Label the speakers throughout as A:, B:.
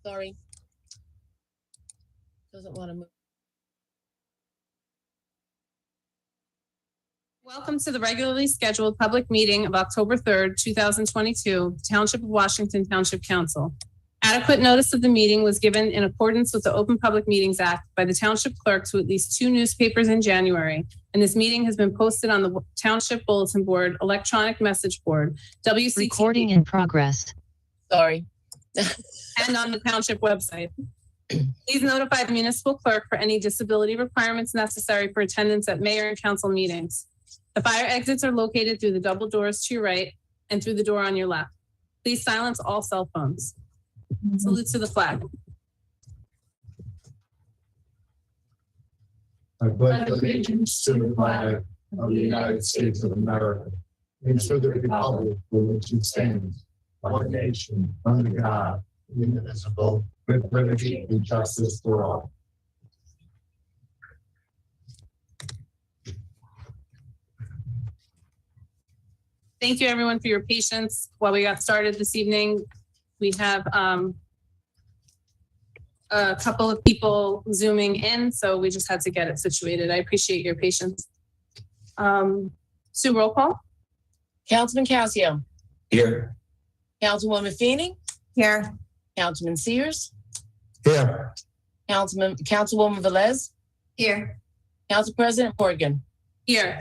A: Sorry. Doesn't want to move.
B: Welcome to the regularly scheduled public meeting of October 3rd, 2022, Township of Washington Township Council. Adequate notice of the meeting was given in accordance with the Open Public Meetings Act by the Township Clerk to at least 2 newspapers in January, and this meeting has been posted on the Township Bulletin Board, electronic message board, WCTV,
C: Recording in progress.
A: Sorry.
B: and on the Township website. Please notify the municipal clerk for any disability requirements necessary for attendance at mayor and council meetings. The fire exits are located through the double doors to your right and through the door on your left. Please silence all cell phones. Salute to the flag.
D: I pledge allegiance to the flag of the United States of America and to the republic for which it stands, one nation, under God, indivisible, with liberty and justice for all.
B: Thank you, everyone, for your patience while we got started this evening. We have a couple of people zooming in, so we just had to get it situated. I appreciate your patience. Sue, roll call.
A: Councilman Casio.
D: Here.
A: Councilwoman Feeney.
B: Here.
A: Councilman Sears.
D: Here.
A: Councilwoman Velez.
B: Here.
A: Council President Morgan.
B: Here.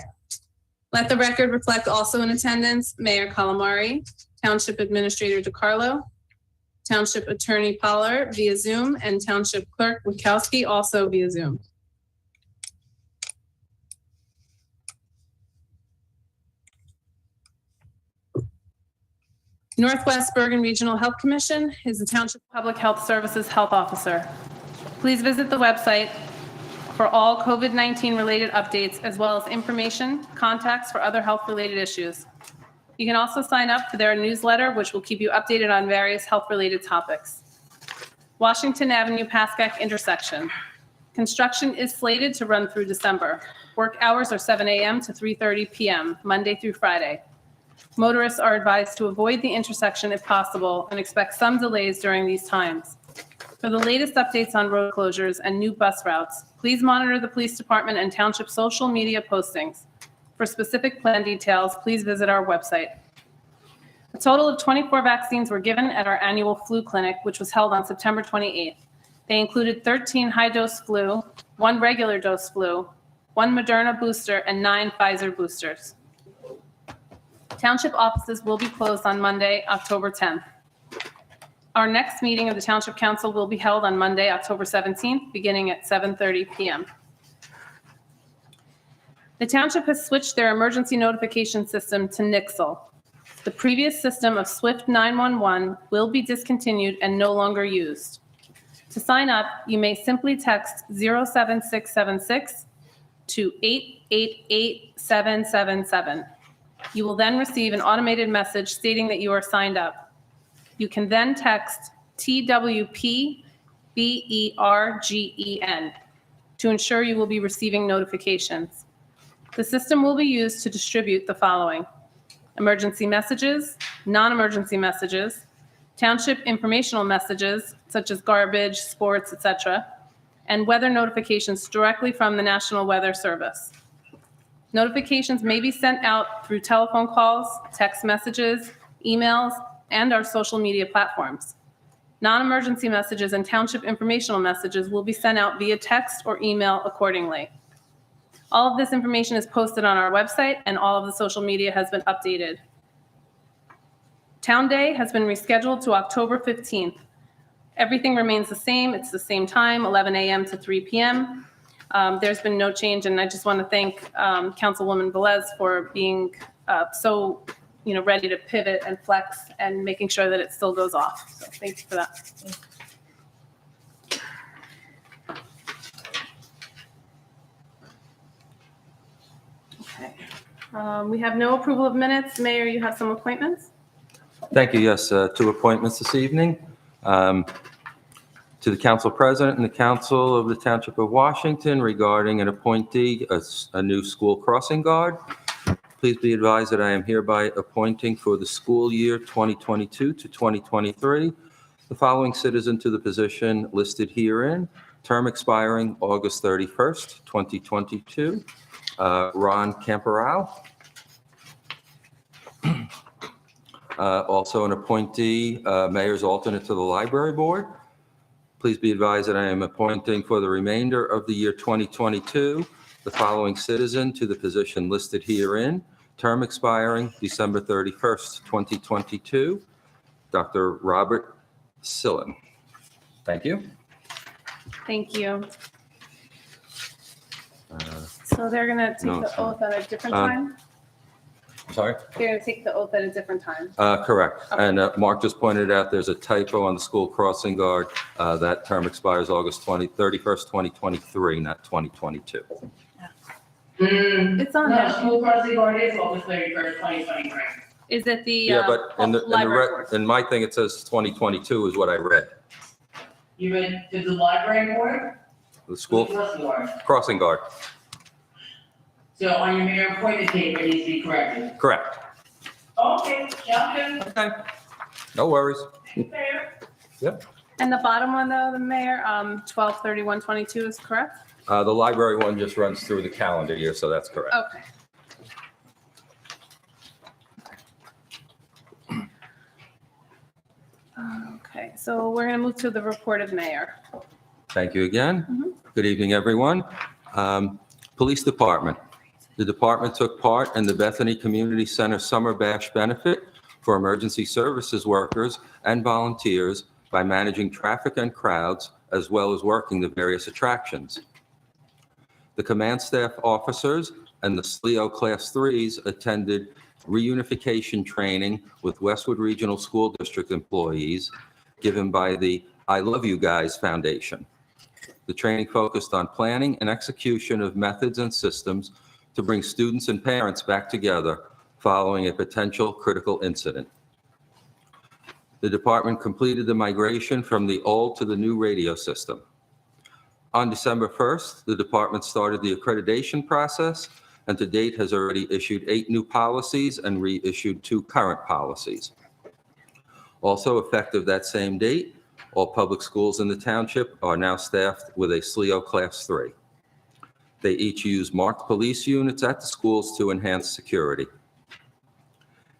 B: Let the record reflect also in attendance, Mayor Calamari, Township Administrator DeCarlo, Township Attorney Pollard via Zoom, and Township Clerk Wachowski also via Zoom. Northwest Bergen Regional Health Commission is the Township Public Health Services Health Officer. Please visit the website for all COVID-19 related updates, as well as information, contacts for other health-related issues. You can also sign up for their newsletter, which will keep you updated on various health-related topics. Washington Avenue Pascack intersection. Construction is slated to run through December. Work hours are 7 a.m. to 3:30 p.m., Monday through Friday. Motorists are advised to avoid the intersection if possible and expect some delays during these times. For the latest updates on road closures and new bus routes, please monitor the police department and township social media postings. For specific plan details, please visit our website. A total of 24 vaccines were given at our annual flu clinic, which was held on September 28th. They included 13 high-dose flu, 1 regular dose flu, 1 Moderna booster, and 9 Pfizer boosters. Township offices will be closed on Monday, October 10th. Our next meeting of the Township Council will be held on Monday, October 17th, beginning at 7:30 p.m. The Township has switched their emergency notification system to Nixle. The previous system of Swift 911 will be discontinued and no longer used. To sign up, you may simply text 07676 to 888777. You will then receive an automated message stating that you are signed up. You can then text TWPBERGEN to ensure you will be receiving notifications. The system will be used to distribute the following: emergency messages, non-emergency messages, township informational messages such as garbage, sports, etc., and weather notifications directly from the National Weather Service. Notifications may be sent out through telephone calls, text messages, emails, and our social media platforms. Non-emergency messages and township informational messages will be sent out via text or email accordingly. All of this information is posted on our website, and all of the social media has been updated. Town Day has been rescheduled to October 15th. Everything remains the same. It's the same time, 11 a.m. to 3 p.m. There's been no change, and I just want to thank Councilwoman Velez for being so ready to pivot and flex and making sure that it still goes off. So thank you for that. Okay. We have no approval of minutes. Mayor, you have some appointments?
E: Thank you. Yes, 2 appointments this evening. To the Council President and the Council of the Township of Washington regarding an appointee, a new school crossing guard. Please be advised that I am hereby appointing for the school year 2022 to 2023 the following citizen to the position listed herein, term expiring August 31st, 2022. Ron Camperau. Also an appointee, mayor's alternate to the library board. Please be advised that I am appointing for the remainder of the year 2022 the following citizen to the position listed herein, term expiring December 31st, 2022, Dr. Robert Sillen. Thank you.
B: Thank you. So they're going to take
E: no,
B: the
E: sorry.
B: oath at a different time?
E: Sorry?
B: They're going to take the oath at a different time.
E: Correct.
B: Okay.
E: And Mark just pointed out there's a typo on the school crossing guard. That term expires August 31st, 2023, not 2022.
B: It's on
C: No,
B: there.
C: school crossing guard is August 31st, 2023.
B: Is it the
E: Yeah, but
B: library board?
E: in my thing, it says 2022 is what I read.
C: You read to the library board?
E: The school
C: Crossing guard.
E: crossing guard.
C: So on your mayor appointed paper, it needs to be corrected.
E: Correct.
C: Okay, Jonathan,
E: Okay. No worries.
C: fair.
B: And the bottom one though, the mayor, 12/31/22 is correct?
E: The library one just runs through the calendar year, so that's correct.
B: Okay. Okay, so we're going to move to the report of mayor.
E: Thank you again.
B: Mhm.
E: Good evening, everyone. Police Department. The department took part in the Bethany Community Center Summer Bash benefit for emergency services workers and volunteers by managing traffic and crowds, as well as working the various attractions. The command staff officers and the SLEO Class 3s attended reunification training with Westwood Regional School District employees given by the I Love You Guys Foundation. The training focused on planning and execution of methods and systems to bring students and parents back together following a potential critical incident. The department completed the migration from the old to the new radio system. On December 1st, the department started the accreditation process and to date has already issued 8 new policies and reissued 2 current policies. Also effective that same date, all public schools in the township are now staffed with a SLEO Class 3. They each use marked police units at the schools to enhance security.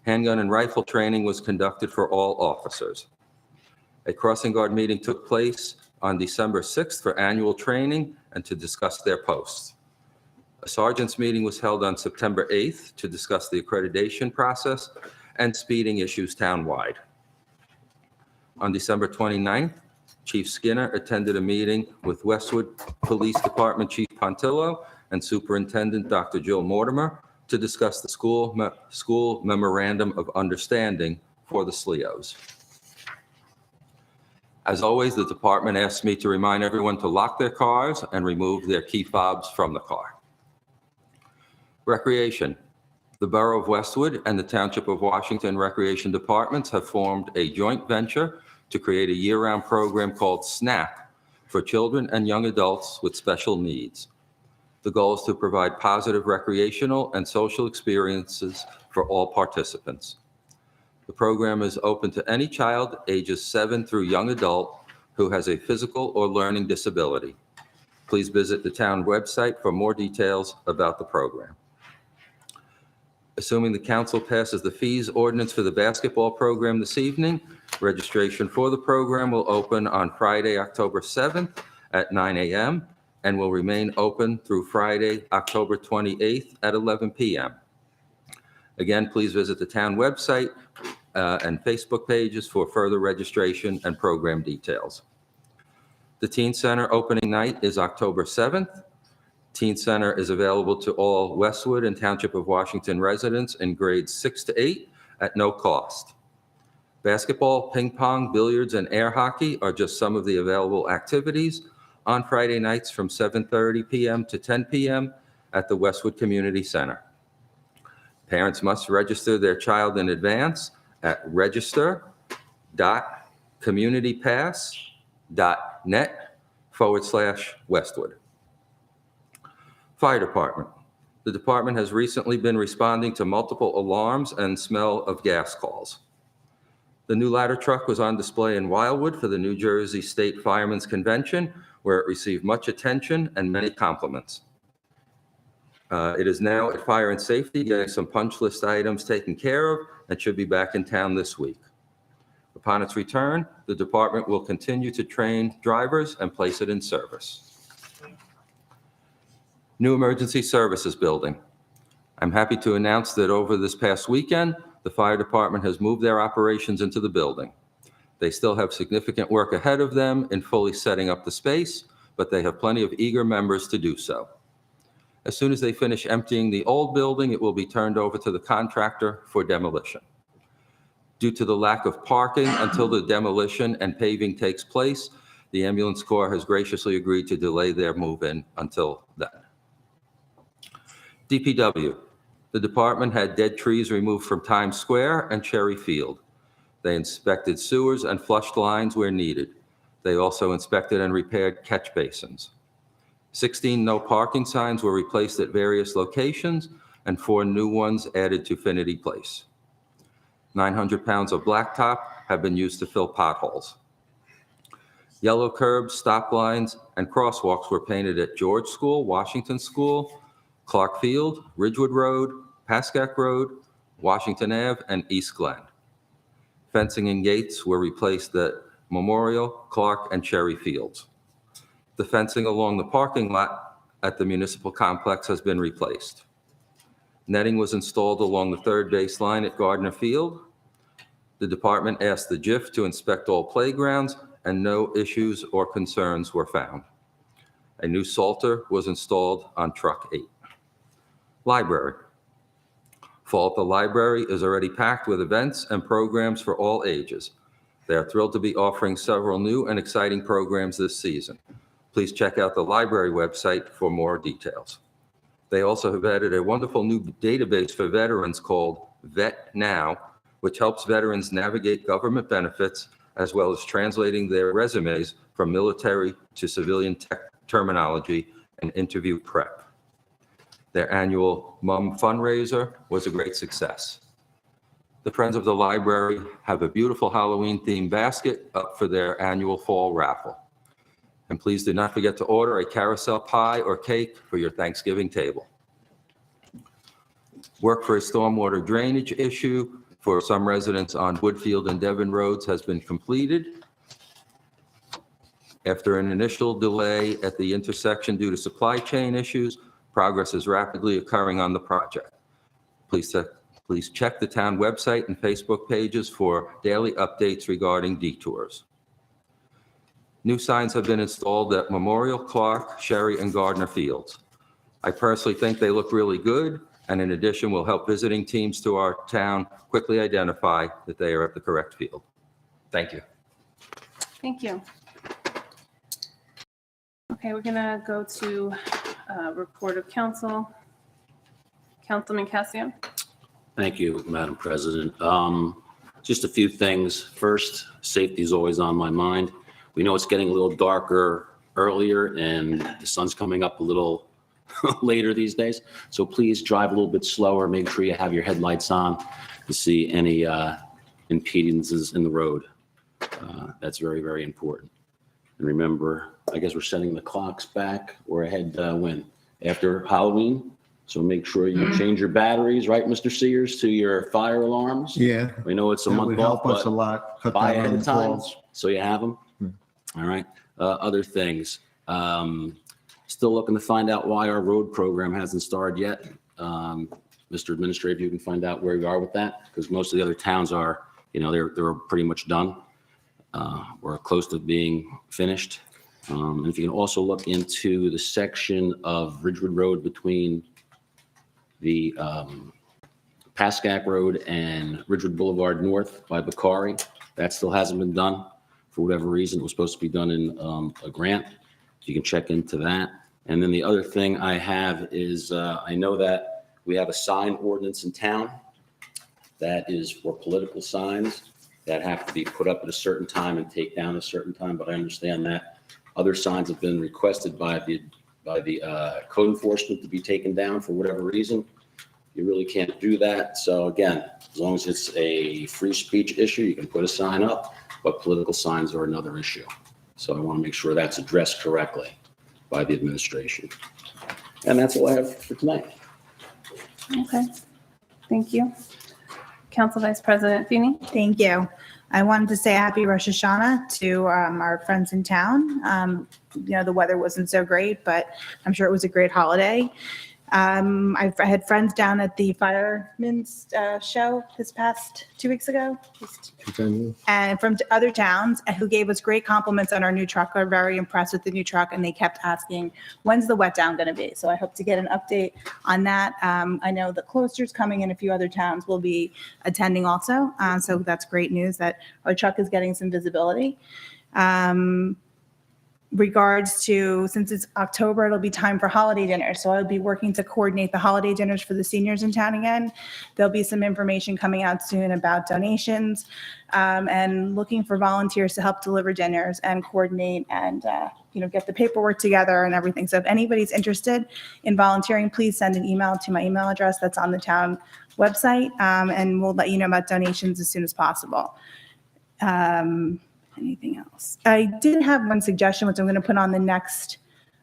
E: Handgun and rifle training was conducted for all officers. A crossing guard meeting took place on December 6th for annual training and to discuss their posts. A sergeant's meeting was held on September 8th to discuss the accreditation process and speeding issues townwide. On December 29th, Chief Skinner attended a meeting with Westwood Police Department Chief Pontillo and Superintendent Dr. Jill Mortimer to discuss the school memorandum of understanding for the SLEOs. As always, the department asked me to remind everyone to lock their cars and remove their key fobs from the car. Recreation. The Borough of Westwood and the Township of Washington Recreation Departments have formed a joint venture to create a year-round program called SNAP for children and young adults with special needs. The goal is to provide positive recreational and social experiences for all participants. The program is open to any child ages 7 through young adult who has a physical or learning disability. Please visit the town website for more details about the program. Assuming the council passes the fees ordinance for the basketball program this evening, registration for the program will open on Friday, October 7th at 9 a.m. and will remain open through Friday, October 28th at 11 p.m. Again, please visit the town website and Facebook pages for further registration and program details. The Teen Center opening night is October 7th. Teen Center is available to all Westwood and Township of Washington residents in grades 6 to 8 at no cost. Basketball, ping pong, billiards, and air hockey are just some of the available activities on Friday nights from 7:30 p.m. to 10 p.m. at the Westwood Community Center. Parents must register their child in advance at register.communitypass.net/Westwood. Fire Department. The department has recently been responding to multiple alarms and smell of gas calls. The new ladder truck was on display in Wildwood for the New Jersey State Firemen's Convention, where it received much attention and many compliments. It is now at Fire and Safety, getting some punch list items taken care of, and should be back in town this week. Upon its return, the department will continue to train drivers and place it in service. New Emergency Services Building. I'm happy to announce that over this past weekend, the fire department has moved their operations into the building. They still have significant work ahead of them in fully setting up the space, but they have plenty of eager members to do so. As soon as they finish emptying the old building, it will be turned over to the contractor for demolition. Due to the lack of parking until the demolition and paving takes place, the Ambulance Corps has graciously agreed to delay their move-in until then. DPW. The department had dead trees removed from Times Square and Cherry Field. They inspected sewers and flushed lines where needed. They also inspected and repaired catch basins. 16 no parking signs were replaced at various locations, and 4 new ones added to Finity Place. 900 pounds of blacktop have been used to fill potholes. Yellow curbs, stop lines, and crosswalks were painted at George School, Washington School, Clark Field, Ridgewood Road, Pascack Road, Washington Ave, and East Glen. Fencing and gates were replaced at Memorial, Clark, and Cherry Fields. The fencing along the parking lot at the municipal complex has been replaced. Netting was installed along the third baseline at Gardner Field. The department asked the JIF to inspect all playgrounds, and no issues or concerns were found. A new salter was installed on Truck 8. Library. Fall at the library is already packed with events and programs for all ages. They are thrilled to be offering several new and exciting programs this season. Please check out the library website for more details. They also have added a wonderful new database for veterans called Vet Now, which helps veterans navigate government benefits as well as translating their resumes from military to civilian terminology and interview prep. Their annual Mum fundraiser was a great success. The Friends of the Library have a beautiful Halloween-themed basket up for their annual fall raffle. And please do not forget to order a carousel pie or cake for your Thanksgiving table. Work for a stormwater drainage issue for some residents on Woodfield and Devon Roads has been completed. After an initial delay at the intersection due to supply chain issues, progress is rapidly occurring on the project. Please check the town website and Facebook pages for daily updates regarding detours. New signs have been installed at Memorial, Clark, Sherry, and Gardner Fields. I personally think they look really good, and in addition will help visiting teams to our town quickly identify that they are at the correct field. Thank you.
B: Thank you. Okay, we're gonna go to report of council. Councilman Cassio.
F: Thank you, Madam President. Just a few things. First, safety is always on my mind. We know it's getting a little darker earlier and the sun's coming up a little later these days. So please drive a little bit slower. Make sure you have your headlights on to see any impedances in the road. That's very, very important. And remember, I guess we're setting the clocks back or ahead when? After Halloween. So make sure you change your batteries, right, Mr. Sears, to your fire alarms.
G: Yeah.
F: We know it's a
G: That
F: month
G: would
F: off,
G: help us a
F: but
G: lot. Cut
F: buy
G: down
F: ahead
G: on
F: of time
G: calls.
F: so you have them. All right. Other things. Still looking to find out why our road program hasn't started yet. Mr. Administrator, you can find out where we are with that, because most of the other towns are, they're pretty much done. We're close to being finished. And if you can also look into the section of Ridgewood Road between the Pascack Road and Ridgewood Boulevard North by Bakari, that still hasn't been done for whatever reason. It was supposed to be done in a grant. You can check into that. And then the other thing I have is I know that we have a sign ordinance in town that is for political signs that have to be put up at a certain time and take down at a certain time. But I understand that other signs have been requested by the code enforcement to be taken down for whatever reason. If you really can't do that. So again, as long as it's a free speech issue, you can put a sign up, but political signs are another issue. So I want to make sure that's addressed correctly by the administration. And that's all I have for tonight.
B: Okay, thank you. Council Vice President Feeney?
G: Thank you. I wanted to say happy Rosh Hashanah to our friends in town. The weather wasn't so great, but I'm sure it was a great holiday. I had friends down at the firemen's show this past 2 weeks ago, and from other towns who gave us great compliments on our new truck. Are very impressed with the new truck, and they kept asking, when's the wet down going to be? So I hope to get an update on that. I know the Cloister's coming and a few other towns will be attending also. So that's great news that our truck is getting some visibility. Regards to, since it's October, it'll be time for holiday dinner. So I'll be working to coordinate the holiday dinners for the seniors in town again. There'll be some information coming out soon about donations, and looking for volunteers to help deliver dinners and coordinate and, get the paperwork together and everything. So if anybody's interested in volunteering, please send an email to my email address that's on the town website, and we'll let you know about donations as soon as possible. Anything else? I did have one suggestion, which I'm going to put on the next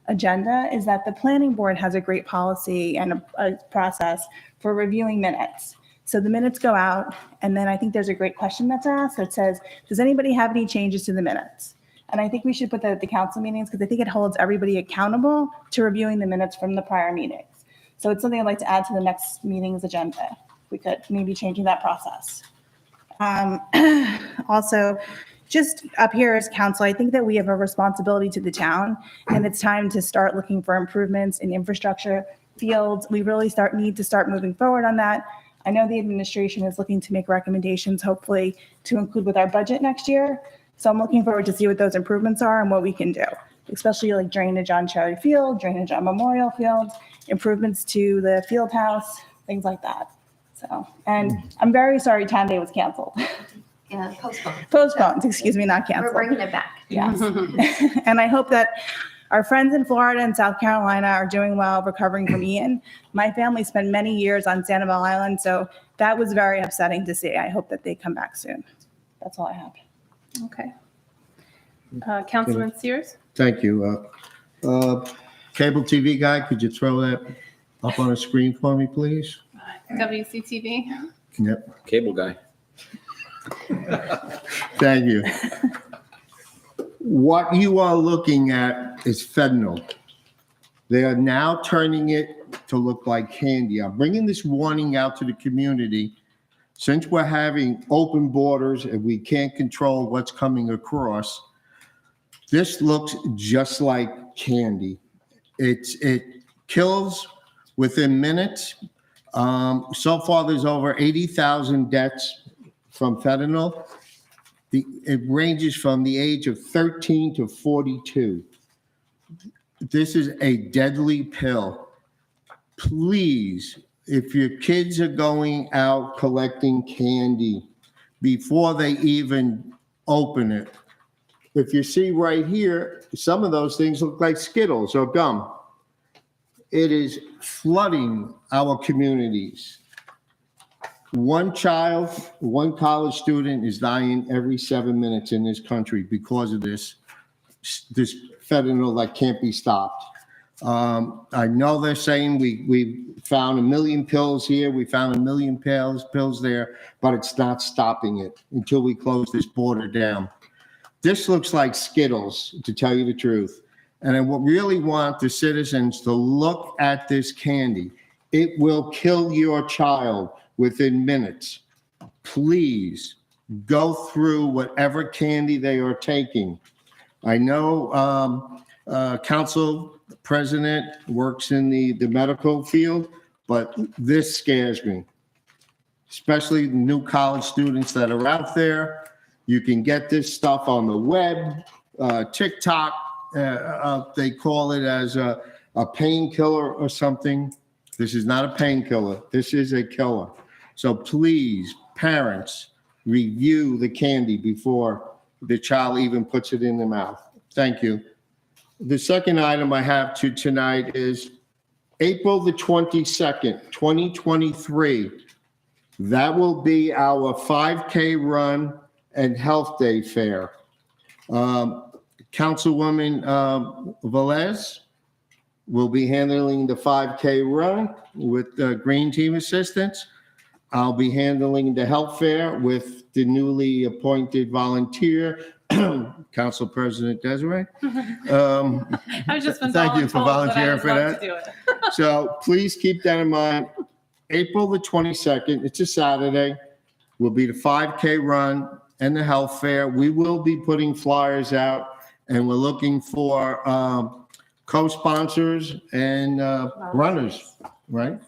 G: agenda, is that the planning board has a great policy and a process for reviewing minutes. So the minutes go out, and then I think there's a great question that's asked that says, does anybody have any changes to the minutes? And I think we should put that at the council meetings, because I think it holds everybody accountable to reviewing the minutes from the prior meetings. So it's something I'd like to add to the next meeting's agenda. We could maybe changing that process. Also, just up here as council, I think that we have a responsibility to the town, and it's time to start looking for improvements in infrastructure fields. We really need to start moving forward on that. I know the administration is looking to make recommendations, hopefully to include with our budget next year. So I'm looking forward to see what those improvements are and what we can do, especially like drainage on Cherry Field, drainage on Memorial Field, improvements to the field house, things like that. So, and I'm very sorry Town Day was canceled.
H: Yeah, postponed.
G: Postponed, excuse me, not
H: We're
G: canceled.
H: bringing it back.
G: Yes. And I hope that our friends in Florida and South Carolina are doing well recovering from Ian. My family spent many years on Sanibel Island, so that was very upsetting to see. I hope that they come back soon. That's all I have.
B: Okay. Councilman Sears?
D: Thank you. Cable TV guy, could you throw that up on a screen for me, please?
B: WCTV?
D: Yep,
F: Cable guy.
D: thank you. What you are looking at is fentanyl. They are now turning it to look like candy. I'm bringing this warning out to the community. Since we're having open borders and we can't control what's coming across, this looks just like candy. It kills within minutes. So far, there's over 80,000 deaths from fentanyl. It ranges from the age of 13 to 42. This is a deadly pill. Please, if your kids are going out collecting candy before they even open it, if you see right here, some of those things look like Skittles or gum. It is flooding our communities. One college student is dying every 7 minutes in this country because of this fentanyl that can't be stopped. I know they're saying we found 1 million pills here, we found 1 million pills there, but it's not stopping it until we close this border down. This looks like Skittles, to tell you the truth. And I really want the citizens to look at this candy. It will kill your child within minutes. Please go through whatever candy they are taking. I know council president works in the medical field, but this scares me, especially the new college students that are out there. You can get this stuff on the web, TikTok, they call it as a painkiller or something. This is not a painkiller. This is a killer. So please, parents, review the candy before the child even puts it in their mouth. Thank you. The second item I have tonight is
I: April the 22nd, 2023, that will be our 5K run and health day fair. Councilwoman Velez will be handling the 5K run with the Green Team assistance. I'll be handling the health fair with the newly appointed volunteer, Council President Desiree.
B: I've just been
I: Thank you for
B: told that I
I: volunteering
B: would
I: for
B: love
I: that.
B: to do it.
I: So please keep that in mind. April the 22nd, it's a Saturday, will be the 5K run and the health fair. We will be putting flyers out, and we're looking for co-sponsors and runners, right?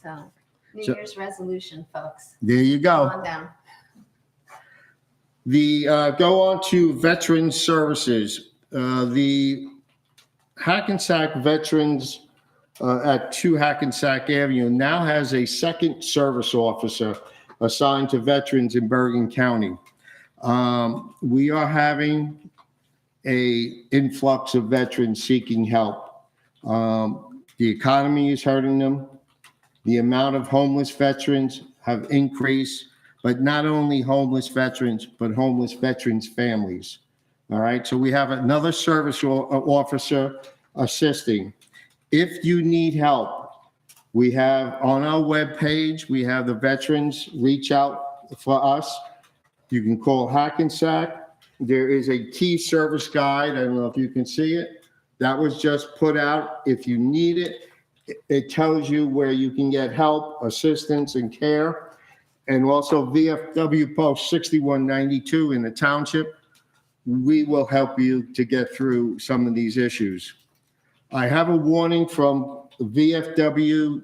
H: So, New
I: So-
H: Year's resolution, folks.
I: There you
H: Come
I: go.
H: on down.
I: Go on to Veterans Services. The Hackensack Veterans at 2 Hackensack Avenue now has a second service officer assigned to veterans in Bergen County. We are having a influx of veterans seeking help. The economy is hurting them. The amount of homeless veterans have increased, but not only homeless veterans, but homeless veterans' families. All right, so we have another service officer assisting. If you need help, we have on our webpage, we have the veterans reach out for us. You can call Hackensack. There is a key service guide. I don't know if you can see it. That was just put out. If you need it, it tells you where you can get help, assistance, and care. And also VFW Post 6192 in the township. We will help you to get through some of these issues. I have a warning from VFW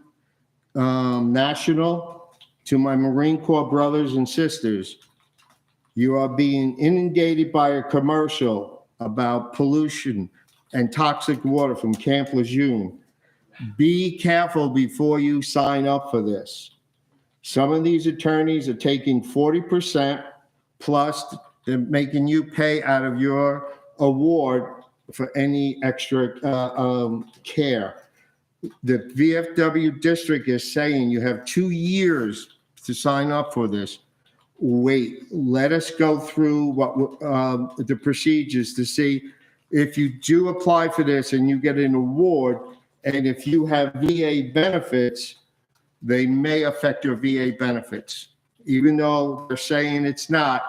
I: National to my Marine Corps brothers and sisters. You are being inundated by a commercial about pollution and toxic water from Camp Lejeune. Be careful before you sign up for this. Some of these attorneys are taking 40% plus they're making you pay out of your award for any extra care. The VFW district is saying you have 2 years to sign up for this. Wait, let us go through what the procedures to see if you do apply for this and you get an award, and if you have VA benefits, they may affect your VA benefits. Even though they're saying it's not,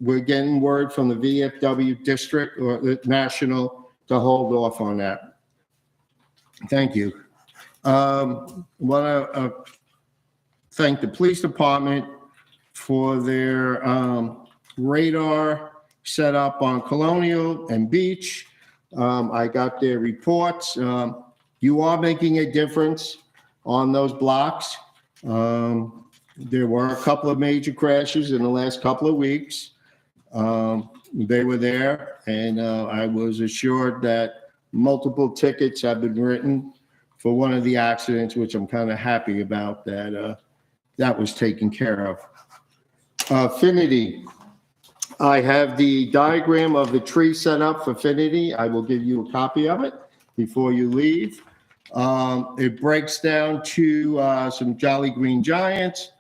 I: we're getting word from the VFW district or the national to hold off on that. Thank you. Want to thank the police department for their radar set up on Colonial and Beach. I got their reports. You are making a difference on those blocks. There were a couple of major crashes in the last couple of weeks. They were there, and I was assured that multiple tickets have been written for one of the accidents, which I'm kind of happy about that that was taken care of. Finity. I have the diagram of the tree set up for Finity. I will give you a copy of it before you leave. It breaks down to some Jolly Green Giants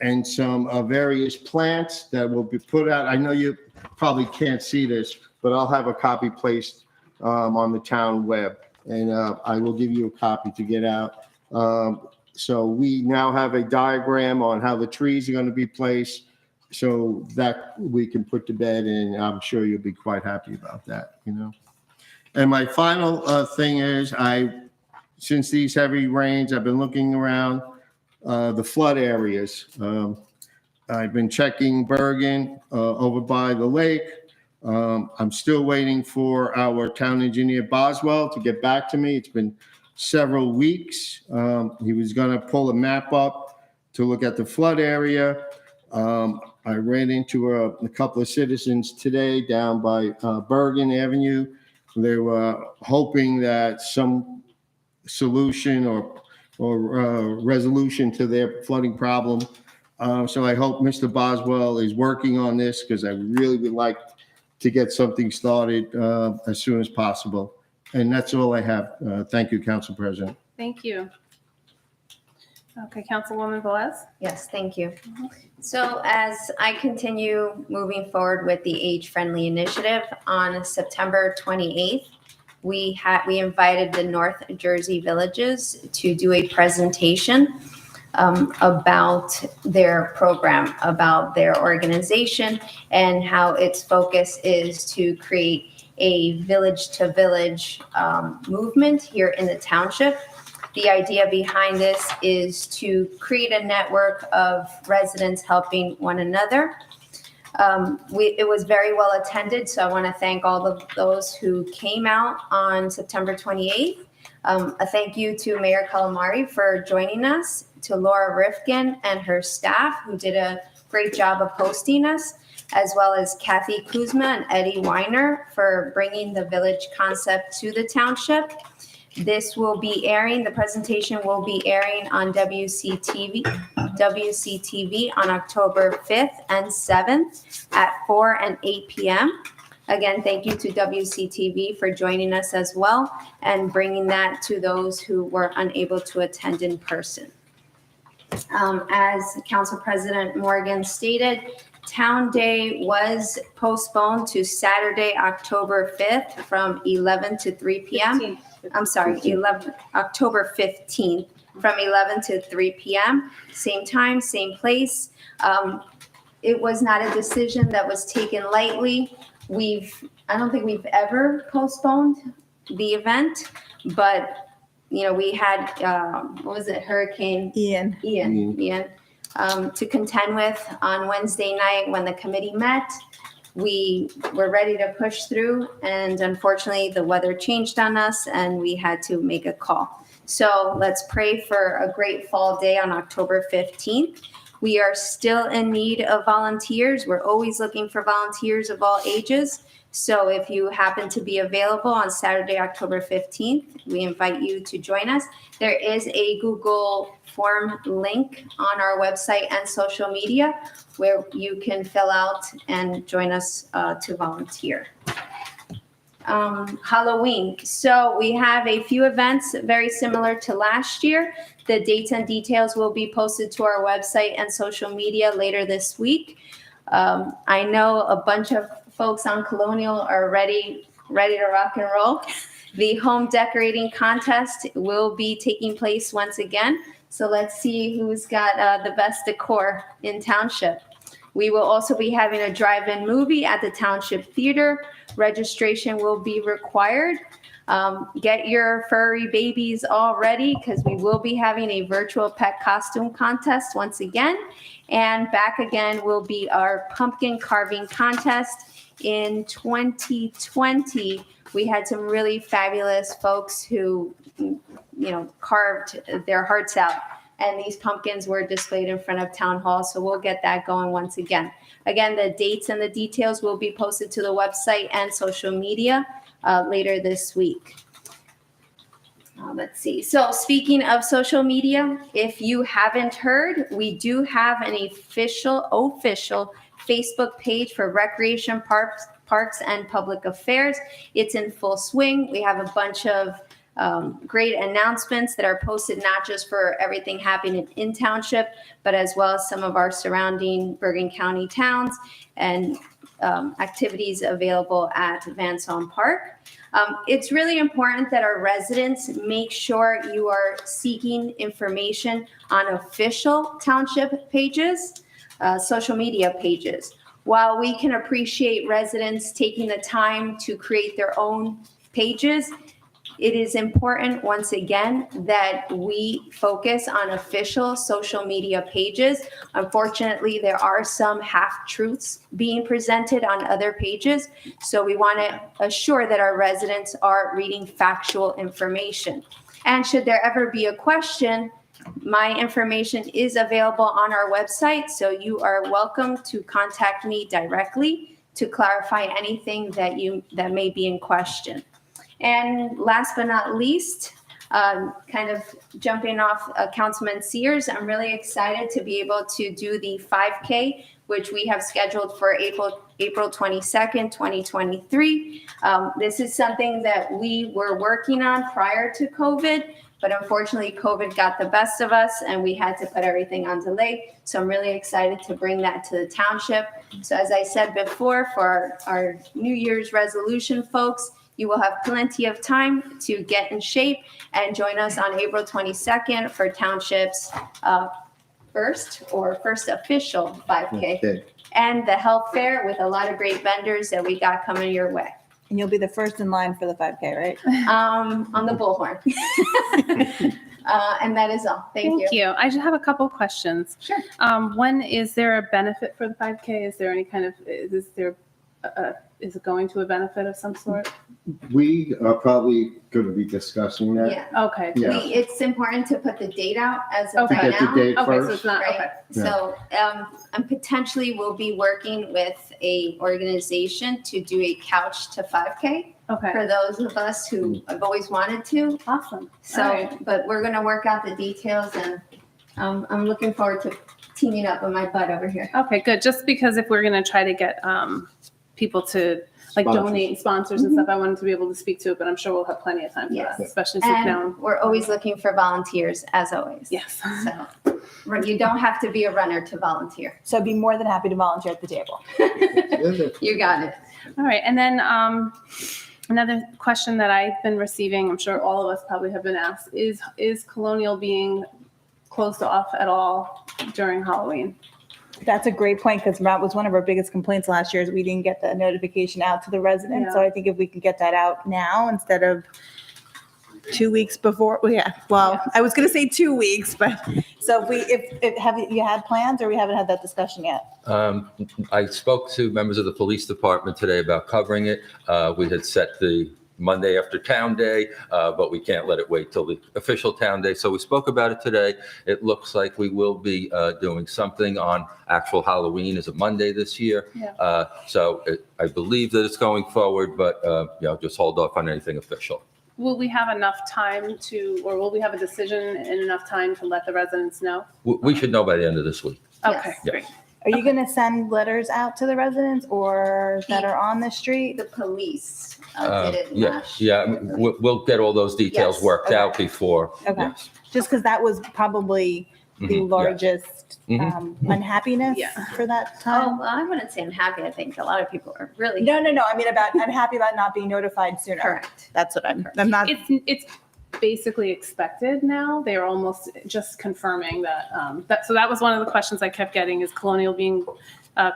I: and some various plants that will be put out. I know you probably can't see this, but I'll have a copy placed on the town web, and I will give you a copy to get out. So we now have a diagram on how the trees are going to be placed so that we can put to bed, and I'm sure you'll be quite happy about that, you know. And my final thing is, since these heavy rains, I've been looking around the flood areas. I've been checking Bergen over by the lake. I'm still waiting for our town engineer Boswell to get back to me. It's been several weeks. He was going to pull a map up to look at the flood area. I ran into a couple of citizens today down by Bergen Avenue. They were hoping that some solution or resolution to their flooding problem. So I hope Mr. Boswell is working on this, because I really would like to get something started as soon as possible. And that's all I have. Thank you, Council President.
B: Thank you. Okay, Councilwoman Velez?
H: Yes, thank you. So as I continue moving forward with the age-friendly initiative, on September 28th, we invited the North Jersey villages to do a presentation about their program, about their organization, and how its focus is to create a village-to-village movement here in the township. The idea behind this is to create a network of residents helping one another. It was very well attended, so I want to thank all of those who came out on September 28th. A thank you to Mayor Calamari for joining us, to Laura Rifkin and her staff who did a great job of hosting us, as well as Kathy Kuzma and Eddie Weiner for bringing the village concept to the township. This will be airing, the presentation will be airing on WCTV on October 5th and 7th at 4 and 8 p.m. Again, thank you to WCTV for joining us as well and bringing that to those who were unable to attend in person. As Council President Morgan stated, Town Day was postponed to Saturday, October 5th from 11 to 3 p.m. I'm sorry, October 15th from 11 to 3 p.m. Same time, same place. It was not a decision that was taken lightly. I don't think we've ever postponed the event, but we had, what was it, Hurricane
G: Ian.
H: Ian, to contend with on Wednesday night when the committee met. We were ready to push through, and unfortunately the weather changed on us and we had to make a call. So let's pray for a great fall day on October 15th. We are still in need of volunteers. We're always looking for volunteers of all ages. So if you happen to be available on Saturday, October 15th, we invite you to join us. There is a Google form link on our website and social media where you can fill out and join us to volunteer. Halloween. So we have a few events very similar to last year. The dates and details will be posted to our website and social media later this week. I know a bunch of folks on Colonial are ready to rock and roll. The home decorating contest will be taking place once again. So let's see who's got the best decor in Township. We will also be having a drive-in movie at the Township Theater. Registration will be required. Get your furry babies all ready because we will be having a virtual pet costume contest once again. And back again will be our pumpkin carving contest. In 2020, we had some really fabulous folks who, carved their hearts out. And these pumpkins were displayed in front of Town Hall. So we'll get that going once again. Again, the dates and the details will be posted to the website and social media later this week. Let's see. So speaking of social media, if you haven't heard, we do have an official Facebook page for Recreation, Parks and Public Affairs. It's in full swing. We have a bunch of great announcements that are posted not just for everything happening in Township, but as well as some of our surrounding Bergen County towns and activities available at Van Saun Park. It's really important that our residents make sure you are seeking information on official Township pages, social media pages. While we can appreciate residents taking the time to create their own pages, it is important, once again, that we focus on official social media pages. Unfortunately, there are some half-truths being presented on other pages, so we want to assure that our residents are reading factual information. And should there ever be a question, my information is available on our website, so you are welcome to contact me directly to clarify anything that may be in question. And last but not least, kind of jumping off Councilman Sears, I'm really excited to be able to do the 5K, which we have scheduled for April 22nd, 2023. This is something that we were working on prior to COVID, but unfortunately COVID got the best of us and we had to put everything on delay. So I'm really excited to bring that to the township. So as I said before, for our New Year's resolution folks, you will have plenty of time to get in shape and join us on April 22nd for Township's first official 5K.
I: Okay.
H: And the health fair with a lot of great vendors that we got coming your way.
G: And you'll be the first in line for the 5K, right?
H: On the bullhorn. And that is all. Thank you.
B: Thank you. I just have a couple questions.
H: Sure.
B: Is there a benefit for the 5K? Is there any kind of, is it going to a benefit of some sort?
I: We are probably going to be discussing that.
H: Yeah.
B: Okay.
I: Yeah.
H: It's important to put the date out as of
B: Okay.
H: right
I: Get the
H: now.
I: date
B: Okay, so
I: first.
B: it's not,
H: Right.
B: okay.
I: Yeah.
H: So, and potentially we'll be working with a organization to do a couch to 5K
B: Okay.
H: for those of us who have always wanted to.
B: Awesome.
H: So,
B: All right.
H: but we're gonna work out the details and I'm looking forward to teaming up with my bud over here.
B: Okay, good. Just because if we're going to try to get people to like
I: Sponsors.
B: donate sponsors and stuff, I wanted to be able to speak to it, but I'm sure we'll have plenty of time for
H: Yes.
B: that, especially since now.
H: And we're always looking for volunteers, as always.
B: Yes.
H: So, you don't have to be a runner to volunteer.
G: So I'd be more than happy to volunteer at the table.
H: You got it.
B: All right. And then another question that I've been receiving, I'm sure all of us probably have been asked, is Colonial being closed off at all during Halloween?
G: That's a great point, because that was one of our biggest complaints last year, is we didn't get the notification out to the residents. So I think if we could get that out now instead of 2 weeks before, I was going to say 2 weeks, but so if have you had plans, or we haven't had that discussion yet?
E: I spoke to members of the police department today about covering it. We had set the Monday after Town Day, but we can't let it wait till the official Town Day. So we spoke about it today. It looks like we will be doing something on actual Halloween as a Monday this year.
B: Yeah.
E: I believe that it's going forward, but just hold off on anything official.
B: Will we have enough time or will we have a decision in enough time to let the residents know?
E: We should know by the end of this week.
B: Okay,
H: Yes.
B: great.
G: Are you going to send letters out to the residents or that are on the street?
H: The police did it
E: Yeah,
H: last
E: yeah,
H: year.
E: we'll get all those details
H: Yes,
E: worked
G: okay.
E: out before.
G: Okay.
E: Yes.
G: Just because that was probably the
E: Mhm, yeah.
G: largest unhappiness
B: Yeah.
G: for that
H: Oh,
G: time.
H: well, I wouldn't say I'm happy. I think a lot of people are really
G: No. I mean, I'm happy about not being notified sooner.
H: correct.
G: That's what I'm not.
B: It's basically expected now. They're almost just confirming that. So that was one of the questions I kept getting, is Colonial being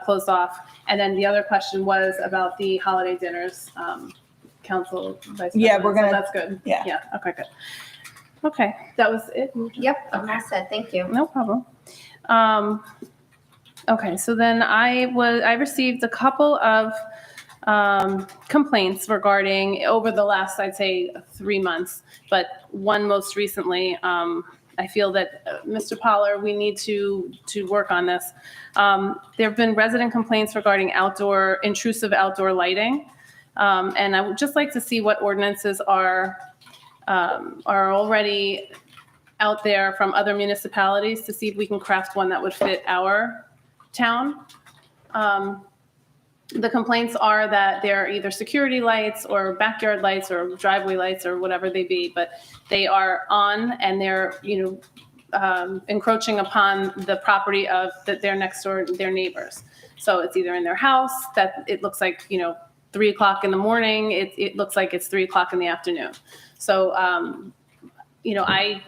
B: closed off? And then the other question was about the holiday dinners, Council Vice President.
G: Yeah, we're gonna-
B: So that's good.
G: yeah.
B: Yeah, okay, good. Okay, that was it?
H: Yep, I'm all set. Thank you.
B: No problem. Okay, so then I received a couple of complaints regarding over the last, I'd say, 3 months, but one most recently. I feel that, Mr. Poller, we need to work on this. There have been resident complaints regarding intrusive outdoor lighting. And I would just like to see what ordinances are already out there from other municipalities to see if we can craft one that would fit our town. The complaints are that they're either security lights or backyard lights or driveway lights or whatever they be, but they are on and they're, encroaching upon the property of their next door, their neighbors. So it's either in their house that it looks like, 3 o'clock in the morning, it looks like it's 3 o'clock in the afternoon. So, I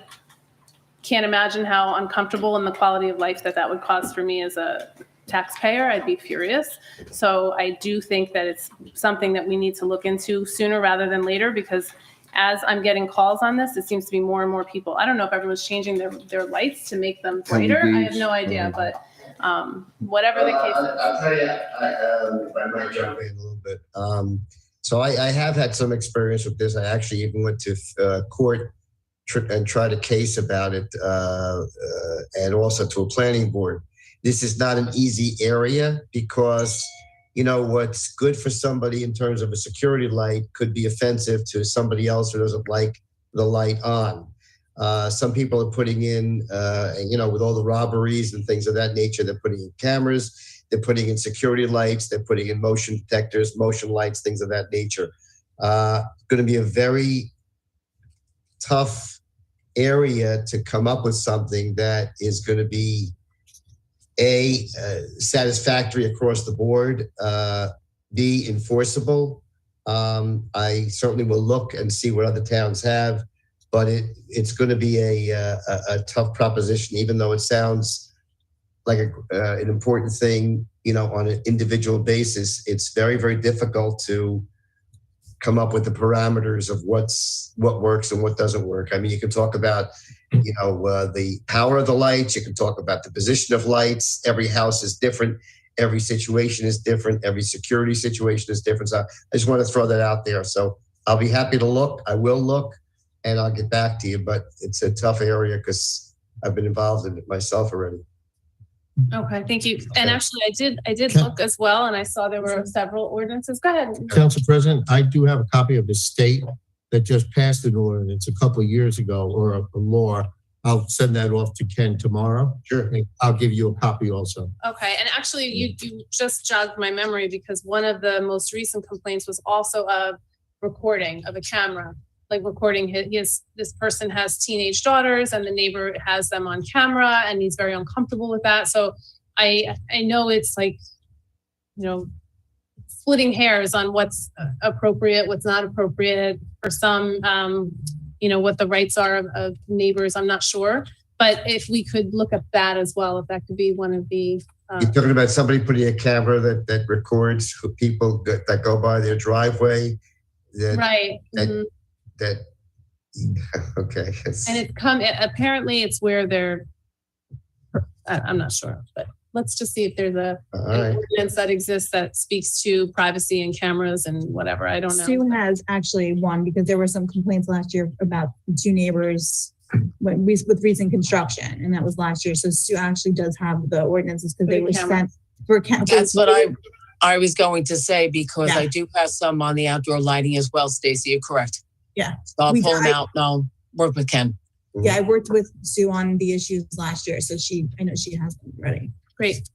B: can't imagine how uncomfortable and the quality of life that would cause for me as a taxpayer. I'd be furious. So I do think that it's something that we need to look into sooner rather than later, because as I'm getting calls on this, it seems to be more and more people. I don't know if everyone's changing their lights to make them brighter. I have no idea, but whatever the case is.
J: I'll tell you, if I might jump in a little bit. So I have had some experience with this. I actually even went to court and tried a case about it, and also to a planning board. This is not an easy area because, what's good for somebody in terms of a security light could be offensive to somebody else who doesn't like the light on. Some people are putting in, with all the robberies and things of that nature, they're putting in cameras, they're putting in security lights, they're putting in motion detectors, motion lights, things of that nature. Going to be a very tough area to come up with something that is going to be satisfactory across the board, B, enforceable. I certainly will look and see what other towns have, but it's going to be a tough proposition, even though it sounds like an important thing, on an individual basis. It's very, very difficult to come up with the parameters of what works and what doesn't work. I mean, you can talk about, the power of the lights. You can talk about the position of lights. Every house is different. Every situation is different. Every security situation is different. So I just want to throw that out there. So I'll be happy to look. I will look, and I'll get back to you. But it's a tough area because I've been involved in it myself already.
B: Okay, thank you. And actually, I did look as well, and I saw there were several ordinances. Go ahead.
D: Council President, I do have a copy of the state that just passed an ordinance a couple of years ago, or a law. I'll send that off to Ken tomorrow.
J: Sure.
D: And I'll give you a copy also.
B: Okay, and actually, you just jogged my memory, because one of the most recent complaints was also a recording of a camera, like recording this person has teenage daughters, and the neighbor has them on camera, and he's very uncomfortable with that. So I know it's like, splitting hairs on what's appropriate, what's not appropriate for some, what the rights are of neighbors. I'm not sure, but if we could look at that as well, if that could be one of the.
J: You're talking about somebody putting a camera that records people that go by their driveway.
B: Right.
J: That okay.
B: And apparently it's where they're, I'm not sure, but let's just see if there's an ordinance that exists that speaks to privacy and cameras and whatever. I don't know.
G: Sue has actually one, because there were some complaints last year about two neighbors with recent construction, and that was last year. So Sue actually does have the ordinances, because they were sent for cameras.
A: That's what I was going to say, because I do have some on the outdoor lighting as well, Stacy. You're correct.
G: Yeah.
A: So I'll pull them out and I'll work with Ken.
G: Yeah, I worked with Sue on the issues last year, so I know she has them ready.
B: Great.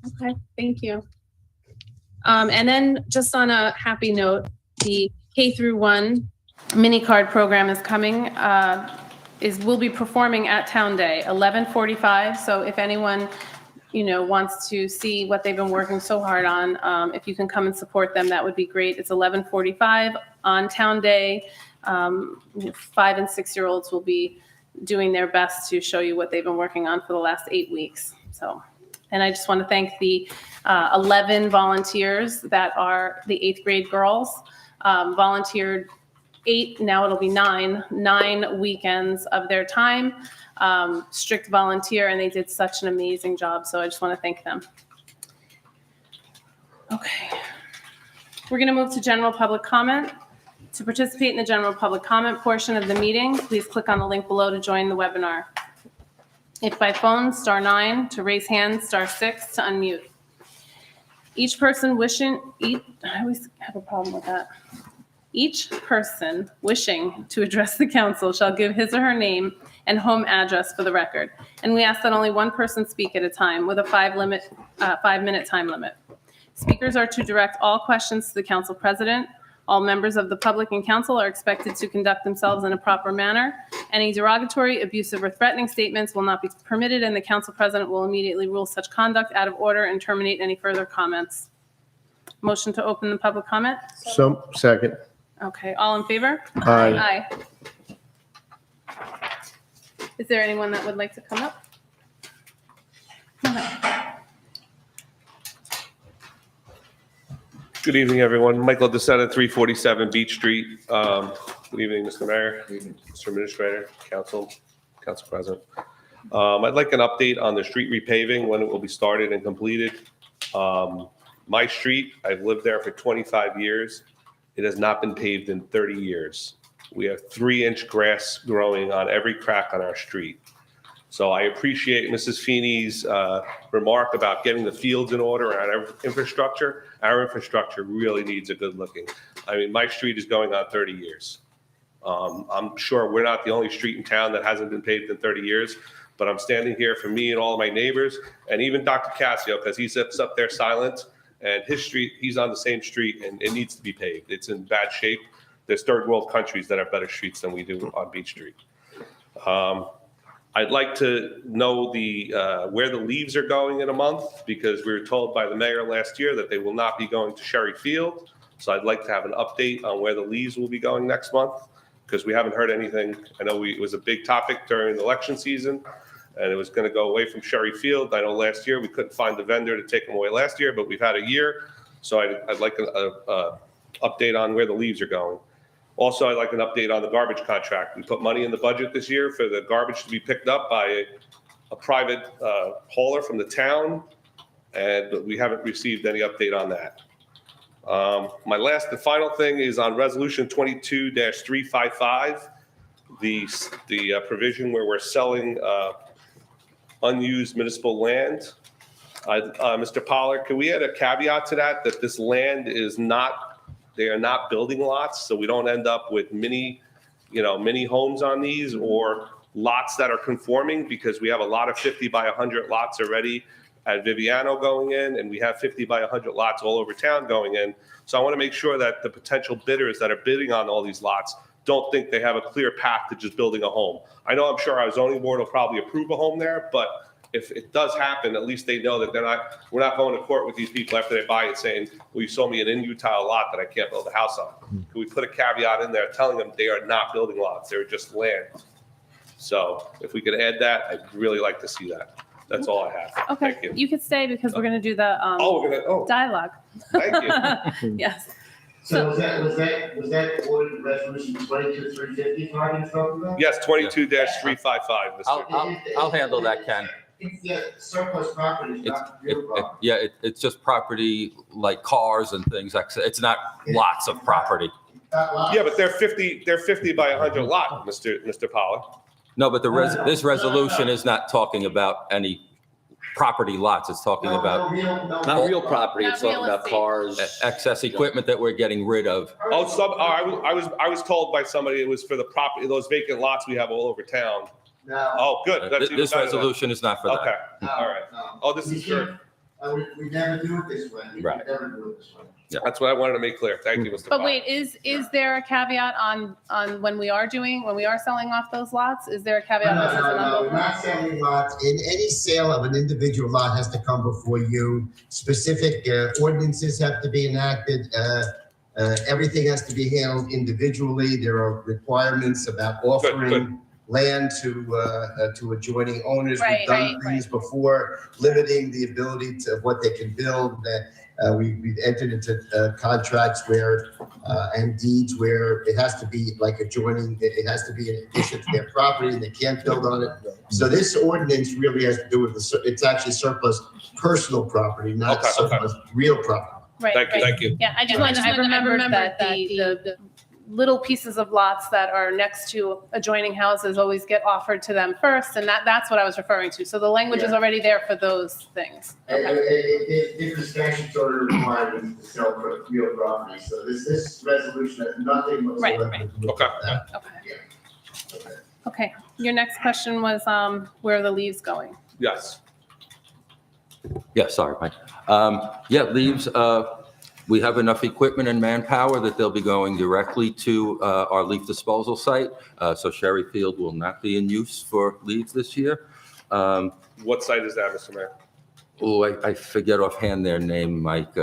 B: Okay, thank you. And then just on a happy note, the K-1 mini card program is coming, will be performing at Town Day, 11:45. So if anyone, wants to see what they've been working so hard on, if you can come and support them, that would be great. It's 11:45 on Town Day. 5 and 6-year-olds will be doing their best to show you what they've been working on for the last 8 weeks. So, and I just want to thank the 11 volunteers that are the 8th grade girls, volunteered 8, now it'll be 9 weekends of their time, strict volunteer, and they did such an amazing job. So I just want to thank them. Okay. We're going to move to general public comment. To participate in the general public comment portion of the meeting, please click on the link below to join the webinar. If by phone, *9, to raise hand, *6 to unmute. Each person wishing, I always have a problem with that. Each person wishing to address the council shall give his or her name and home address for the record. And we ask that only one person speak at a time, with a 5-minute time limit. Speakers are to direct all questions to the council president. All members of the public and council are expected to conduct themselves in a proper manner. Any derogatory, abusive, or threatening statements will not be permitted, and the council president will immediately rule such conduct out of order and terminate any further comments. Motion to open the public comment?
I: So, second.
B: Okay, all in favor?
I: Aye.
B: Aye. Is there anyone that would like to come up?
K: Good evening, everyone. Michael DeSena, 347 Beach Street. Good evening, Mr. Mayor, Mr. Administrator, Council President. I'd like an update on the street repaving, when it will be started and completed. My street, I've lived there for 25 years. It has not been paved in 30 years. We have 3-inch grass growing on every crack on our street. So I appreciate Mrs. Feeney's remark about getting the fields in order and our infrastructure. Our infrastructure really needs a good looking. I mean, my street is going on 30 years. I'm sure we're not the only street in town that hasn't been paved in 30 years, but I'm standing here for me and all of my neighbors, and even Dr. Cassio, because he sits up there silent, and his street, he's on the same street, and it needs to be paved. It's in bad shape. There's third world countries that have better streets than we do on Beach Street. I'd like to know where the leaves are going in a month, because we were told by the mayor last year that they will not be going to Sherry Field. So I'd like to have an update on where the leaves will be going next month, because we haven't heard anything. I know it was a big topic during the election season, and it was going to go away from Sherry Field. I know last year we couldn't find the vendor to take them away last year, but we've had a year. So I'd like an update on where the leaves are going. Also, I'd like an update on the garbage contract. We put money in the budget this year for the garbage to be picked up by a private hauler from the town, and we haven't received any update on that. My last and final thing is on Resolution 22-355, the provision where we're selling unused municipal land. Mr. Pollard, can we add a caveat to that this land is not, they are not building lots, so we don't end up with mini homes on these, or lots that are conforming, because we have a lot of 50 by 100 lots already at Viviano going in, and we have 50 by 100 lots all over town going in. So I want to make sure that the potential bidders that are bidding on all these lots don't think they have a clear path to just building a home. I know, I'm sure our zoning board will probably approve a home there, but if it does happen, at least they know that we're not going to court with these people after they buy it saying, well, you sold me an in-utile lot that I can't build a house on. Can we put a caveat in there telling them they are not building lots, they're just land? So if we could add that, I'd really like to see that. That's all I have.
B: Okay,
K: Thank you.
B: you could stay because we're going to do the dialogue.
K: Thank you.
B: Yes.
J: So was that ordered resolution 22-355 you're talking about?
K: Yes, 22-355, Mr.
E: I'll handle that, Ken.
J: It's surplus property, not real property.
E: It's just property like cars and things. It's not lots of property.
K: Yeah, but they're 50 by 100 lot, Mr. Pollard.
E: No, but this resolution is not talking about any property lots. It's talking about
F: Not real property, it's
B: Not
F: talking
B: real
F: about
B: estate.
F: cars.
E: excess equipment that we're getting rid of.
K: I was told by somebody it was for the property, those vacant lots we have all over town.
J: No.
K: Oh, good. That's even
E: This
K: better then.
E: resolution is not for that.
K: Okay,
J: No,
K: all right.
J: no.
K: Oh, this is good.
J: We never do it this way. We
E: Right.
J: never do it this way.
K: That's what I wanted to make clear. Thank you, Mr.
B: But
K: Pollard.
B: wait, is there a caveat on when we are selling off those lots? Is there a caveat?
J: No,
B: This is an
J: we're
B: unbuilt lot?
J: not selling lots. In any sale of an individual lot has to come before you. Specific ordinances have to be enacted. Everything has to be handled individually. There are requirements about offering land to adjoining owners.
B: Right,
J: We've done
B: right,
J: things before, limiting the ability to what they can build. We've entered into contracts where and deeds where it has to be like adjoining. It has to be in addition to their property, and they can't build on it. So this ordinance really has to do with it's actually surplus personal property, not
K: Okay,
J: surplus real property.
B: Right,
K: Thank you,
B: right.
K: thank you.
B: Yeah, I remembered that the little pieces of lots that are next to adjoining houses always get offered to them first, and that's what I was referring to. So the language is already there for those things.
J: Different statutory requirements to sell real property. So this resolution has nothing whatsoever
B: Right.
J: to do with
K: Okay.
J: that.
B: Okay.
J: Okay.
B: Okay. Your next question was where are the leaves going?
K: Yes.
E: Yeah, sorry, Mike. Leaves, we have enough equipment and manpower that they'll be going directly to our leaf disposal site. So Sherry Field will not be in use for leaves this year.
K: What site is that, Mr. Mayor?
E: Oh, I forget offhand their name, Mike.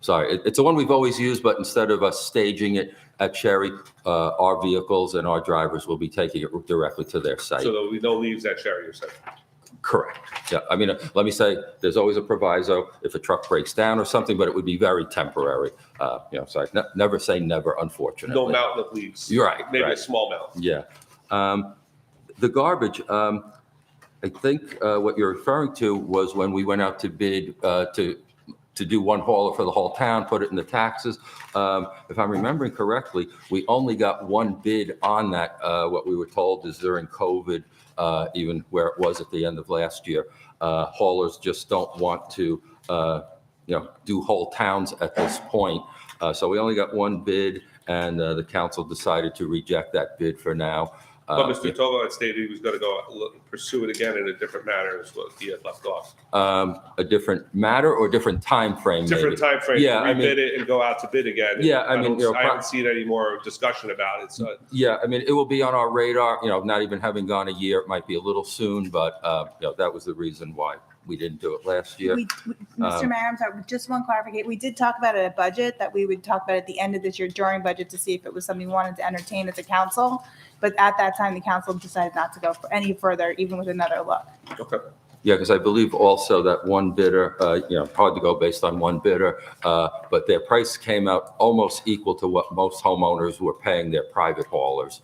E: Sorry, it's the one we've always used, but instead of us staging it at Sherry, our vehicles and our drivers will be taking it directly to their site.
K: So there'll be no leaves at Sherry, you're saying?
E: Correct. Yeah, I mean, let me say, there's always a proviso if a truck breaks down or something, but it would be very temporary. So never say never, unfortunately.
K: No mountain of leaves?
E: You're right.
K: Maybe a
E: right.
K: small mountain?
E: Yeah. The garbage, I think what you're referring to was when we went out to bid to do one hauler for the whole town, put it in the taxes. If I'm remembering correctly, we only got one bid on that. What we were told is during COVID, even where it was at the end of last year, haulers just don't want to, do whole towns at this point. So we only got one bid, and the council decided to reject that bid for now.
K: But Mr. Togo had stated he was going to go pursue it again in a different manner, is what he had left off.
E: A different matter or different time frame?
K: Different time frame.
E: Yeah, I mean,
K: rebid it and go out to bid again.
E: Yeah, I mean,
K: I haven't seen any more discussion about it. So
E: yeah, I mean, it will be on our radar. Not even having gone a year, it might be a little soon, but that was the reason why we didn't do it last year.
G: Mr. Mayor, I'm sorry, just one clarification. We did talk about it at budget, that we would talk about it at the end of this year during budget to see if it was something we wanted to entertain as a council. But at that time, the council decided not to go for any further, even with another look.
K: okay.
E: Yeah, because I believe also that one bidder, hard to go based on one bidder, but their price came out almost equal to what most homeowners were paying their private haulers.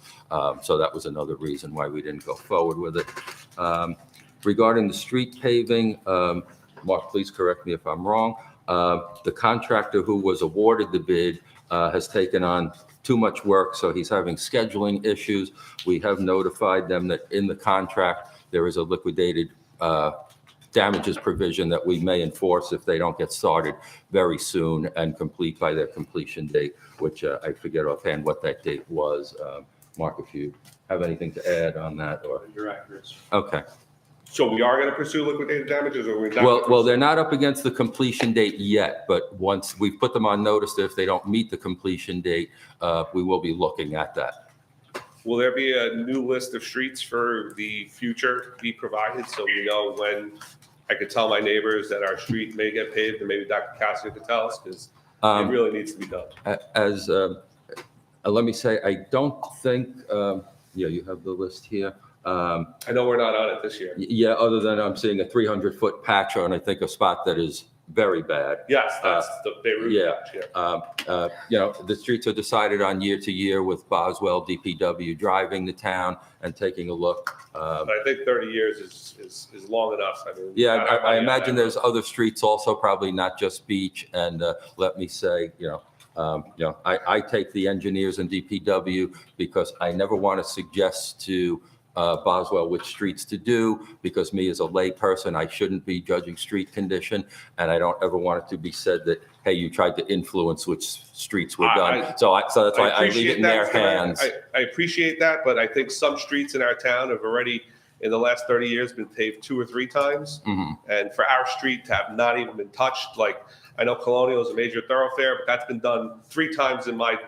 E: So that was another reason why we didn't go forward with it. Regarding the street paving, Mark, please correct me if I'm wrong. The contractor who was awarded the bid has taken on too much work, so he's having scheduling issues. We have notified them that in the contract, there is a liquidated damages provision that we may enforce if they don't get started very soon and complete by their completion date, which I forget offhand what that date was. Mark, if you have anything to add on that, or
K: You're accurate.
E: okay.
K: So we are going to pursue liquidated damages, or we're not?
E: Well, they're not up against the completion date yet, but once we've put them on notice that if they don't meet the completion date, we will be looking at that.
K: Will there be a new list of streets for the future be provided, so we know when I could tell my neighbors that our street may get paved, and maybe Dr. Cassidy could tell us, because it really needs to be done.
E: Let me say, I don't think, you have the list here.
K: I know we're not on it this year.
E: Yeah, other than I'm seeing a 300-foot patch on, I think, a spot that is very bad.
K: Yes, that's the Beirut patch, yeah.
E: The streets are decided on year to year with Boswell, DPW driving the town and taking a look.
K: But I think 30 years is long enough. I mean,
E: Yeah, I imagine there's other streets also, probably not just Beach. And let me say, I take the engineers and DPW because I never want to suggest to Boswell which streets to do, because me as a lay person, I shouldn't be judging street condition, and I don't ever want it to be said that, hey, you tried to influence which streets were done. So that's why I leave it in their hands.
K: I appreciate that, but I think some streets in our town have already, in the last 30 years, been paved 2 or 3 times.
E: Mm-hmm.
K: And for our street to have not even been touched, like, I know Colonial is a major thoroughfare, but that's been done 3 times in my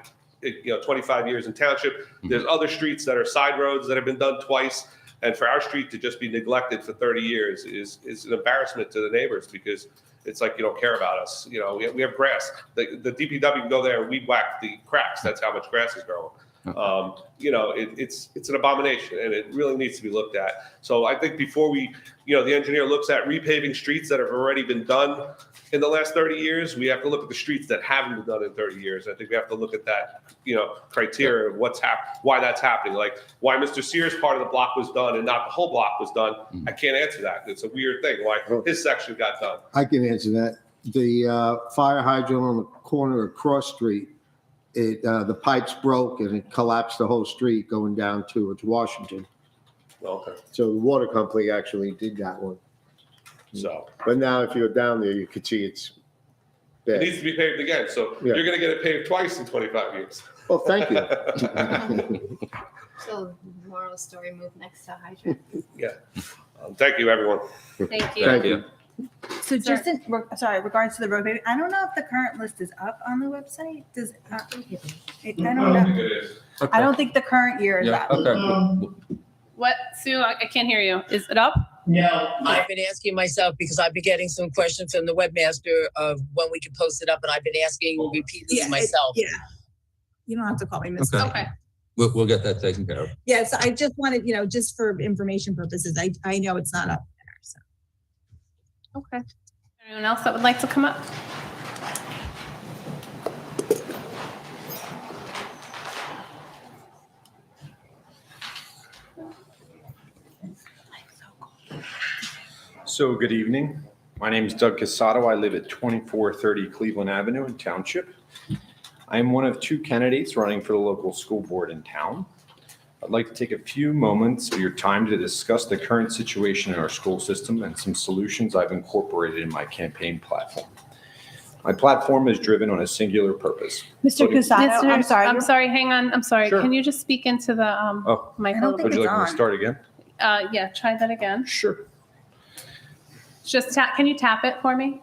K: 25 years in township. There's other streets that are side roads that have been done twice. And for our street to just be neglected for 30 years is an embarrassment to the neighbors, because it's like you don't care about us. We have grass. The DPW can go there and weed whack the cracks. That's how much grass is growing. It's an abomination, and it really needs to be looked at. So I think before the engineer looks at repaving streets that have already been done in the last 30 years, we have to look at the streets that haven't been done in 30 years. I think we have to look at that, criteria of why that's happening. Like why Mr. Sears' part of the block was done and not the whole block was done. I can't answer that. It's a weird thing why his section got done.
I: I can answer that. The fire hydrant on the corner of Cross Street, the pipes broke and it collapsed the whole street going down towards Washington.
K: Okay.
I: So the water company actually did that one.
K: So,
I: But now if you're down there, you could see it's
K: it
I: bad.
K: needs to be paved again. So
I: Yeah.
K: you're going to get it paved twice in 25 years.
I: Well, thank you.
H: So moral of the story, move next to hydrant.
K: Yeah. Thank you, everyone.
B: Thank you.
E: Thank you.
G: So just regards to the road paving, I don't know if the current list is up on the website. I don't know.
K: It is.
G: I don't think the current year is
E: Yeah,
G: up.
E: okay.
B: What, Sue? I can't hear you. Is it up?
C: No,
A: I've been asking myself, because I've been getting some questions from the webmaster of when we can post it up, and I've been asking repeatedly myself.
G: Yeah. You don't have to call me Miss.
E: Okay.
B: Okay.
E: We'll get that taken care of.
G: Yes, I just wanted, just for information purposes, I know it's not up there, so.
B: Okay. Anyone else that would like to come up?
L: So good evening. My name is Doug Casato. I live at 2430 Cleveland Avenue in Township. I am one of 2 candidates running for the local school board in town. I'd like to take a few moments of your time to discuss the current situation in our school system and some solutions I've incorporated in my campaign platform. My platform is driven on a singular purpose.
G: Mr. Casado, I'm sorry.
B: I'm sorry, hang on, I'm sorry.
L: Sure.
B: Can you just speak into the
L: Oh.
B: microphone?
L: Would you like me to start again?
B: Yeah, try that again.
L: Sure.
B: Just tap, can you tap it for me?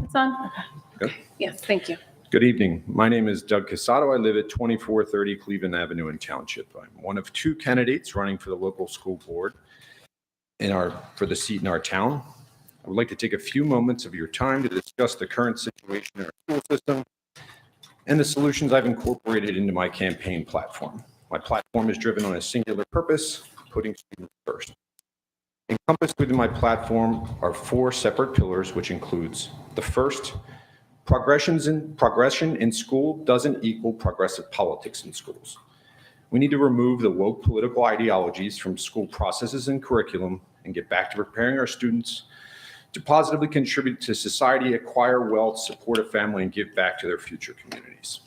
B: It's on?
L: Good.
B: Yes, thank you.
L: Good evening. My name is Doug Casado. I live at 2430 Cleveland Avenue in Township. I'm one of two candidates running for the local school board for the seat in our town. I would like to take a few moments of your time to discuss the current situation in our school system and the solutions I've incorporated into my campaign platform. My platform is driven on a singular purpose, putting students first. Encompassed within my platform are 4 separate pillars, which includes the first, progression in school doesn't equal progressive politics in schools. We need to remove the woke political ideologies from school processes and curriculum and get back to preparing our students to positively contribute to society, acquire wealth, support a family, and give back to their future communities.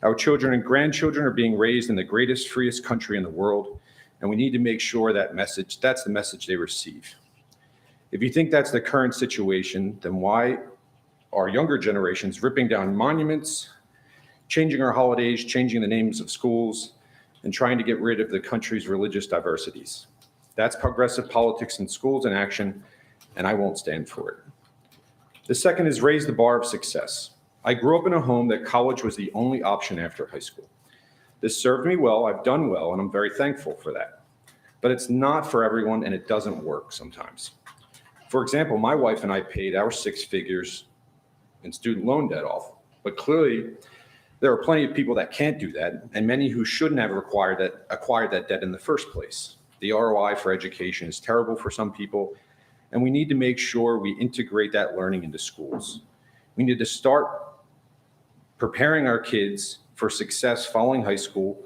L: Our children and grandchildren are being raised in the greatest, freest country in the world, and we need to make sure that's the message they receive. If you think that's the current situation, then why are younger generations ripping down monuments, changing our holidays, changing the names of schools, and trying to get rid of the country's religious diversities? That's progressive politics in schools in action, and I won't stand for it. The second is raise the bar of success. I grew up in a home that college was the only option after high school. This served me well, I've done well, and I'm very thankful for that. But it's not for everyone, and it doesn't work sometimes. For example, my wife and I paid our 6 figures in student loan debt off, but clearly there are plenty of people that can't do that, and many who shouldn't have acquired that debt in the first place. The ROI for education is terrible for some people, and we need to make sure we integrate that learning into schools. We need to start preparing our kids for success following high school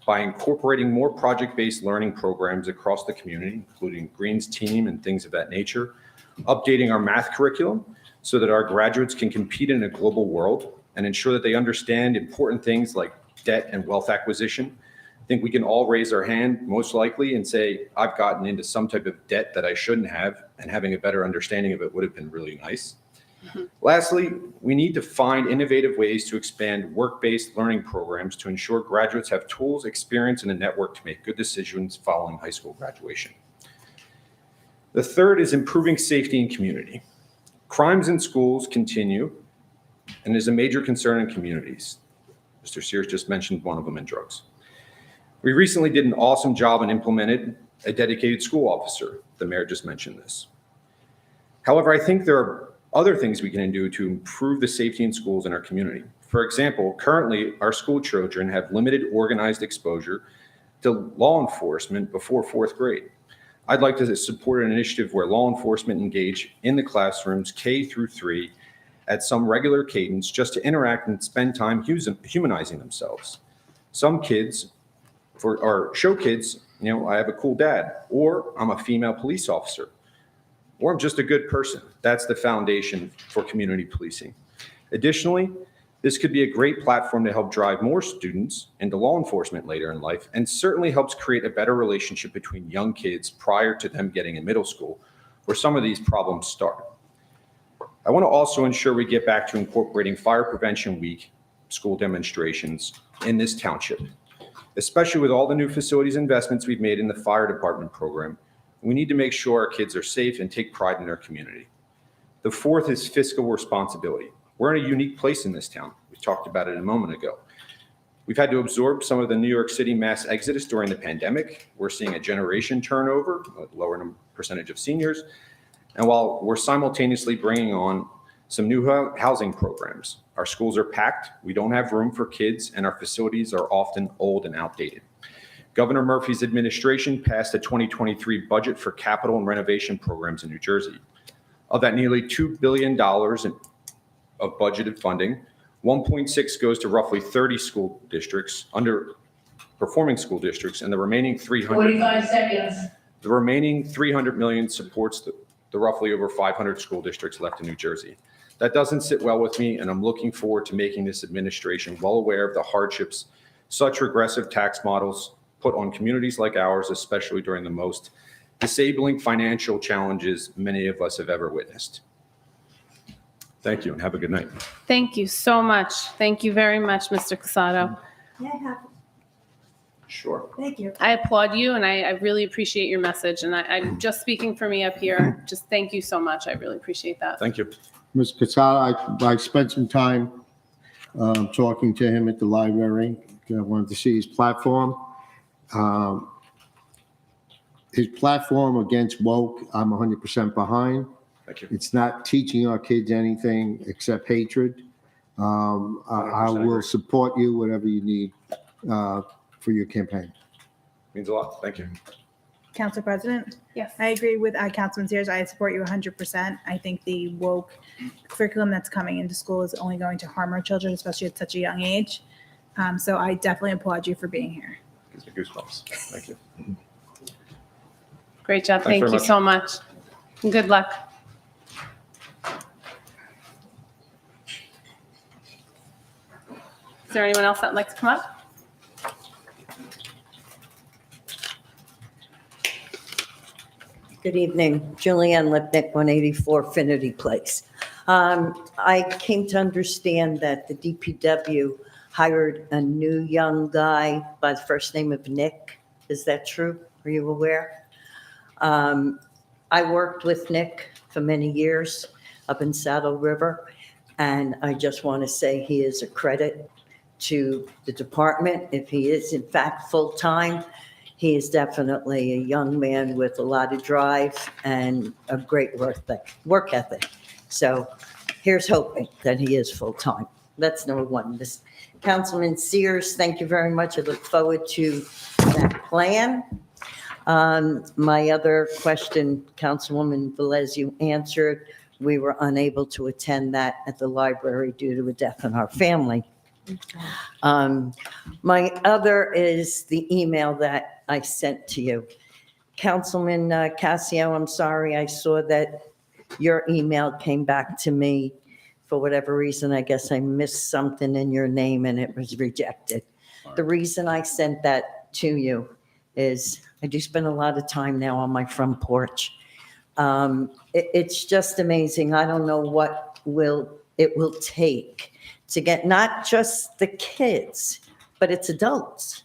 L: by incorporating more project-based learning programs across the community, including Green's team and things of that nature, updating our math curriculum so that our graduates can compete in a global world and ensure that they understand important things like debt and wealth acquisition. I think we can all raise our hand most likely and say, I've gotten into some type of debt that I shouldn't have, and having a better understanding of it would have been really nice. Mm-hmm. Lastly, we need to find innovative ways to expand work-based learning programs to ensure graduates have tools, experience, and a network to make good decisions following high school graduation. The third is improving safety and community. Crimes in schools continue and is a major concern in communities. Mr. Sears just mentioned one of them in drugs. We recently did an awesome job and implemented a dedicated school officer. The mayor just mentioned this. However, I think there are other things we can do to improve the safety in schools in our community. For example, currently our school children have limited organized exposure to law enforcement before 4th grade. I'd like to support an initiative where law enforcement engage in the classrooms K through 3 at some regular cadence just to interact and spend time humanizing themselves. Some kids show kids, I have a cool dad, or I'm a female police officer, or I'm just a good person. That's the foundation for community policing. Additionally, this could be a great platform to help drive more students into law enforcement later in life, and certainly helps create a better relationship between young kids prior to them getting in middle school, where some of these problems start. I want to also ensure we get back to incorporating Fire Prevention Week school demonstrations in this township. Especially with all the new facilities investments we've made in the fire department program, we need to make sure our kids are safe and take pride in their community. The fourth is fiscal responsibility. We're in a unique place in this town. We talked about it a moment ago. We've had to absorb some of the New York City mass exodus during the pandemic. We're seeing a generation turnover, a lower percentage of seniors. And while we're simultaneously bringing on some new housing programs, our schools are packed, we don't have room for kids, and our facilities are often old and outdated. Governor Murphy's administration passed a 2023 budget for capital and renovation programs in New Jersey. Of that nearly $2 billion of budgeted funding, 1.6 goes to roughly 30 school districts, underperforming school districts, and the remaining
C: 45 seconds.
L: The remaining $300 million supports the roughly over 500 school districts left in New Jersey. That doesn't sit well with me, and I'm looking forward to making this administration well aware of the hardships such regressive tax models put on communities like ours, especially during the most disabling financial challenges many of us have ever witnessed. Thank you and have a good night.
B: Thank you so much. Thank you very much, Mr. Casado.
L: Sure.
G: Thank you.
B: I applaud you, and I really appreciate your message. And I'm just speaking for me up here. Just thank you so much. I really appreciate that.
L: Thank you.
I: Mr. Casada, I spent some time talking to him at the library. I wanted to see his platform. His platform against woke, I'm 100% behind.
L: Thank you.
I: It's not teaching our kids anything except hatred. I will support you, whatever you need for your campaign.
L: Means a lot. Thank you.
G: Council President,
B: Yes.
G: I agree with Councilman Sears. I support you 100%. I think the woke curriculum that's coming into school is only going to harm our children, especially at such a young age. So I definitely applaud you for being here.
L: Gives me goosebumps. Thank you.
B: Great job.
L: Thanks
B: Thank
L: very
B: you
L: much.
B: so much. And good luck. Is there anyone else that'd like to come up?
M: Good evening, Julianne Lipnick, 184 Finity Place. I came to understand that the DPW hired a new young guy by the first name of Nick. Is that true? Are you aware? I worked with Nick for many years up in Saddle River, and I just want to say he is a credit to the department. If he is in fact full-time, he is definitely a young man with a lot of drive and a great work ethic. So here's hoping that he is full-time. That's number one. This Councilman Sears, thank you very much. I look forward to that plan. My other question, Councilwoman Velez, you answered. We were unable to attend that at the library due to a death in our family. My other is the email that I sent to you. Councilman Casio, I'm sorry, I saw that your email came back to me. For whatever reason, I guess I missed something in your name and it was rejected. The reason I sent that to you is I do spend a lot of time now on my front porch. It's just amazing. I don't know what it will take to get not just the kids, but it's adults.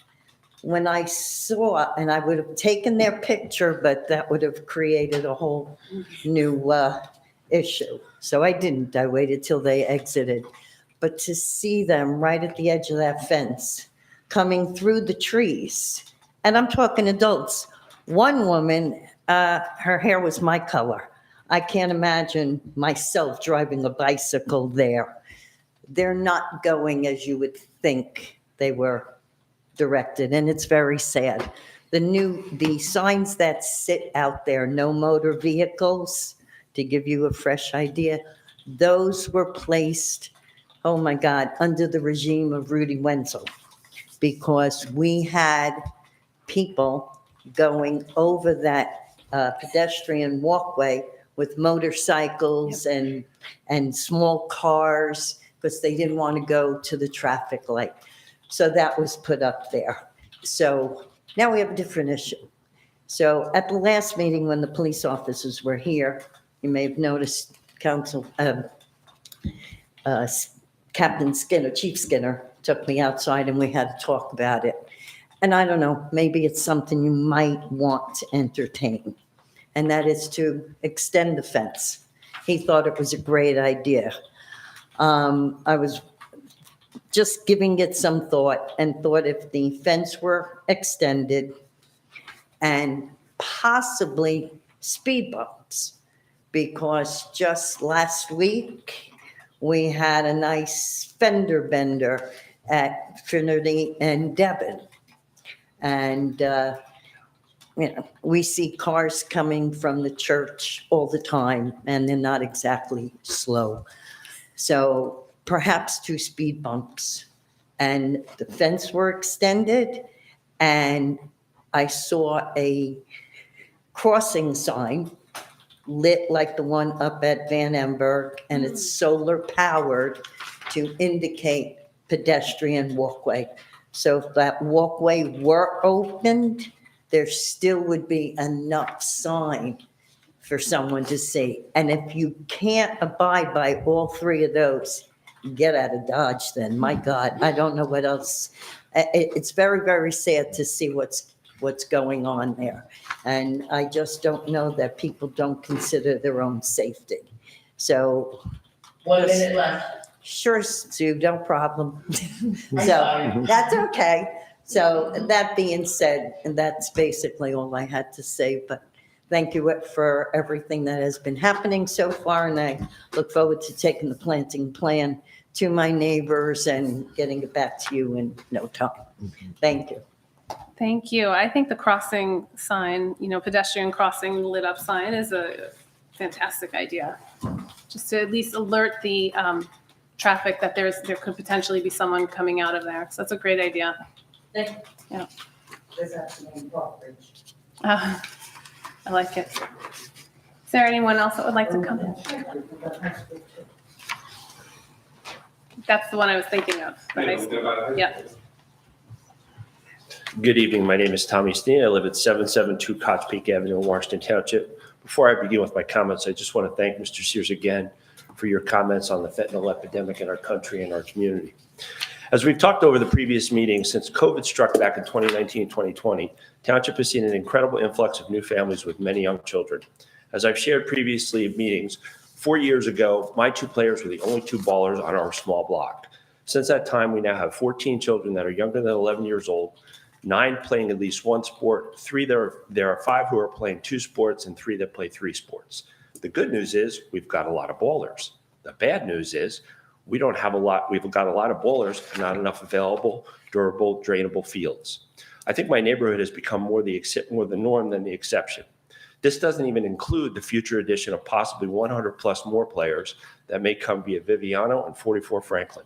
M: When I saw, and I would have taken their picture, but that would have created a whole new issue. So I didn't. I waited till they exited. But to see them right at the edge of that fence, coming through the trees, and I'm talking adults. One woman, her hair was my color. I can't imagine myself driving a bicycle there. They're not going as you would think they were directed, and it's very sad. The signs that sit out there, no motor vehicles, to give you a fresh idea, those were placed, oh my God, under the regime of Rudy Wenzel, because we had people going over that pedestrian walkway with motorcycles and small cars because they didn't want to go to the traffic light. So that was put up there. So now we have a different issue. So at the last meeting when the police officers were here, you may have noticed Captain Skinner, Chief Skinner, took me outside and we had to talk about it. And I don't know, maybe it's something you might want to entertain, and that is to extend the fence. He thought it was a great idea. I was just giving it some thought and thought if the fence were extended and possibly speed bumps, because just last week we had a nice fender bender at Trinity and Devon. And, we see cars coming from the church all the time, and they're not exactly slow. So perhaps 2 speed bumps. And the fence were extended, and I saw a crossing sign lit like the one up at Van Emberg, and it's solar powered to indicate pedestrian walkway. So if that walkway were opened, there still would be enough sign for someone to see. And if you can't abide by all three of those, get out of Dodge then. My God, I don't know what else. It's very, very sad to see what's going on there. And I just don't know that people don't consider their own safety. So
C: 1 minute left.
M: sure, Sue, no problem.
C: I'm
M: So
C: sorry.
M: that's okay. So that being said, and that's basically all I had to say, but thank you for everything that has been happening so far. And I look forward to taking the planting plan to my neighbors and getting it back to you in no time. Thank you.
B: Thank you. I think the crossing sign, pedestrian crossing lit up sign is a fantastic idea. Just to at least alert the traffic that there could potentially be someone coming out of there. So that's a great idea. Yeah. I like it. Is there anyone else that would like to come in? That's the one I was thinking of. the high school. Yeah.
N: Good evening. My name is Tommy Steen. I live at 772 Cotts Peak Avenue in Washington Township. Before I begin with my comments, I just want to thank Mr. Sears again for your comments on the fentanyl epidemic in our country and our community. As we've talked over the previous meetings, since COVID struck back in 2019 and 2020, Township has seen an incredible influx of new families with many young children. As I've shared previously in meetings, 4 years ago, my two players were the only two ballers on our small block. Since that time, we now have 14 children that are younger than 11 years old, 9 playing at least one sport, there are 5 who are playing 2 sports, and 3 that play 3 sports. The good news is we've got a lot of ballers. The bad news is we've got a lot of ballers and not enough available, durable, drainable fields. I think my neighborhood has become more the norm than the exception. This doesn't even include the future addition of possibly 100 plus more players that may come via Viviano and 44 Franklin.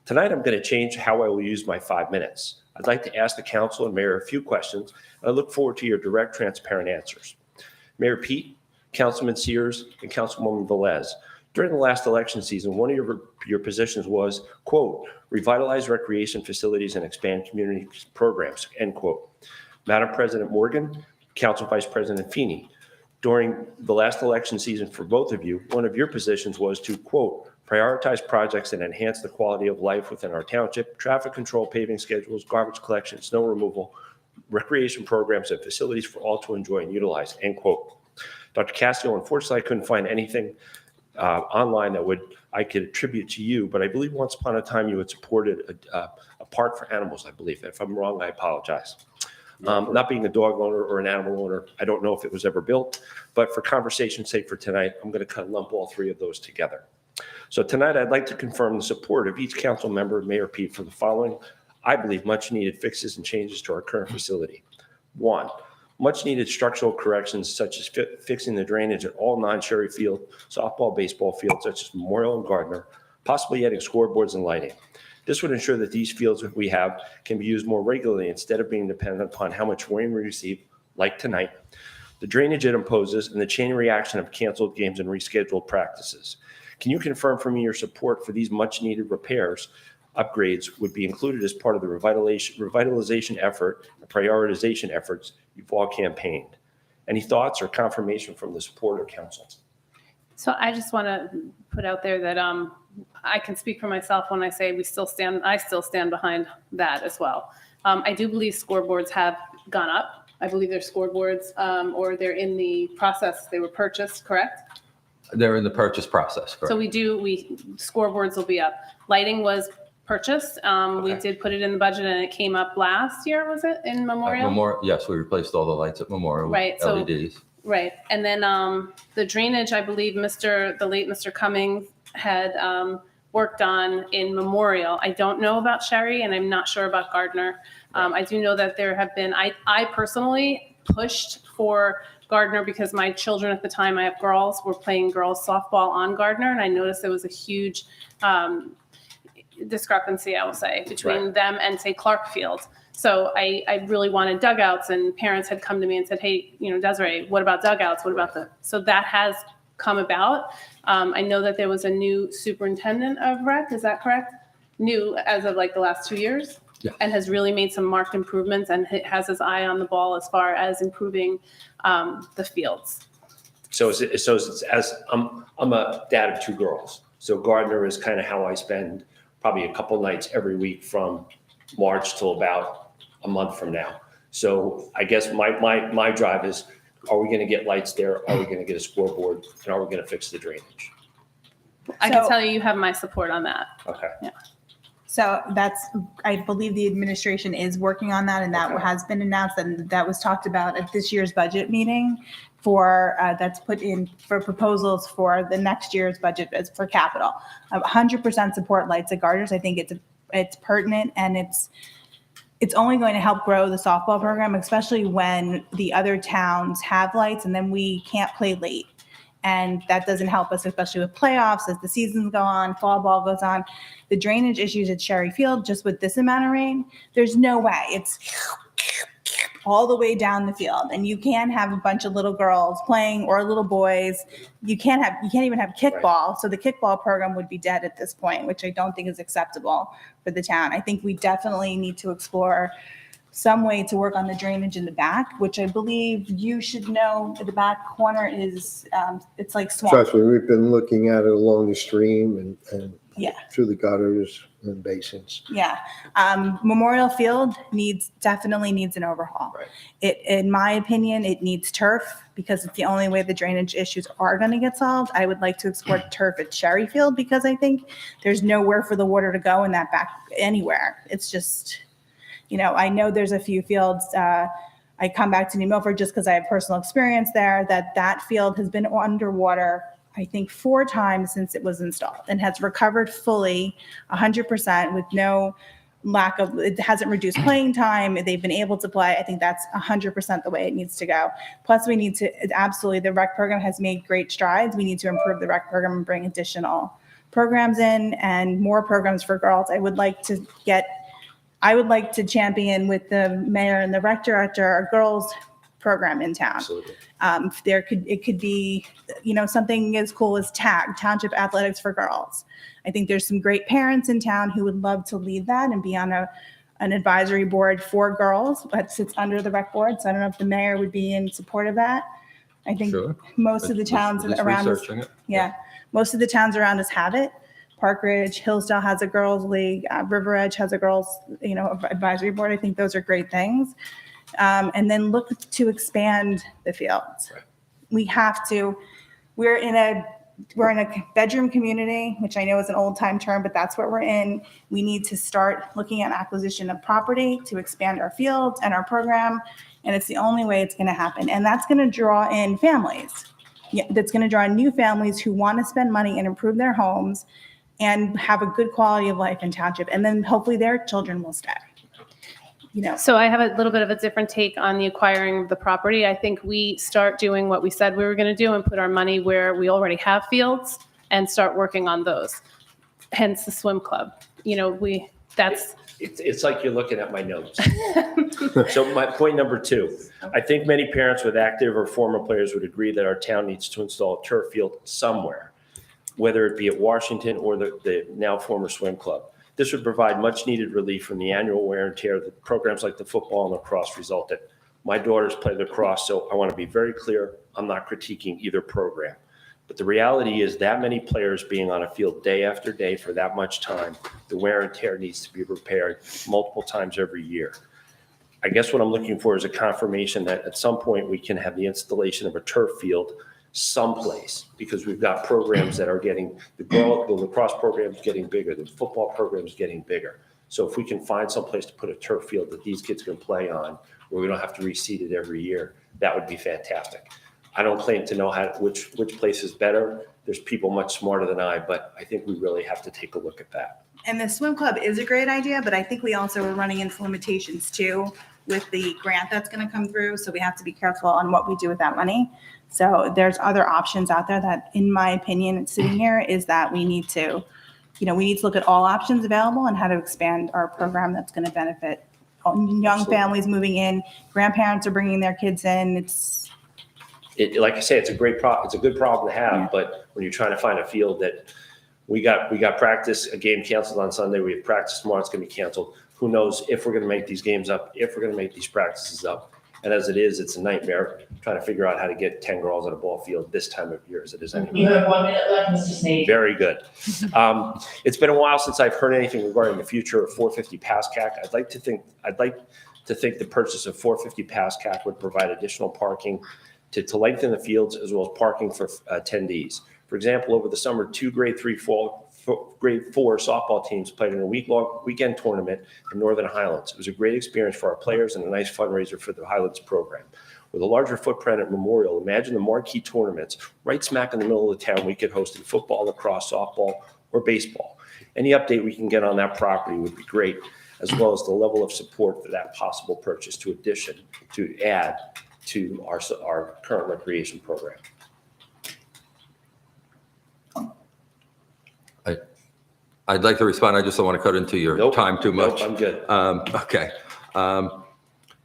N: Tonight, I'm going to change how I will use my 5 minutes. I'd like to ask the council and mayor a few questions, and I look forward to your direct, transparent answers. Mayor Pete, Councilman Sears, and Councilwoman Velez, during the last election season, one of your positions was, quote, revitalize recreation facilities and expand community programs, end quote. Madam President Morgan, Council Vice President Feeney, during the last election season for both of you, one of your positions was to, quote, prioritize projects that enhance the quality of life within our township, traffic control, paving schedules, garbage collection, snow removal, recreation programs, and facilities for all to enjoy and utilize, end quote. Dr. Castillo, unfortunately, I couldn't find anything online that I could attribute to you, but I believe once upon a time you had supported a park for animals, I believe. If I'm wrong, I apologize. Not being a dog owner or an animal owner, I don't know if it was ever built, but for conversation's sake for tonight, I'm going to kind of lump all 3 of those together. So tonight, I'd like to confirm the support of each council member, Mayor Pete, for the following, I believe, much needed fixes and changes to our current facility. 1, much needed structural corrections such as fixing the drainage at all non-Sherry Field softball, baseball fields such as Memorial and Gardner, possibly adding scoreboards and lighting. This would ensure that these fields that we have can be used more regularly instead of being dependent upon how much rain we receive, like tonight, the drainage it imposes, and the chain reaction of canceled games and rescheduled practices. Can you confirm for me your support for these much-needed repairs, upgrades would be included as part of the revitalization effort and prioritization efforts you've all campaigned? Any thoughts or confirmation from the supporter council?
B: So I just want to put out there that I can speak for myself when I say I still stand behind that as well. I do believe scoreboards have gone up. I believe they're scoreboards or they're in the process. They were purchased, correct?
E: They're in the purchase process, correct?
B: So scoreboards will be up. Lighting was purchased. We did put it in the budget and it came up last year, was it, in Memorial?
E: Yes, we replaced all the lights at Memorial
B: Right,
E: with
B: so-
E: LEDs.
B: Right. And then the drainage, I believe the late Mr. Cummings had worked on in Memorial. I don't know about Sherry and I'm not sure about Gardner. I do know that there have been, I personally pushed for Gardner because my children at the time, I have girls, were playing girls softball on Gardner. And I noticed there was a huge discrepancy, I will say, between them and say Clark Field. So I really wanted dugouts, and parents had come to me and said, hey, Desiree, what about dugouts? What about so that has come about. I know that there was a new superintendent of rec, is that correct? New as of like the last 2 years?
E: Yeah.
B: And has really made some marked improvements and has his eye on the ball as far as improving the fields.
N: So it's as, I'm a dad of 2 girls. So Gardner is kind of how I spend probably a couple nights every week from March till about a month from now. So I guess my drive is, are we going to get lights there? Are we going to get a scoreboard? And are we going to fix the drainage?
B: I can
G: So-
B: tell you have my support on that.
N: Okay.
G: So I believe the administration is working on that, and that
N: Okay.
G: has been announced, and that was talked about at this year's budget meeting that's put in for proposals for the next year's budget as for capital. 100% support lights at Gardner's. I think it's pertinent, and it's only going to help grow the softball program, especially when the other towns have lights and then we can't play late. And that doesn't help us, especially with playoffs as the seasons go on, fall ball goes on. The drainage issues at Sherry Field, just with this amount of rain, there's no way. It's all the way down the field. And you can't have a bunch of little girls playing or little boys. You can't even have kickball. So the kickball program would be dead at this point, which I don't think is acceptable for the town. I think we definitely need to explore some way to work on the drainage in the back, which I believe you should know the back corner is, it's like swamp.
O: Trust me, we've been looking at it along the stream and
G: Yeah.
O: through the gutters and basins.
G: Yeah. Memorial Field definitely needs an overhaul.
N: Right.
G: In my opinion, it needs turf because it's the only way the drainage issues are going to get solved. I would like to explore turf at Sherry Field because I think there's nowhere for the water to go in that back anywhere. It's just, I know there's a few fields. I come back to New Milford just because I have personal experience there, that field has been underwater, I think 4 times since it was installed and has recovered fully 100% with no lack of, it hasn't reduced playing time. They've been able to play. I think that's 100% the way it needs to go. Plus we need to, absolutely, the rec program has made great strides. We need to improve the rec program and bring additional programs in and more programs for girls. I would like to champion with the mayor and the rec director a girls program in town.
N: Absolutely.
G: It could be, something as cool as Township Athletics for Girls. I think there's some great parents in town who would love to lead that and be on an advisory board for girls that sits under the rec board. So I don't know if the mayor would be in support of that. I think
E: Sure.
G: most of the towns
E: Just
G: around us,
E: researching it.
G: yeah, most of the towns around us have it. Park Ridge, Hillsdale has a girls league, River Edge has a girls, advisory board. I think those are great things. And then look to expand the fields.
N: Right.
G: We have to, we're in a bedroom community, which I know is an old time term, but that's what we're in. We need to start looking at acquisition of property to expand our fields and our program. And it's the only way it's going to happen. And that's going to draw in families. Yeah, that's going to draw in new families who want to spend money and improve their homes and have a good quality of life in township. And then hopefully their children will stay.
B: So I have a little bit of a different take on the acquiring of the property. I think we start doing what we said we were going to do and put our money where we already have fields and start working on those. Hence the swim club.
N: It's like you're looking at my notes. So my point number 2, I think many parents with active or former players would agree that our town needs to install a turf field somewhere, whether it be at Washington or the now former swim club. This would provide much needed relief from the annual wear and tear that programs like the football and lacrosse result in. My daughters play lacrosse, so I want to be very clear. I'm not critiquing either program. But the reality is that many players being on a field day after day for that much time, the wear and tear needs to be repaired multiple times every year. I guess what I'm looking for is a confirmation that at some point we can have the installation of a turf field someplace, because we've got programs that are getting, the lacrosse program is getting bigger, the football program is getting bigger. So if we can find someplace to put a turf field that these kids can play on, where we don't have to reseed it every year, that would be fantastic. I don't claim to know which place is better. There's people much smarter than I, but I think we really have to take a look at that.
G: And the swim club is a great idea, but I think we also are running into limitations too with the grant that's going to come through. So we have to be careful on what we do with that money. So there's other options out there that, in my opinion, sitting here is that we need to look at all options available and how to expand our program that's going to benefit young families moving in. Grandparents are bringing their kids in.
N: Like I say, it's a great problem. It's a good problem to have,
G: Yeah.
N: But when you're trying to find a field that we got practice, a game canceled on Sunday, we have practice tomorrow, it's going to be canceled. Who knows if we're going to make these games up, if we're going to make these practices up. And as it is, it's a nightmare trying to figure out how to get 10 girls at a ball field this time of year as it is anyway.
C: You have 1 minute left, Mr. Snead.
N: Very good. It's been a while since I've heard anything regarding the future of 450 Pascack. I'd like to think the purchase of 450 Pascack would provide additional parking to lengthen the fields as well as parking for attendees. For example, over the summer, 2 grade 4 softball teams played in a weekend tournament in Northern Highlands. It was a great experience for our players and a nice fundraiser for the Highlands program. With a larger footprint at Memorial, imagine the marquee tournaments right smack in the middle of the town we could host in football, lacrosse, softball, or baseball. Any update we can get on that property would be great, as well as the level of support for that possible purchase to add to our current recreation program.
E: I'd like to respond. I just don't want to cut into your time too much.
N: Nope, I'm good.
E: Okay.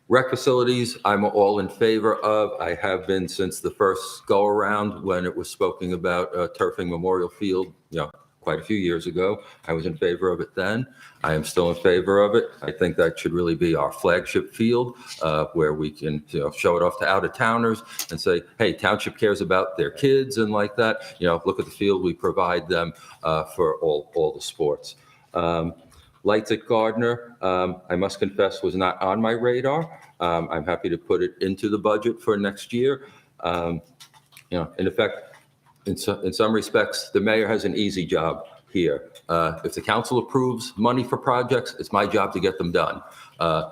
E: Rec facilities, I'm all in favor of. I have been since the first go around when it was spoken about turfing Memorial Field, quite a few years ago. I was in favor of it then. I am still in favor of it. I think that should really be our flagship field where we can show it off to out-of-towners and say, hey, Township cares about their kids and like that. Look at the field we provide them for all the sports. Lights at Gardner, I must confess, was not on my radar. I'm happy to put it into the budget for next year. In effect, in some respects, the mayor has an easy job here. If the council approves money for projects, it's my job to get them done.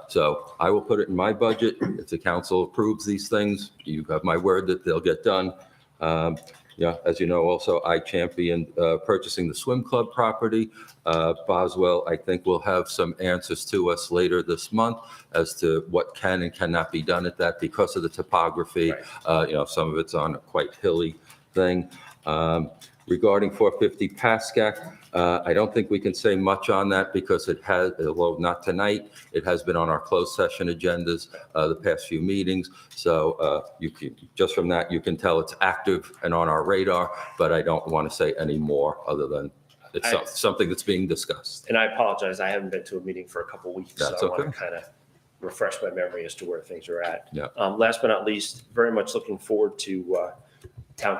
E: So I will put it in my budget. If the council approves these things, you have my word that they'll get done. As you know, also, I championed purchasing the swim club property. Boswell, I think, will have some answers to us later this month as to what can and cannot be done at that because of the topography. Right. Some of it's on a quite hilly thing. Regarding 450 Pascack, I don't think we can say much on that because it has, although not tonight, it has been on our closed session agendas the past few meetings. So you can, just from that, you can tell it's active and on our radar, but I don't want to say any more other than it's something that's being discussed.
N: And I apologize, I haven't been to a meeting for a couple of weeks,
E: That's
N: so I
E: okay.
N: want to kind of refresh my memory as to where things are at.
E: Yeah.
N: Last but not least, very much looking forward to Town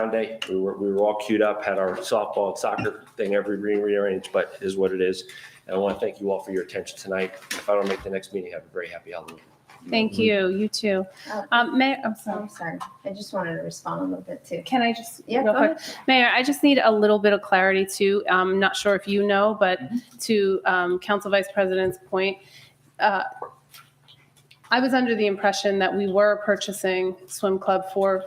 N: Day. We were all queued up, had our softball and soccer thing rearranged, but it is what it is. And I want to thank you all for your attention tonight. If I don't make the next meeting, have a very happy Halloween.
B: Thank you. You too. Mayor, I'm sorry.
H: I'm sorry. I just wanted to respond a little bit too.
B: Can I just,
H: Yeah,
B: real
H: go
B: quick?
H: ahead.
B: Mayor, I just need a little bit of clarity too. I'm not sure if you know, but to Council Vice President's point, I was under the impression that we were purchasing swim club for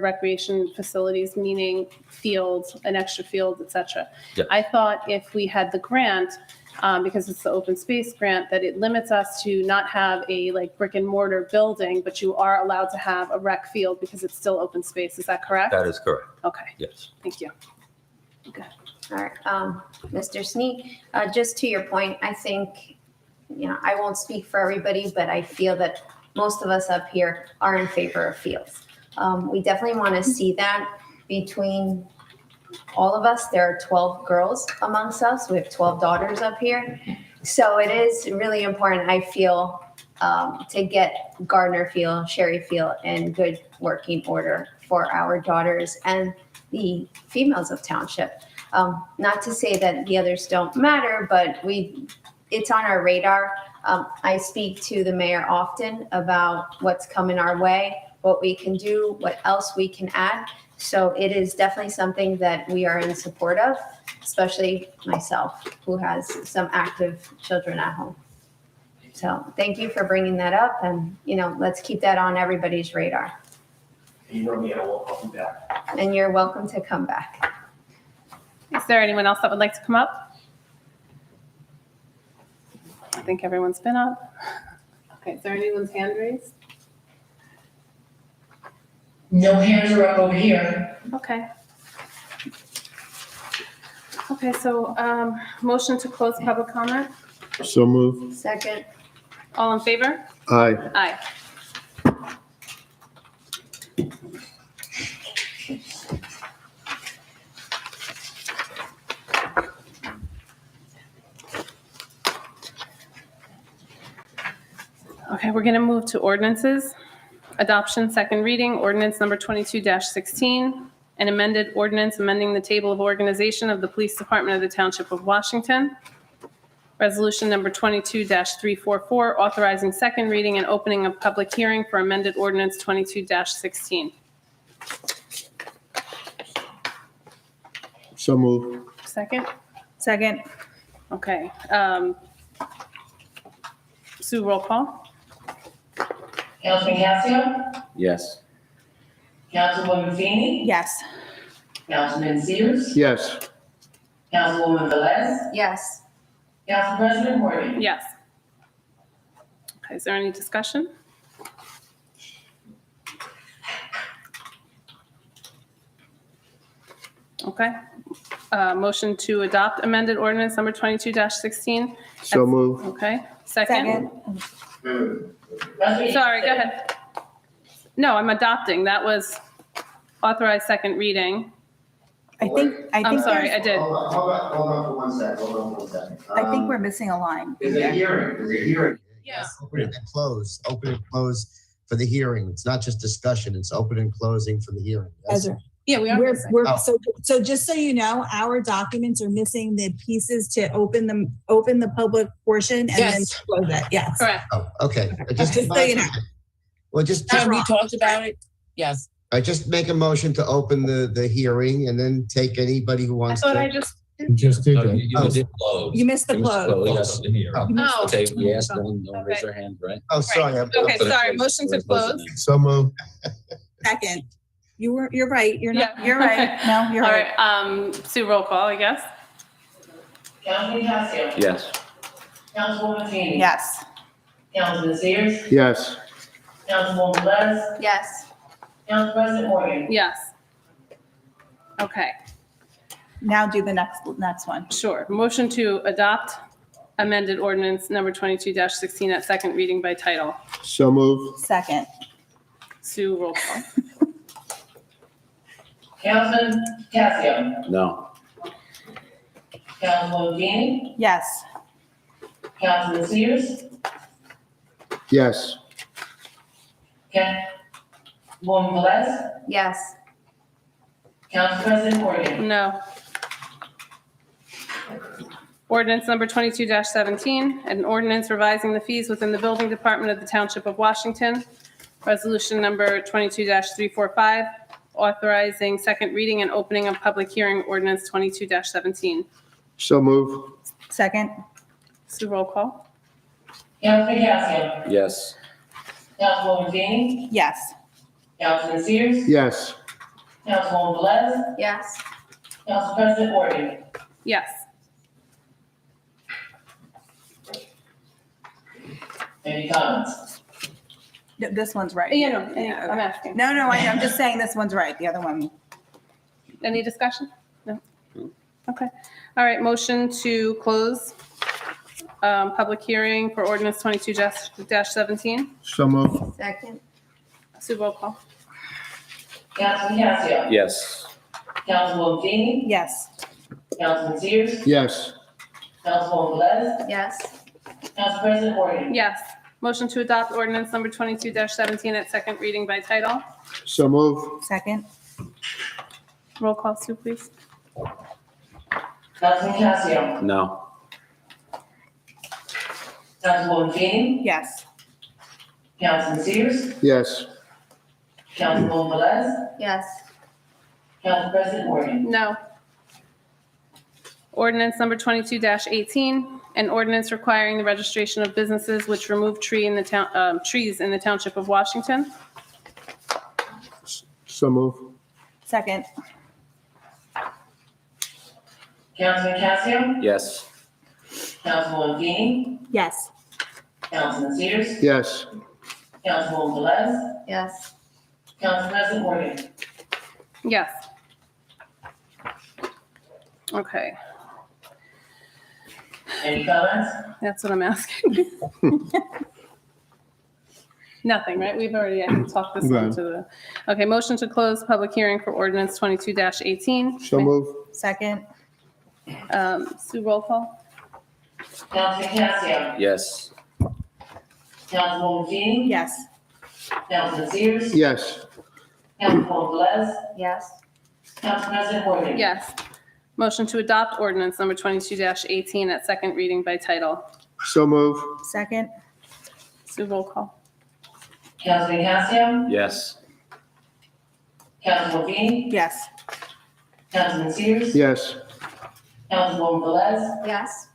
B: recreation facilities, meaning fields, an extra field, et cetera.
E: Yeah.
B: I thought if we had the grant, because it's the open space grant, that it limits us to not have a brick and mortar building, but you are allowed to have a rec field because it's still open space. Is that correct?
E: That is correct.
B: Okay,
E: Yes.
B: thank you.
H: All right, Mr. Sneak, just to your point, I think, I won't speak for everybody, but I feel that most of us up here are in favor of fields. We definitely want to see that between all of us. There are 12 girls amongst us. We have 12 daughters up here. So it is really important, I feel, to get Gardner Field, Sherry Field in good working order for our daughters and the females of Township. Not to say that the others don't matter, but it's on our radar. I speak to the mayor often about what's coming our way, what we can do, what else we can add. So it is definitely something that we are in support of, especially myself, who has some active children at home. So thank you for bringing that up, and let's keep that on everybody's radar.
N: You know me, I'll be back.
H: And you're welcome to come back.
B: Is there anyone else that would like to come up? I think everyone's been up. Okay, is there anyone's hand raised?
C: No hands are up over here.
B: Okay. Okay, so motion to close public comment.
I: So move.
H: Second.
B: All in favor?
I: Aye.
B: Aye. Okay, we're going to move to ordinances. Adoption, second reading, ordinance number 22-16, an amended ordinance amending the table of organization of the Police Department of the Township of Washington. Resolution number 22-344, authorizing second reading and opening of public hearing for amended ordinance 22-16.
I: So move.
B: Second?
G: Second.
B: Okay. Sue, roll call?
C: Councilman Casio,
F: Yes.
C: Councilwoman Feeney,
G: Yes.
C: Councilman Sears,
I: Yes.
C: Councilwoman Velez,
H: Yes.
C: Council President Morgan.
B: Yes. Okay, is there any discussion? Okay. Motion to adopt amended ordinance number 22-16.
I: So move.
B: Okay, second?
C: Resolution-
B: Sorry, go ahead. No, I'm adopting. That was authorized second reading.
G: I think
B: I'm sorry, I
G: there's-
B: did.
J: Hold on for 1 second, hold on for 1 second.
G: I think we're missing a line.
J: There's a hearing,
B: Yeah.
J: Open and close for the hearing. It's not just discussion, it's open and closing for the hearing. Yes?
G: Ezra.
B: Yeah, we are.
G: We're,
J: Oh.
G: so just so you know, our documents are missing the pieces to open the public portion and then
A: Yes.
G: close it. Yes.
B: Correct.
J: Oh, okay.
G: Just so you know.
J: Well, just,
A: Have we talked about it? Yes.
J: I just make a motion to open the hearing and then take anybody who
B: I
J: wants
B: thought I
J: to.
B: just,
D: You just did that.
J: Oh.
P: did close.
G: You missed the close.
P: Yes.
B: oh,
P: Okay, we asked them, don't raise their hand, right?
J: Oh, sorry.
B: okay, sorry, motion to close.
J: So move.
G: Second. You're right. You're not,
B: Yeah.
G: you're right. No, you're
B: All
G: right.
B: right, Sue, roll call, I guess?
C: Councilman Casio,
F: Yes.
C: Councilwoman Feeney.
G: Yes.
C: Councilman Sears,
I: Yes.
C: Councilwoman Velez,
H: Yes.
C: Council President Morgan.
B: Yes. Okay,
G: Now do the next one.
B: sure. Motion to adopt amended ordinance number 22-16 at second reading by title.
I: So move.
G: Second.
B: Sue, roll call.
C: Councilman Casio,
F: No.
C: Councilwoman Feeney,
G: Yes.
C: Councilman Sears,
I: Yes.
C: Councilwoman Velez,
H: Yes.
C: Council President Morgan.
B: No. Ordinance number 22-17, an ordinance revising the fees within the building department of the Township of Washington. Resolution number 22-345, authorizing second reading and opening of public hearing ordinance 22-17.
I: So move.
G: Second.
B: Sue, roll call.
C: Councilman Casio,
F: Yes.
C: Councilwoman Feeney,
G: Yes.
C: Councilman Sears,
I: Yes.
C: Councilwoman Velez,
H: Yes.
C: Council President Morgan.
B: Yes.
C: Any comments?
G: This one's right.
B: Yeah, no, I'm asking.
G: No, I'm just saying this one's right. The other one.
B: Any discussion? No? Okay. All right, motion to close public hearing for ordinance 22-17.
I: So move.
H: Second.
B: Sue, roll call.
C: Councilman Casio,
F: Yes.
C: Councilwoman Feeney,
G: Yes.
C: Councilman Sears,
I: Yes.
C: Councilwoman Velez,
H: Yes.
C: Council President Morgan.
B: Yes. Motion to adopt ordinance number 22-17 at second reading by title.
I: So move.
G: Second.
B: Roll call, Sue, please.
C: Councilman Casio,
F: No.
C: Councilwoman Feeney,
G: Yes.
C: Councilman Sears,
I: Yes.
C: Councilwoman Velez,
H: Yes.
C: Council President Morgan.
B: No. Ordinance number 22-18, an ordinance requiring the registration of businesses which remove trees in the Township of Washington.
I: So move.
G: Second.
C: Councilman Casio,
F: Yes.
C: Councilwoman Feeney,
G: Yes.
C: Councilman Sears,
I: Yes.
C: Councilwoman Velez,
H: Yes.
C: Council President Morgan.
B: Yes. Okay,
C: Any comments?
B: that's what I'm asking. Nothing, right? We've already, I think, talked this one to the, okay, motion to close public hearing for ordinance 22-18.
I: So move.
G: Second.
B: Sue, roll call.
C: Councilman Casio,
F: Yes.
C: Councilwoman Feeney?
G: Yes.
C: Councilman Sears?
I: Yes.
C: Councilwoman Velez?
H: Yes.
C: Council President Morgan?
B: Yes. Motion to adopt ordinance number 22-18 at second reading by title.
I: So move.
G: Second.
B: Sue, roll call.
C: Councilman Casio?
F: Yes.
C: Councilwoman Feeney?
G: Yes.
C: Councilman Sears?
I: Yes.
C: Councilwoman Velez?
H: Yes.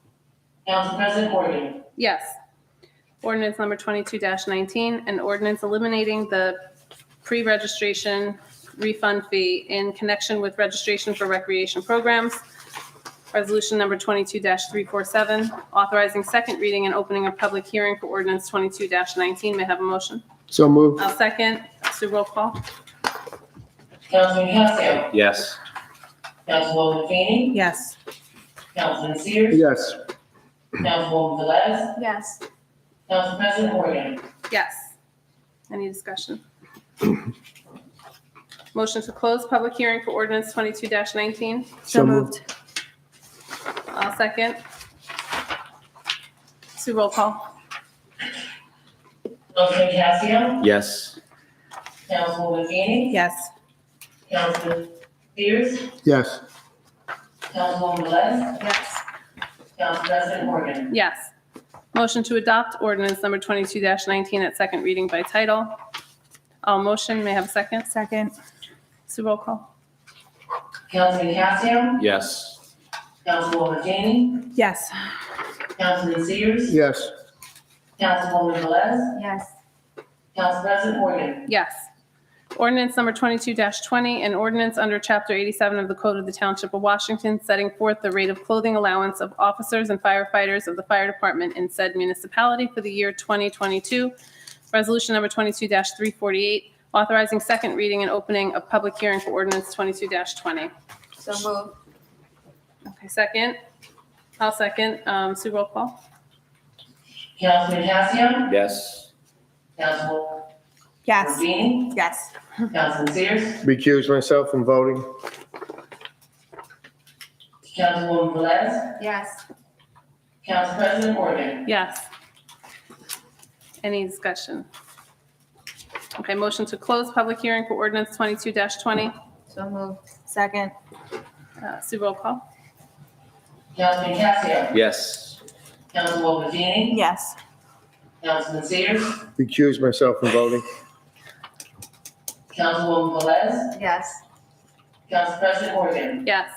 C: Council President Morgan?
B: Yes. Ordinance number 22-19, an ordinance eliminating the pre-registration refund fee in connection with registration for recreation programs. Resolution number 22-347, authorizing second reading and opening a public hearing for ordinance 22-19. May I have a motion?
I: So move.
B: I'll second. Sue, roll call.
C: Councilman Casio?
F: Yes.
C: Councilwoman Feeney?
G: Yes.
C: Councilman Sears?
I: Yes.
C: Councilwoman Velez?
H: Yes.
C: Council President Morgan?
B: Yes. Any discussion? Motion to close public hearing for ordinance 22-19.
G: So moved.
B: I'll second. Sue, roll call.
C: Councilman Casio?
F: Yes.
C: Councilwoman Feeney?
G: Yes.
C: Councilman Sears?
I: Yes.
C: Councilwoman Velez?
H: Yes.
C: Council President Morgan?
B: Yes. Motion to adopt ordinance number 22-19 at second reading by title. All motion, may I have a second?
G: Second.
B: Sue, roll call.
C: Councilman Casio?
F: Yes.
C: Councilwoman Feeney?
G: Yes.
C: Councilman Sears?
I: Yes.
C: Councilwoman Velez?
H: Yes.
C: Council President Morgan?
B: Yes. Ordinance number 22-20, an ordinance under Chapter 87 of the Code of the Township of Washington, setting forth the rate of clothing allowance of officers and firefighters of the fire department in said municipality for the year 2022. Resolution number 22-348, authorizing second reading and opening a public hearing for ordinance 22-20.
H: So moved.
B: Okay, second. I'll second. Sue, roll call.
C: Councilman Casio?
F: Yes.
C: Councilwoman
G: Yes.
C: Feeney?
G: Yes.
C: Councilman Sears?
I: Recuse myself from voting.
C: Councilwoman Velez?
H: Yes.
C: Council President Morgan?
B: Yes. Any discussion? Okay, motion to close public hearing for ordinance 22-20.
H: So moved.
G: Second.
B: Sue, roll call.
C: Councilman Casio?
F: Yes.
C: Councilwoman Feeney?
G: Yes.
C: Councilman Sears?
I: Recuse myself from voting.
C: Councilwoman Velez?
H: Yes.
C: Council President Morgan?
B: Yes.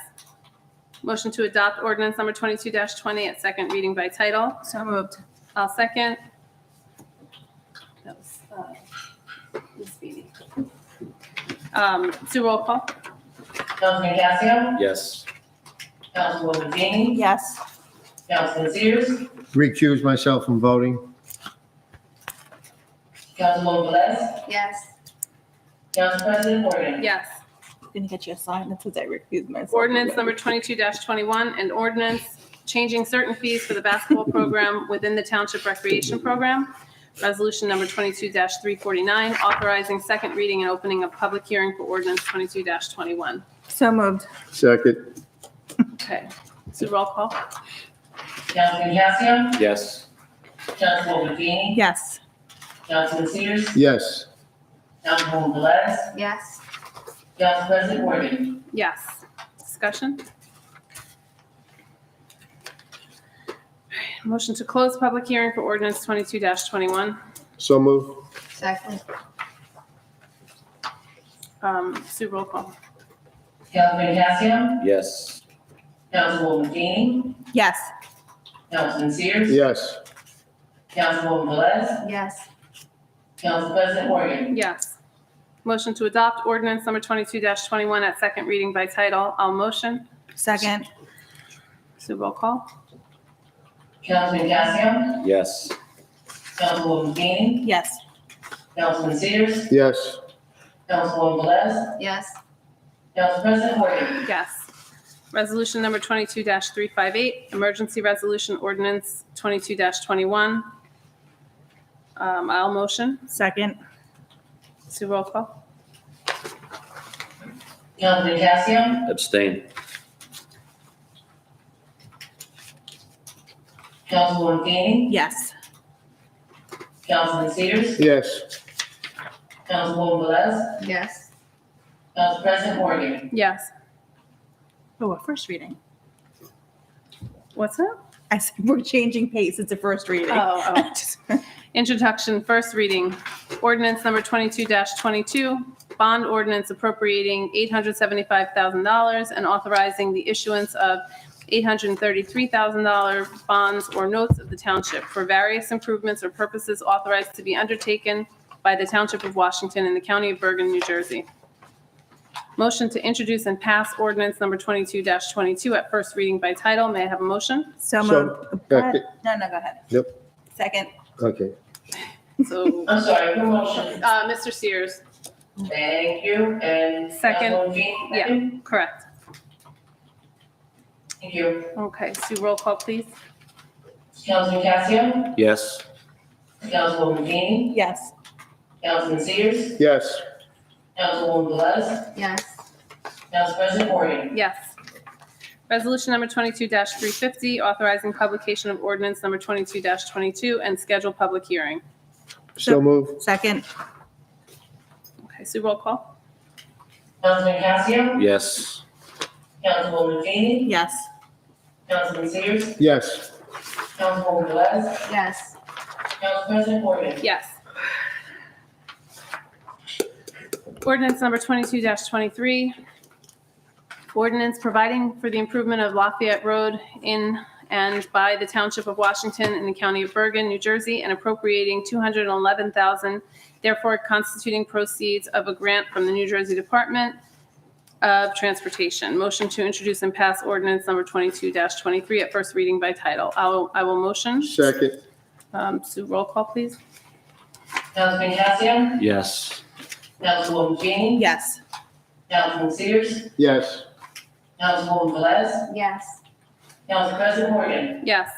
B: Motion to adopt ordinance number 22-20 at second reading by title.
G: So moved.
B: I'll second. That was, Ms. Beatty. Sue, roll call.
C: Councilman Casio?
F: Yes.
C: Councilwoman Feeney?
G: Yes.
C: Councilman Sears?
I: Recuse myself from voting.
C: Councilwoman Velez?
H: Yes.
C: Council President Morgan?
B: Yes.
G: Gonna get you a sign that says I recuse myself.
B: Ordinance number 22-21, an ordinance changing certain fees for the basketball program within the Township Recreation Program. Resolution number 22-349, authorizing second reading and opening a public hearing for ordinance 22-21.
G: So moved.
I: Second.
B: Okay. Sue, roll call.
C: Councilman Casio?
F: Yes.
C: Councilwoman Feeney?
G: Yes.
C: Councilman Sears?
I: Yes.
C: Councilwoman Velez?
H: Yes.
C: Council President Morgan?
B: Yes. Discussion? Motion to close public hearing for ordinance 22-21.
I: So move.
H: Second.
B: Sue, roll call.
C: Councilman Casio?
F: Yes.
C: Councilwoman Feeney?
G: Yes.
C: Councilman Sears?
I: Yes.
C: Councilwoman Velez?
H: Yes.
C: Council President Morgan?
B: Yes. Motion to adopt ordinance number 22-21 at second reading by title. I'll motion.
G: Second.
B: Sue, roll call.
C: Councilman Casio?
F: Yes.
C: Councilwoman Feeney?
G: Yes.
C: Councilman Sears?
I: Yes.
C: Councilwoman Velez?
H: Yes.
C: Council President Morgan?
B: Yes. Resolution number 22-358, emergency resolution ordinance 22-21. I'll motion.
G: Second.
B: Sue, roll call.
C: Councilman Casio?
F: Abstain.
C: Councilwoman Feeney?
G: Yes.
C: Councilman Sears,
I: Yes.
C: Councilwoman Velez,
H: Yes.
C: Council President Morgan.
B: Yes.
G: Oh, a first reading.
B: What's that?
G: I said, we're changing pace. It's a first reading.
B: Oh. Introduction, first reading. Ordinance number 22-22, bond ordinance appropriating $875,000 and authorizing the issuance of $833,000 bonds or notes of the township for various improvements or purposes authorized to be undertaken by the Township of Washington in the County of Bergen, New Jersey. Motion to introduce and pass ordinance number 22-22 at first reading by title. May I have a motion?
G: So
I: So-
G: moved. Go ahead. No, go ahead.
I: Yep.
G: Second.
I: Okay.
B: So,
C: I'm sorry, who motion?
B: Mr. Sears,
C: Thank you, and.
B: Second.
C: Councilwoman Feeney,
B: yeah,
C: second?
B: correct.
C: Thank you.
B: Okay, Sue, roll call, please.
C: Councilman Casio,
F: Yes.
C: Councilwoman Feeney,
G: Yes.
C: Councilman Sears,
I: Yes.
C: Councilwoman Velez,
H: Yes.
C: Council President Morgan.
B: Yes. Resolution number 22-350, authorizing publication of ordinance number 22-22 and schedule public hearing.
I: So moved.
G: Second.
B: Okay, Sue, roll call.
C: Councilman Casio,
F: Yes.
C: Councilwoman Feeney,
G: Yes.
C: Councilman Sears,
I: Yes.
C: Councilwoman Velez,
H: Yes.
C: Council President Morgan.
B: Yes. Ordinance number 22-23, ordinance providing for the improvement of Lafayette Road in and by the Township of Washington in the County of Bergen, New Jersey, and appropriating $211,000, therefore constituting proceeds of a grant from the New Jersey Department of Transportation. Motion to introduce and pass ordinance number 22-23 at first reading by title. I will motion.
I: Second.
B: Sue, roll call, please.
C: Councilman Casio,
F: Yes.
C: Councilwoman Feeney,
G: Yes.
C: Councilman Sears,
I: Yes.
C: Councilwoman Velez,
H: Yes.
C: Council President Morgan.
B: Yes.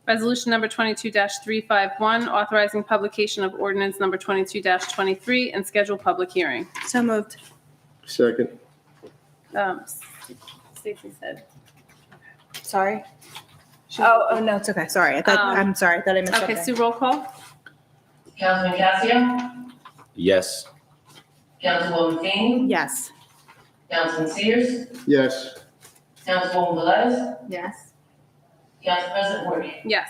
B: Resolution number 22-351, authorizing publication of ordinance number 22-23 and schedule public hearing.
G: So moved.
I: Second.
B: Stacy said.
G: Sorry. Oh, no, it's okay. Sorry. I'm sorry. I thought I missed
B: Okay,
G: something.
B: Sue, roll call.
C: Councilman Casio,
F: Yes.
C: Councilwoman Feeney,
G: Yes.
C: Councilman Sears,
I: Yes.
C: Councilwoman Velez,
H: Yes.
C: Council President Morgan.
B: Yes.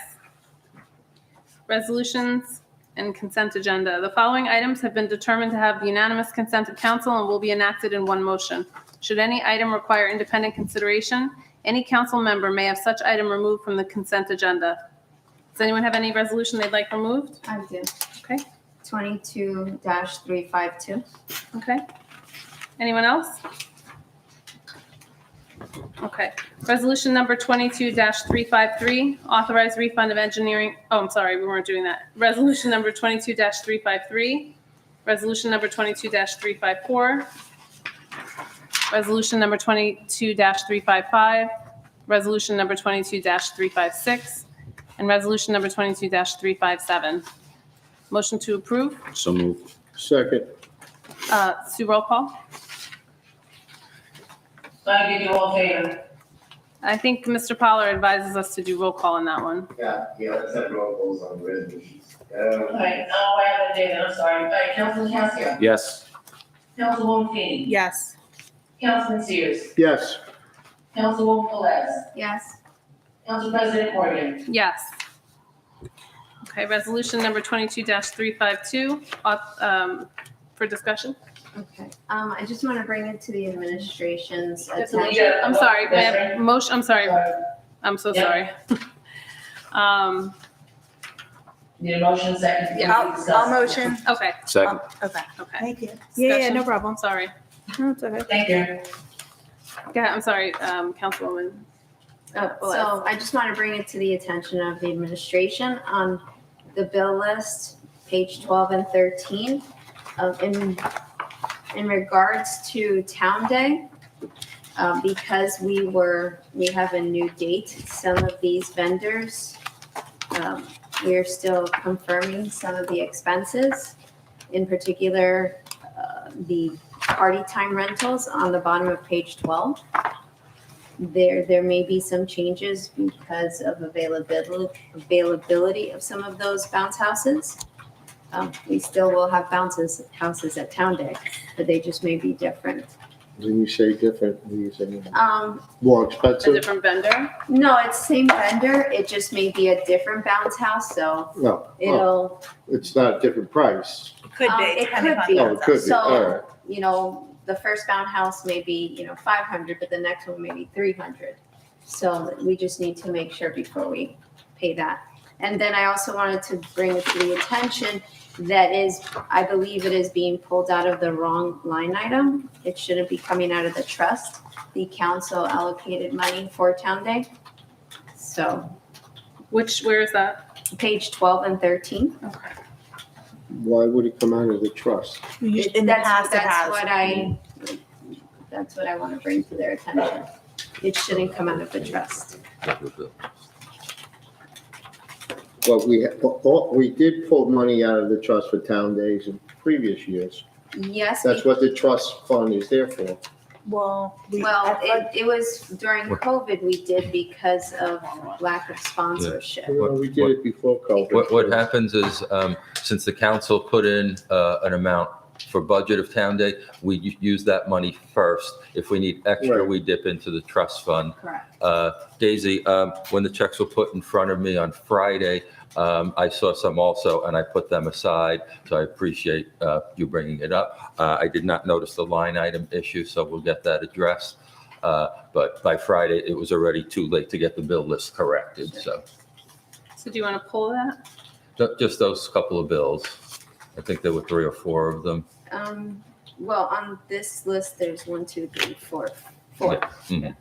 B: Resolutions and consent agenda. The following items have been determined to have the unanimous consent of council and will be enacted in one motion. Should any item require independent consideration, any council member may have such item removed from the consent agenda. Does anyone have any resolution they'd like removed?
H: I do.
B: Okay,
H: 22-352.
B: okay. Anyone else? Okay. Resolution number 22-353, authorize refund of engineering, I'm sorry, we weren't doing that. Resolution number 22-353, resolution number 22-354, resolution number 22-355, resolution number 22-356, and resolution number 22-357. Motion to approve.
F: So moved.
I: Second.
B: Sue, roll call.
C: I give you all favor.
B: I think Mr. Pollard advises us to do roll call on that one.
J: Yeah, let's have roll calls on the resolutions.
C: All right, now I have a date, I'm sorry. All right, Councilman Casio,
F: Yes.
C: Councilwoman Feeney,
G: Yes.
C: Councilman Sears,
I: Yes.
C: Councilwoman Velez,
H: Yes.
C: Council President Morgan.
B: Yes. Okay, resolution number 22-352, for discussion.
H: Okay. I just want to bring it to the administration's
C: Yes,
H: attention.
C: yeah.
B: I'm sorry, may I have
C: Yes,
B: a motion, I'm sorry, I'm so
C: Yeah.
B: sorry.
C: Need a motion second?
B: Yeah,
G: I'll motion.
B: Okay,
F: Second.
G: Okay.
B: okay.
G: Thank you. Yeah,
B: Discussion.
G: no problem.
B: Sorry.
G: No, it's okay.
C: Thank you.
B: Go ahead, I'm sorry, Councilwoman.
H: So I just want to bring it to the attention of the administration on the bill list, page 12 and 13. In regards to Town Day, because we have a new date, some of these vendors, we are still confirming some of the expenses. In particular, the party time rentals on the bottom of page 12. There may be some changes because of availability of some of those bounce houses. We still will have bounces houses at Town Day, but they just may be different.
I: When you say different, what are you saying?
H: A
I: More
B: A
I: expensive?
B: different vendor?
H: No, it's same vendor, it just may be a different bounce house, so
I: No,
H: it'll.
I: it's not a different price.
G: Could be,
H: It
G: depending
H: could
G: on
H: be.
G: the
I: Oh, it could be, all
H: So,
I: right.
H: you know, the first bounce house may be, 500, but the next one may be 300. So we just need to make sure before we pay that. And then I also wanted to bring it to the attention that I believe it is being pulled out of the wrong line item. It shouldn't be coming out of the trust. The council allocated money for Town Day. So
B: Where is that?
H: page 12 and 13.
B: Okay.
I: Why would it come out of the trust?
G: In the
H: That's
G: past, it has.
H: That's what I want to bring to their attention. It shouldn't come out of the trust.
I: Well, we did pull money out of the trust for Town Days in previous years.
H: Yes.
I: That's what the trust fund is there for.
G: Well,
H: It was during COVID we did because of lack of sponsorship.
I: We did it before COVID.
E: What happens is, since the council put in an amount for budget of Town Day, we use that money first. If we need extra,
I: Right.
E: we dip into the trust fund.
H: Correct.
E: Daisy, when the checks were put in front of me on Friday, I saw some also, and I put them aside, so I appreciate you bringing it up. I did not notice the line item issue, so we'll get that addressed. But by Friday, it was already too late to get the bill list corrected, so
B: So do you want to pull that?
E: just those couple of bills. I think there were 3 or 4 of them.
H: Well, on this list, there's 1, 2, 3, 4.
E: Mhm.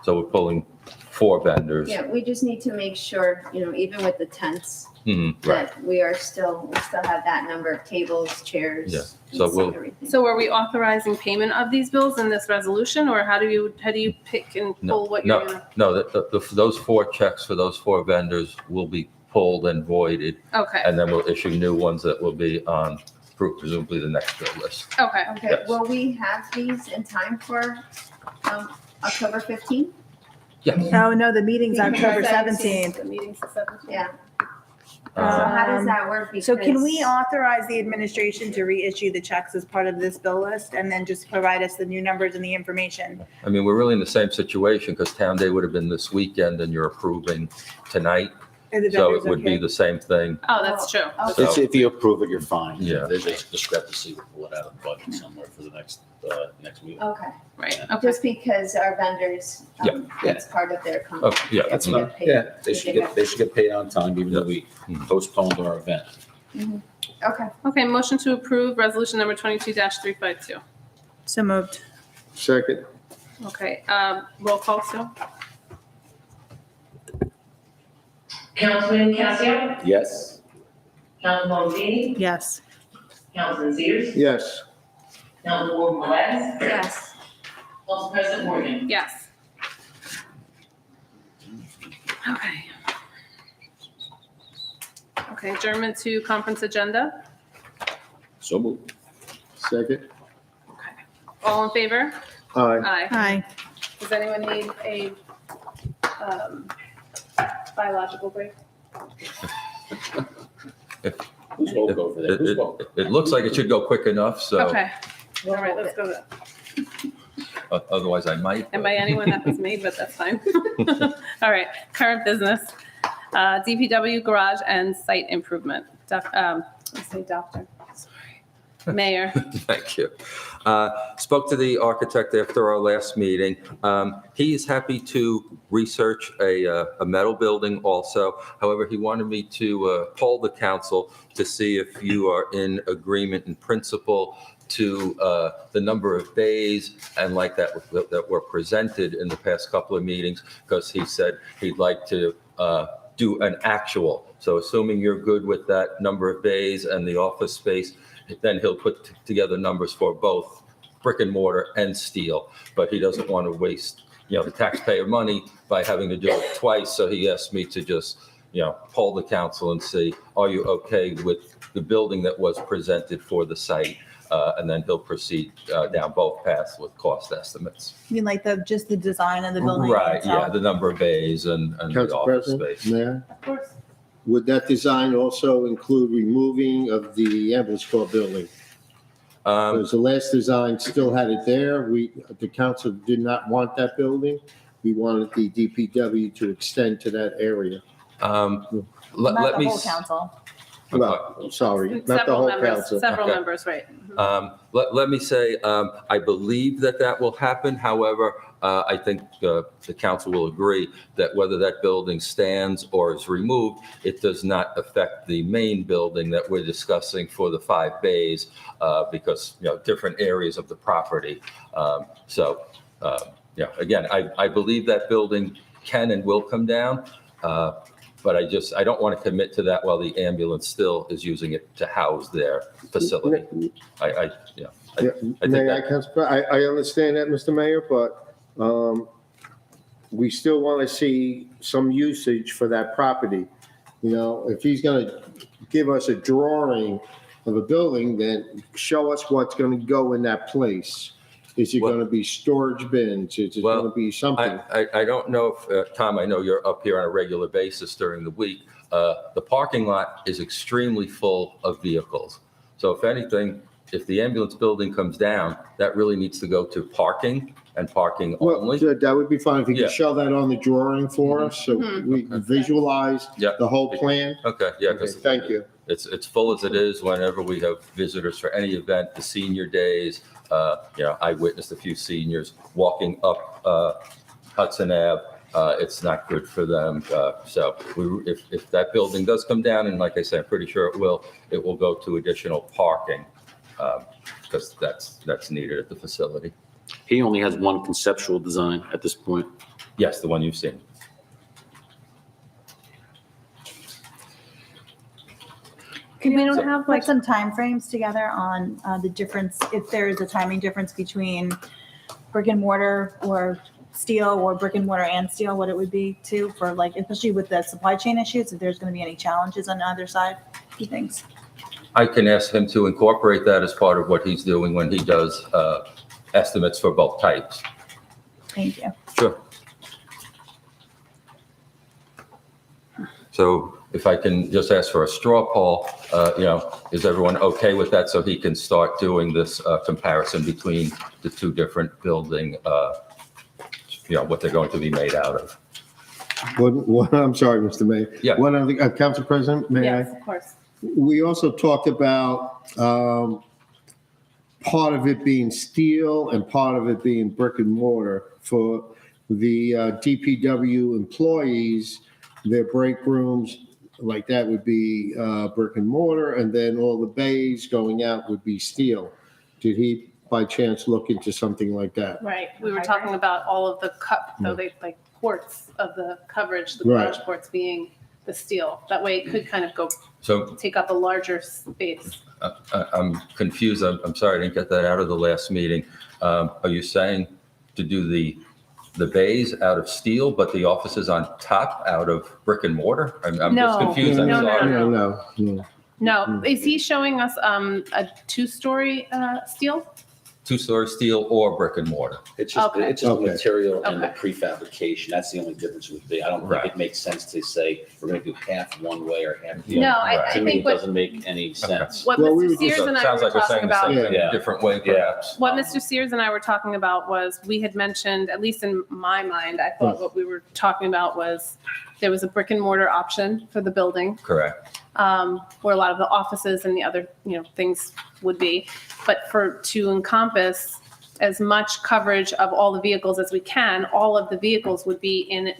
E: So we're pulling 4 vendors.
H: Yeah, we just need to make sure, even with the tents,
E: Right.
H: that we still have that number of tables, chairs.
E: Yeah, so
H: and
E: we'll-
H: everything.
B: So are we authorizing payment of these bills in this resolution, or how do you pick and pull what you're gonna?
E: No, those 4 checks for those 4 vendors will be pulled and voided,
B: Okay,
E: and then we'll issue new ones that will be on presumably the next bill list.
B: okay.
H: Okay,
E: Yes.
H: will we have these in time for October 15th?
G: Oh, no, the meeting's October
B: The
G: 17th.
B: meeting's the 17th.
H: Yeah. So how does
G: Um,
H: that work?
G: So can we
H: Because-
G: authorize the administration to reissue the checks as part of this bill list and then just provide us the new numbers and the information?
E: I mean, we're really in the same situation because Town Day would have been this weekend and you're approving tonight,
G: Are the
E: so
G: vendors
E: it would be
G: okay?
E: the same thing.
B: Oh, that's true.
H: Okay.
E: So-
F: If you approve it, you're fine.
E: Yeah.
F: There's a discrepancy, we'll pull it out of the budget somewhere for the next meeting.
H: Okay,
B: Right, okay.
H: just because our vendors,
E: Yeah.
H: it's part of their
E: Oh,
H: contract.
E: yeah.
F: That's
H: to
F: not,
H: get paid.
F: yeah, they should get paid on time, even though we
E: Mhm.
F: postponed our event.
H: Okay,
B: Okay, motion to approve resolution number 22-352.
G: So moved.
I: Second,
B: Okay, roll call, Sue?
C: Councilman Casio,
F: Yes?
C: Councilwoman Feeney,
G: Yes.
C: Councilman Sears,
I: yes.
C: Councilwoman Velez,
H: yes.
C: Council President Morgan.
B: Yes. Okay. Okay, adjournment to conference agenda.
F: So moved.
I: Second,
B: All in favor?
I: aye.
B: Aye.
G: Hi.
B: Does anyone need a biological break?
F: Who's will go for that? Who's will?
E: It looks like it should go quick enough, so
B: Okay, all right, let's go.
E: otherwise I might.
B: And by anyone that was me, but that's fine. All right, current business, DPW garage and site improvement. Let's say doctor, sorry. Mayor,
E: Thank you. Spoke to the architect after our last meeting. He is happy to research a metal building also. However, he wanted me to poll the council to see if you are in agreement in principle to the number of bays and like that were presented in the past couple of meetings, because he said he'd like to do an actual. So assuming you're good with that number of bays and the office space, then he'll put together numbers for both brick and mortar and steel. But he doesn't want to waste, the taxpayer money by having to do it twice. So he asked me to just, poll the council and see, are you okay with the building that was presented for the site? and then he'll proceed down both paths with cost estimates.
G: You mean like just the design of the building
E: Right, yeah,
G: itself?
E: the number of bays and the
I: Council
E: office
I: President,
E: space.
I: Mayor,
B: Of course.
I: would that design also include removing of the ambulance corps building? Because the last design still had it there. The council did not want that building. We wanted the DPW to extend to that area.
G: Not
E: Let
G: the
E: me.
G: whole council.
I: Well, I'm sorry, not the
B: Several
I: whole
B: members,
I: council.
B: several
E: Okay.
B: members, right.
E: Let me say, I believe that will happen. However, I think the council will agree that whether that building stands or is removed, it does not affect the main building that we're discussing for the 5 bays, because, different areas of the property. Again, I believe that building can and will come down, but I don't want to commit to that while the ambulance still is using it to house their facility. I think
I: May I,
E: that-
I: Council, I understand that, Mr. Mayor, but we still want to see some usage for that property. If he's going to give us a drawing of a building, then show us what's going to go in that place. Is it going to be storage bins? Is it going to be something?
E: I don't know if, Tom, I know you're up here on a regular basis during the week. The parking lot is extremely full of vehicles. So if anything, if the ambulance building comes down, that really needs to go to parking and parking
I: Well,
E: only.
I: that would be fine if you
E: Yeah.
I: could show that on the drawing for us, so we can visualize
E: Yeah.
I: the whole plan.
E: Okay, yeah.
I: Okay,
E: 'Cause
I: thank you.
E: It's full as it is whenever we have visitors for any event, the senior days. I witnessed a few seniors walking up Hudson Ave. It's not good for them. So if that building does come down, and like I said, I'm pretty sure it will go to additional parking, because that's needed at the facility.
F: He only has one conceptual design at this point.
E: Yes, the one you've seen.
B: We don't have like,
G: Put some timeframes together on the difference, if there is a timing difference between brick and mortar or steel, or brick and mortar and steel, what it would be too, for like, especially with the supply chain issues, if there's going to be any challenges on either side, he thinks.
E: I can ask him to incorporate that as part of what he's doing when he does estimates for both types.
G: Thank you.
E: Sure. So if I can just ask for a straw poll, is everyone okay with that, so he can start doing this comparison between the two different building, what they're going to be made out of?
I: I'm sorry, Mr. Mayor.
E: Yeah.
I: One other, Council President, may I?
B: yes, of course.
I: We also talked about part of it being steel and part of it being brick and mortar. For the DPW employees, their break rooms, like that would be brick and mortar, and then all the bays going out would be steel. Did he by chance look into something like that?
B: Right, we were talking about all of the like ports of the coverage, the
I: Right.
B: garage ports being the steel. That way it could kind of go
E: So
B: take up a larger space.
E: I'm confused. I'm sorry, I didn't get that out of the last meeting. Are you saying to do the bays out of steel, but the offices on top out of brick and mortar? I'm just
B: No.
E: confused. I'm
B: No, no,
E: sorry.
I: No.
B: No, is he showing us a 2-story steel?
E: Two-story steel or brick and mortar?
F: It's just,
B: Okay.
F: it's just the
I: Okay.
F: material and the
B: Okay.
F: prefabrication. That's the only difference would be. I don't think
E: Right.
F: it makes sense to say we're going to do half one way or half the
B: No,
F: other.
B: I
E: Right.
F: To me,
B: think
F: it
B: what,
F: doesn't make any sense.
B: what
I: Well, we
B: Mr.
I: were just-
B: Sears and I
E: Sounds
B: were
E: like we're
B: talking
E: saying the
B: about.
E: same thing in
F: Yeah.
E: a different way, perhaps.
B: What Mr. Sears and I were talking about was, we had mentioned, at least in my mind, I thought what we were talking about was there was a brick and mortar option for the building,
E: Correct.
B: where a lot of the offices and the other, things would be. But to encompass as much coverage of all the vehicles as we can, all of the vehicles would be in,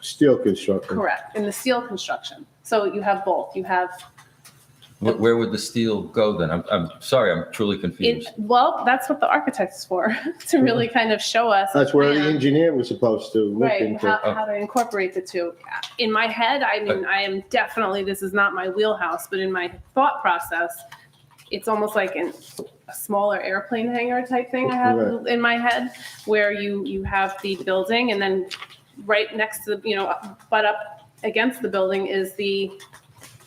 I: Steel construction.
B: correct, in the steel construction. So you have both. You have
E: Where would the steel go then? I'm sorry, I'm truly confused.
B: well, that's what the architect is for, to really kind of show us. a
I: That's where the
B: plan.
I: engineer was supposed to look
B: Right,
I: into.
B: how to incorporate the two. In my head, I mean, I am definitely, this is not my wheelhouse, but in my thought process, it's almost like a smaller airplane hangar type thing I have
I: Right.
B: in my head, where you have the building, and then right next to, butt up against the building is the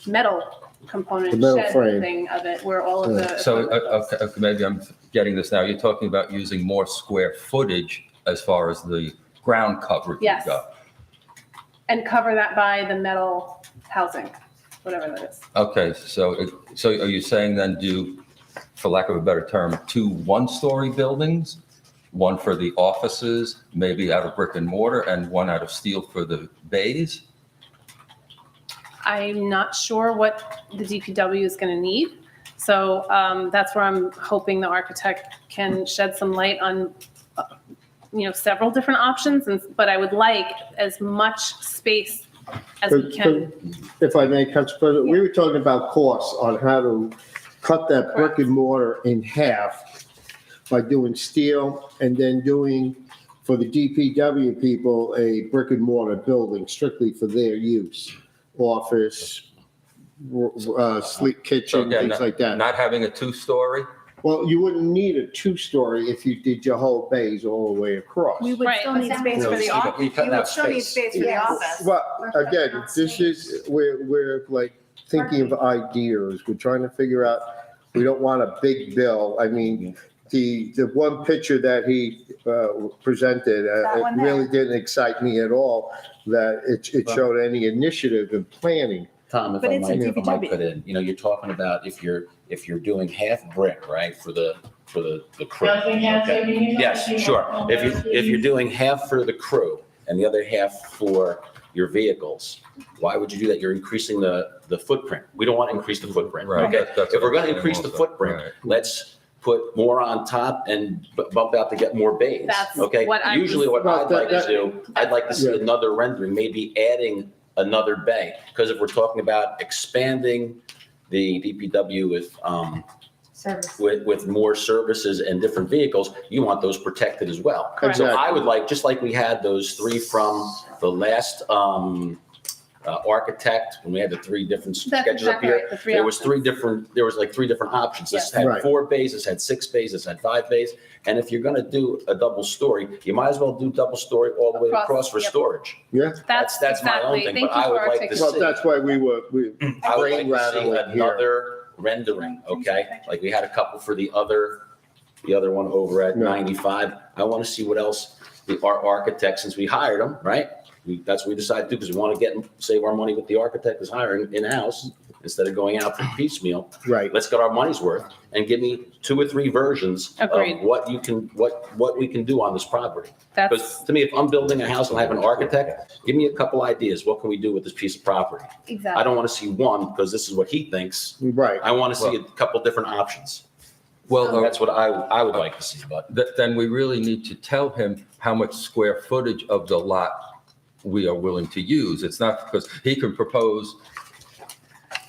B: metal component
I: The metal
B: shed
I: frame.
B: thing of it, where all of the.
E: So, okay, maybe I'm getting this now. You're talking about using more square footage as far as the ground coverage would
B: Yes.
E: go.
B: And cover that by the metal housing, whatever that is.
E: Okay, so are you saying then do, for lack of a better term, 2 one-story buildings? One for the offices, maybe out of brick and mortar, and one out of steel for the bays?
B: I'm not sure what the DPW is going to need. So that's where I'm hoping the architect can shed some light on, several different options. But I would like as much space as we can.
I: If I may, Council President, we were talking about costs on how to cut that brick and mortar in half by doing steel and then doing, for the DPW people, a brick and mortar building strictly for their use. Office, sleep
E: So
I: kitchen,
E: again,
I: things like that.
E: not having a 2-story?
I: Well, you wouldn't need a 2-story if you did your whole bays all the way across.
G: We would
B: Right,
G: still
B: but
G: need
H: then
G: space
H: we
G: for the
H: would
G: office.
P: be cutting
G: You would
P: out
G: still need
P: space.
G: space for the
H: Yes.
G: office.
I: Well, again, this is, we're like thinking of ideas. We're trying to figure out, we don't want a big bill. I mean, the one picture that he presented,
G: That one
I: it really didn't excite me at all, that it showed any initiative in planning.
F: Tom, if
G: But
F: I
G: it's a
F: might,
G: DPW.
F: put in, you're talking about if you're doing half brick, right, for the crew.
C: Councilman Cassidy,
F: Okay.
C: you need to
F: Yes,
C: speak
F: sure.
C: up.
F: If you're doing half for the crew and the other half for your vehicles, why would you do that? You're increasing the footprint. We don't want to increase the footprint,
E: Right,
F: okay?
E: that's
F: If we're
E: what I'm
F: going to
E: saying
F: increase the
E: also.
F: footprint,
E: Right.
F: let's put more on top and bump out to get more bays.
B: That's
F: Okay?
B: what I was-
F: Usually what
I: Well,
F: I'd like to
I: that-
F: do, I'd like to see
I: Yeah.
F: another rendering, maybe adding another bay. Because if we're talking about expanding the DPW with more services and different vehicles, you want those protected as well.
B: Correct.
F: So I would like, just like we had those 3 from the last architect, when we had the 3 different
B: That's
F: sketches up
B: exactly
F: here,
B: right, the 3
F: there was
B: options.
F: there was like 3 different options. This
B: Yes.
F: had
I: Right.
F: 4 bays, this had 6 bays, this had 5 bays. And if you're gonna do a double story, you might as well do double story all the way across for
B: Yep.
F: storage.
I: Yeah,
F: That's my own
B: exactly.
F: thing,
B: Thank
F: but
B: you
F: I
B: for
F: would like to
B: articulating.
I: well, that's why we
F: I would like
I: brain
F: to see
I: rattling here.
F: another rendering, okay? Like we had a couple for the other one over at
I: Yeah.
F: 95. I want to see what else our architect, since we hired them, right? That's what we decided to do, because we want to save our money with the architect is hiring in-house instead of going out for piecemeal.
I: Right.
F: Let's get our money's worth and give me 2 or 3 versions of
B: Agreed.
F: what we can do on this property.
B: That's,
F: Because to me, if I'm building a house and I have an architect, give me a couple ideas. What can we do with this piece of property? I
B: exactly.
F: don't want to see one because this is what he thinks.
I: Right.
F: I want to see a couple different options.
E: Well,
F: That's what I would like to see, but
E: then we really need to tell him how much square footage of the lot we are willing to use. It's not because he can propose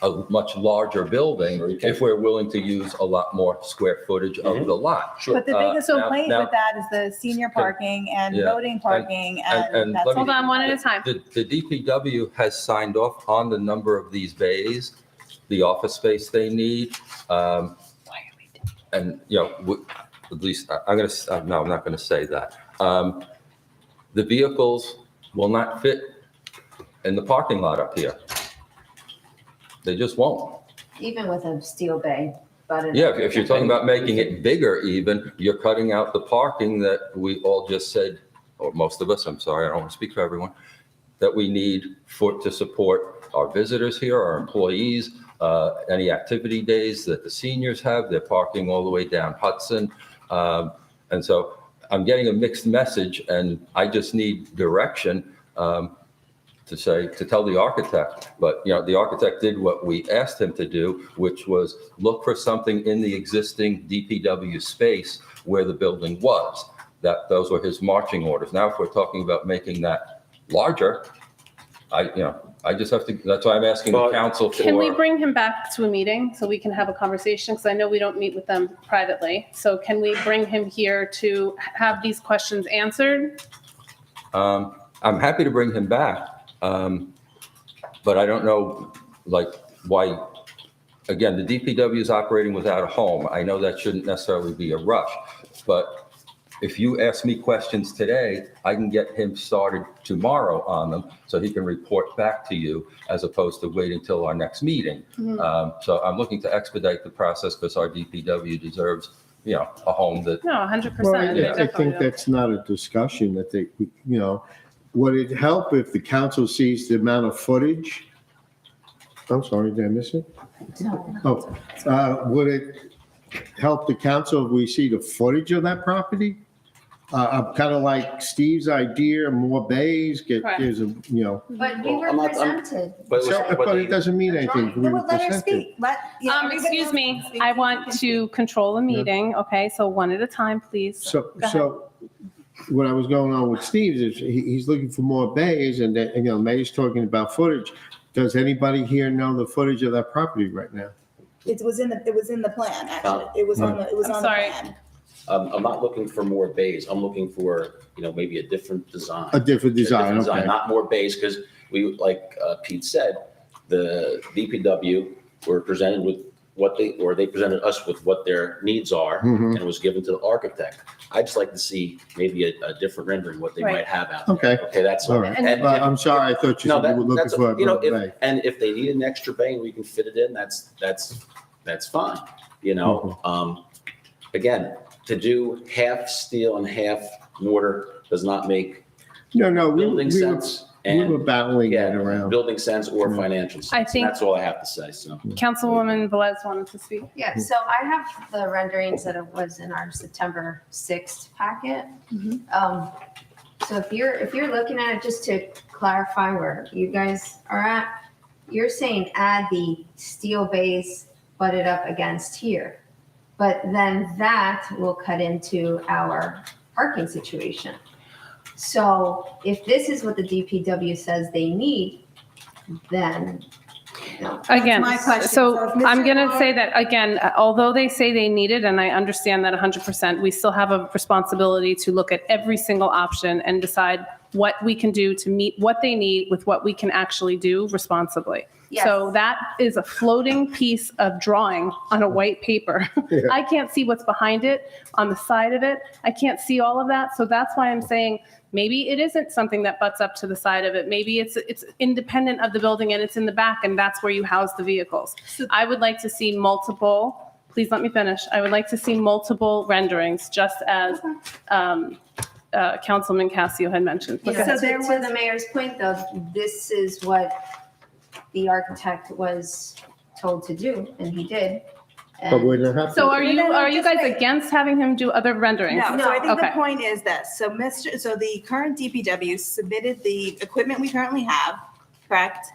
E: a much larger building if we're willing to use a lot more square footage of the lot.
F: sure.
G: But the biggest
E: now-
G: complaint
E: now-
G: with that is the senior parking and
E: Yeah.
G: voting parking,
E: and
G: and that's
E: let me-
B: Hold on, one at a time.
E: The DPW has signed off on the number of these bays, the office space they need. And, at least I'm not going to say that. The vehicles will not fit in the parking lot up here. They just won't.
H: Even with a steel bay, but.
E: Yeah, if you're talking about making it bigger even, you're cutting out the parking that we all just said, or most of us, I'm sorry, I don't want to speak for everyone, that we need to support our visitors here, our employees, any activity days that the seniors have, they're parking all the way down Hudson. And so I'm getting a mixed message, and I just need direction to tell the architect. But, the architect did what we asked him to do, which was look for something in the existing DPW space where the building was. Those were his marching orders. Now, if we're talking about making that larger, I just have to, that's why I'm asking the council for.
B: Can we bring him back to a meeting so we can have a conversation? Because I know we don't meet with them privately. So can we bring him here to have these questions answered?
E: I'm happy to bring him back. But I don't know, why, again, the DPW is operating without a home. I know that shouldn't necessarily be a rush, but if you ask me questions today, I can get him started tomorrow on them so he can report back to you as opposed to waiting until our next meeting. So I'm looking to expedite the process because our DPW deserves, a home that,
B: No, 100%.
I: Well, I
B: They definitely
I: think
B: do.
I: that's not a discussion that they, would it help if the council sees the amount of footage? I'm sorry, did I miss it? Would it help the council if we see the footage of that property? I'm kind of like Steve's idea, more bays,
B: Correct.
I: there's a,
H: But we were
F: I'm not-
H: presented.
F: But
I: but it doesn't mean anything. We were
G: Let her
I: presented.
G: speak.
B: Excuse me, I want to control the meeting, okay? So one at a time, please.
I: So,
B: Go ahead.
I: so what I was going on with Steve is he's looking for more bays and then, May's talking about footage. Does anybody here know the footage of that property right now?
G: It was in the plan, actually. It was on the
B: I'm sorry.
G: plan.
F: I'm not looking for more bays. I'm looking for, maybe a different design.
I: A different design,
F: Different
I: okay.
F: Not more bays, because like Pete said, the DPW were presented with they presented us with what their needs are, and it was given to the architect. I'd just like to see maybe a different rendering, what they
B: Right.
F: might have out there.
I: Okay.
F: Okay, that's
I: All
F: all.
I: right.
F: And
I: But I'm sorry, I thought you
F: No,
I: said you were looking
F: that's,
I: for a bay.
F: if they need an extra bay and we can fit it in, that's fine, Again, to do half steel and half mortar does not make
I: No,
F: building
I: we
F: sense.
I: were
F: And
I: battling that around.
F: building sense or financial sense.
B: I
F: And
B: think-
F: that's all I have to say, so.
B: Councilwoman Velez wanted to speak.
H: Yeah, so I have the renderings that it was in our September 6th packet. So if you're looking at it, just to clarify where you guys are at, you're saying add the steel base butted up against here. But then that will cut into our parking situation. So if this is what the DPW says they need, then,
B: Again,
G: my question.
B: so
G: So if
B: I'm
G: Mr.
B: going to
G: Moore-
B: say that, again, although they say they need it, and I understand that 100%, we still have a responsibility to look at every single option and decide what we can do to meet what they need with what we can actually do responsibly. So
H: Yes.
B: that is a floating piece of drawing on a white paper. I can't see what's behind it, on the side of it. I can't see all of that. So that's why I'm saying maybe it isn't something that butts up to the side of it. Maybe it's independent of the building and it's in the back and that's where you house the vehicles. I would like to see multiple, please let me finish. I would like to see multiple renderings, just as Councilman Casio had mentioned.
H: Yeah,
B: Okay.
H: so to the mayor's point though, this is what the architect was told to do, and he did.
I: But we're not happy.
B: So are you
G: just
B: guys
G: wait.
B: against having him do other renderings?
G: No, so I think the
B: Okay.
G: point is this. So the current DPW submitted the equipment we currently have, correct?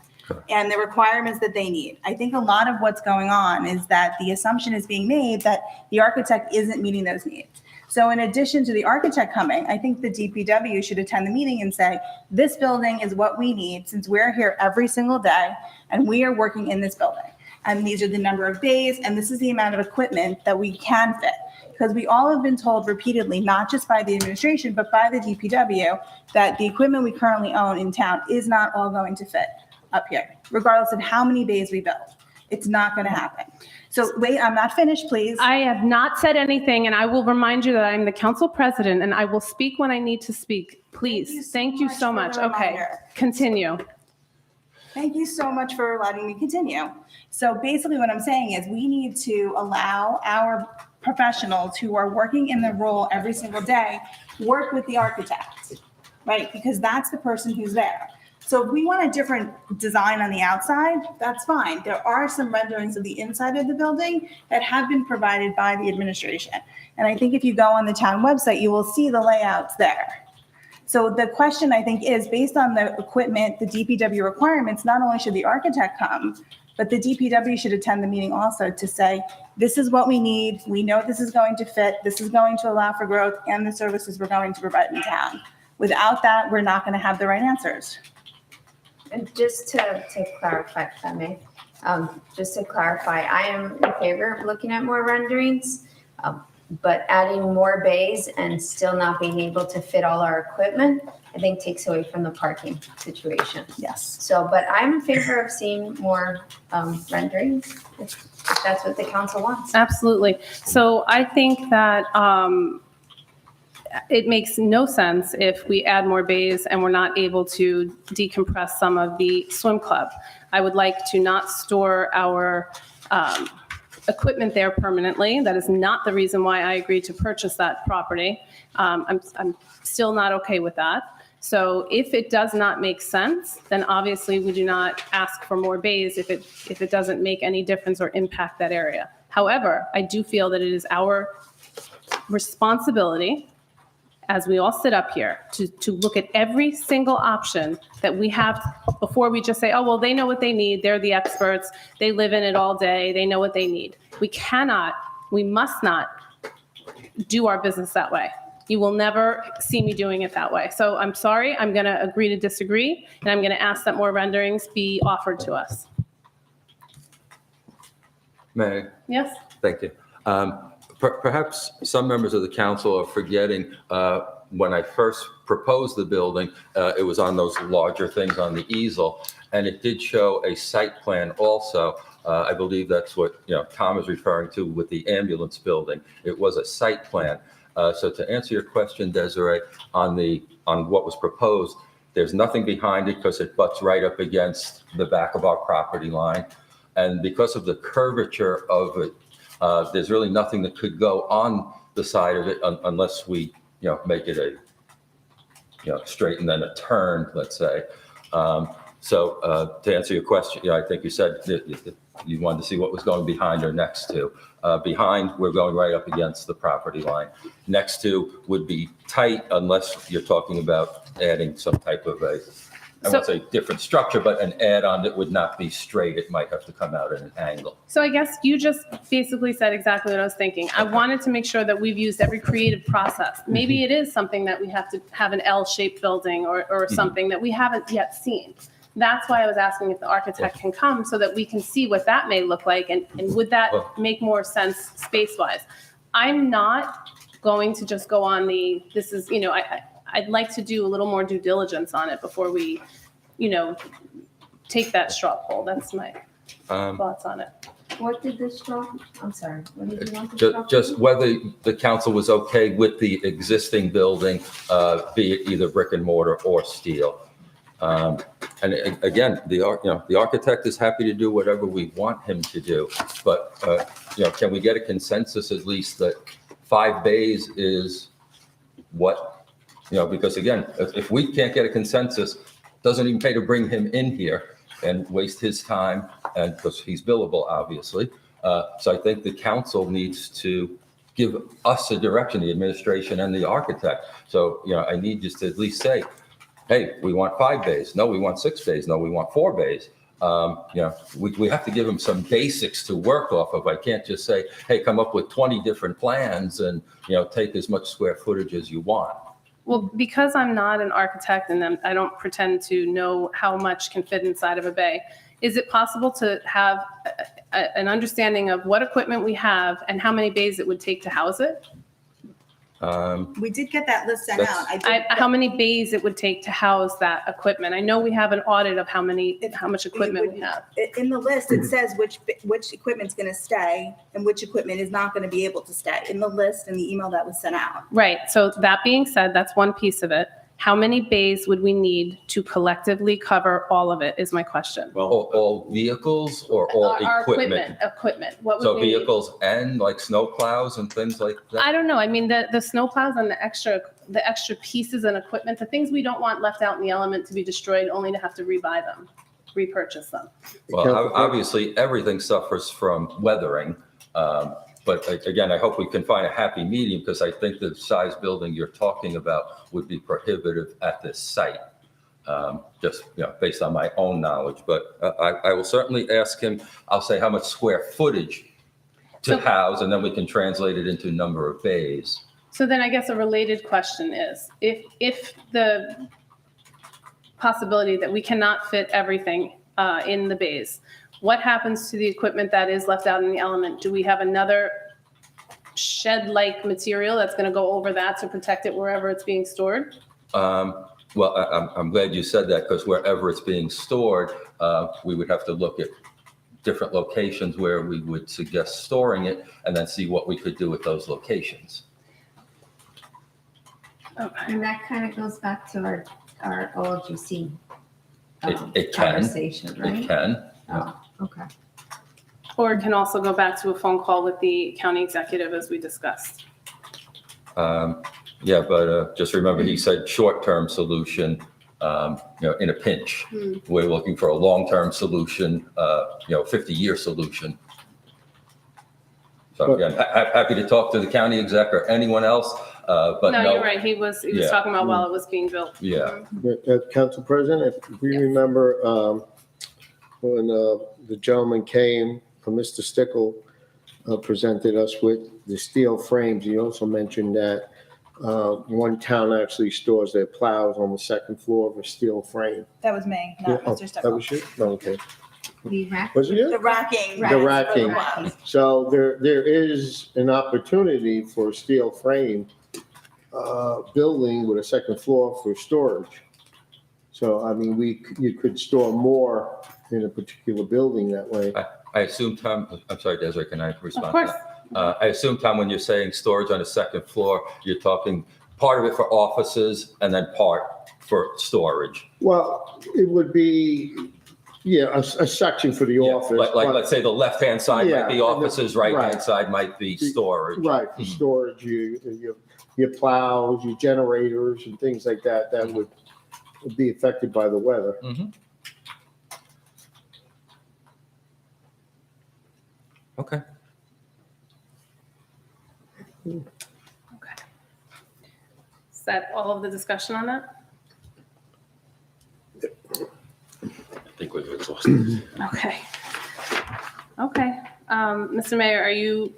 G: And the requirements that they need. I think a lot of what's going on is that the assumption is being made that the architect isn't meeting those needs. So in addition to the architect coming, I think the DPW should attend the meeting and say, this building is what we need since we're here every single day and we are working in this building. And these are the number of days and this is the amount of equipment that we can fit. Because we all have been told repeatedly, not just by the administration, but by the DPW, that the equipment we currently own in town is not all going to fit up here, regardless of how many bays we build. It's not going to happen. So wait, I'm not finished, please.
B: I have not said anything, and I will remind you that I'm the council president, and I will speak when I need to speak. Please, thank you so much.
G: for the
B: Okay,
G: reminder.
B: continue.
G: Thank you so much for letting me continue. So basically what I'm saying is we need to allow our professionals who are working in the role every single day, work with the architect, right? Because that's the person who's there. So if we want a different design on the outside, that's fine. There are some renderings of the inside of the building that have been provided by the administration. And I think if you go on the town website, you will see the layouts there. So the question, I think, is based on the equipment, the DPW requirements, not only should the architect come, but the DPW should attend the meeting also to say, this is what we need. We know this is going to fit. This is going to allow for growth and the services we're going to provide in town. Without that, we're not going to have the right answers.
H: And just to clarify, if I may, just to clarify, I am in favor of looking at more renderings, but adding more bays and still not being able to fit all our equipment, I think takes away from the parking situation.
G: Yes.
H: So, but I'm in favor of seeing more renderings, if that's what the council wants.
B: Absolutely. So I think that it makes no sense if we add more bays and we're not able to decompress some of the swim club. I would like to not store our equipment there permanently. That is not the reason why I agreed to purchase that property. I'm still not okay with that. So if it does not make sense, then obviously we do not ask for more bays if it doesn't make any difference or impact that area. However, I do feel that it is our responsibility, as we all sit up here, to look at every single option that we have before we just say, oh, well, they know what they need. They're the experts. They live in it all day. They know what they need. We must not do our business that way. You will never see me doing it that way. So I'm sorry, I'm going to agree to disagree, and I'm going to ask that more renderings be offered to us.
E: May I?
B: Yes?
E: Thank you. Perhaps some members of the council are forgetting when I first proposed the building, it was on those larger things on the easel, and it did show a site plan also. I believe that's what Tom is referring to with the ambulance building. It was a site plan. So to answer your question, Desiree, on what was proposed, there's nothing behind it because it butts right up against the back of our property line. And because of the curvature of it, there's really nothing that could go on the side of it unless we, make it a, straight and then a turn, let's say. So to answer your question, I think you said that you wanted to see what was going behind or next to. Behind, we're going right up against the property line. Next to would be tight unless you're talking about adding some type of I won't say different structure, but an add-on that would not be straight. It might have to come out at an angle.
B: So I guess you just basically said exactly what I was thinking. I wanted to make sure that we've used every creative process. Maybe it is something that we have to have an L-shaped building or something that we haven't yet seen. That's why I was asking if the architect can come so that we can see what that may look like and would that make more sense space-wise. I'm not going to just go on I'd like to do a little more due diligence on it before we, take that straw poll. That's my thoughts on it.
H: What did the straw, I'm sorry, what did you want the straw?
E: Just whether the council was okay with the existing building, be it either brick and mortar or steel. And again, the architect is happy to do whatever we want him to do. But, can we get a consensus at least that 5 bays is what, because again, if we can't get a consensus, doesn't even pay to bring him in here and waste his time, and because he's billable, obviously. So I think the council needs to give us a direction, the administration and the architect. So, I need just to at least say, hey, we want 5 bays. No, we want 6 bays. No, we want 4 bays. We have to give them some basics to work off of. I can't just say, hey, come up with 20 different plans and, take as much square footage as you want.
B: Well, because I'm not an architect and I don't pretend to know how much can fit inside of a bay, is it possible to have an understanding of what equipment we have and how many bays it would take to house it?
G: We did get that list sent out.
B: How many bays it would take to house that equipment? I know we have an audit of how much equipment we have.
G: In the list, it says which equipment's going to stay and which equipment is not going to be able to stay in the list and the email that was sent out.
B: Right. So that being said, that's one piece of it. How many bays would we need to collectively cover all of it is my question.
E: Well, all vehicles or all
B: Our
E: equipment?
B: Equipment. What would
E: So
B: we need?
E: vehicles and like snow plows and things like that?
B: I don't know. I mean, the snow plows and the extra pieces and equipment, the things we don't want left out in the element to be destroyed, only to have to rebuy them, repurchase them.
E: Well, obviously, everything suffers from weathering. But again, I hope we can find a happy medium because I think the size building you're talking about would be prohibitive at this site, just based on my own knowledge. But I will certainly ask him, I'll say how much square footage to house, and then we can translate it into number of bays.
B: So then I guess a related question is, if the possibility that we cannot fit everything in the bays, what happens to the equipment that is left out in the element? Do we have another shed-like material that's going to go over that to protect it wherever it's being stored?
E: Well, I'm glad you said that because wherever it's being stored, we would have to look at different locations where we would suggest storing it and then see what we could do with those locations.
B: Okay.
H: And that kind of goes back to our OLGC
E: It can.
H: conversation, right?
E: It can.
H: Oh, okay.
B: Or it can also go back to a phone call with the county executive as we discussed.
E: Yeah, but just remember, he said short-term solution, in a pinch. We're looking for a long-term solution, 50-year solution. So again, happy to talk to the county exec or anyone else, but
B: No,
E: no.
B: you're right. He was
E: Yeah.
B: talking about while it was being built.
E: Yeah.
I: Council President, if we remember when the gentleman came, Mr. Stickle presented us with the steel frames, he also mentioned that one town actually stores their plows on the second floor of a steel frame.
G: That was me,
I: Yeah,
G: not Mr.
I: That was
G: Stickle.
I: you? Oh, okay.
H: The rack.
I: Was it you?
G: The racking.
I: The racking.
H: Racking.
I: So there is an opportunity for a steel frame building with a second floor for storage. So, I mean, you could store more in a particular building that way.
E: I assume, Tom, I'm sorry, Desiree, can I respond?
B: Of course.
E: to that? I assume, Tom, when you're saying storage on the second floor, you're talking part of it for offices and then part for storage.
I: Well, it would be, a section for the
E: Yeah,
I: office.
E: Like,
I: but-
E: let's say the left-hand side might be
I: Yeah,
E: offices, right-hand
I: right.
E: side might be storage.
I: Right, for storage, your plows, your generators and things like that, that would be affected by the weather.
E: Mhm. Okay.
B: Okay. Is that all of the discussion on that?
F: I think we've exhausted.
B: Okay. Okay. Mr. Mayor,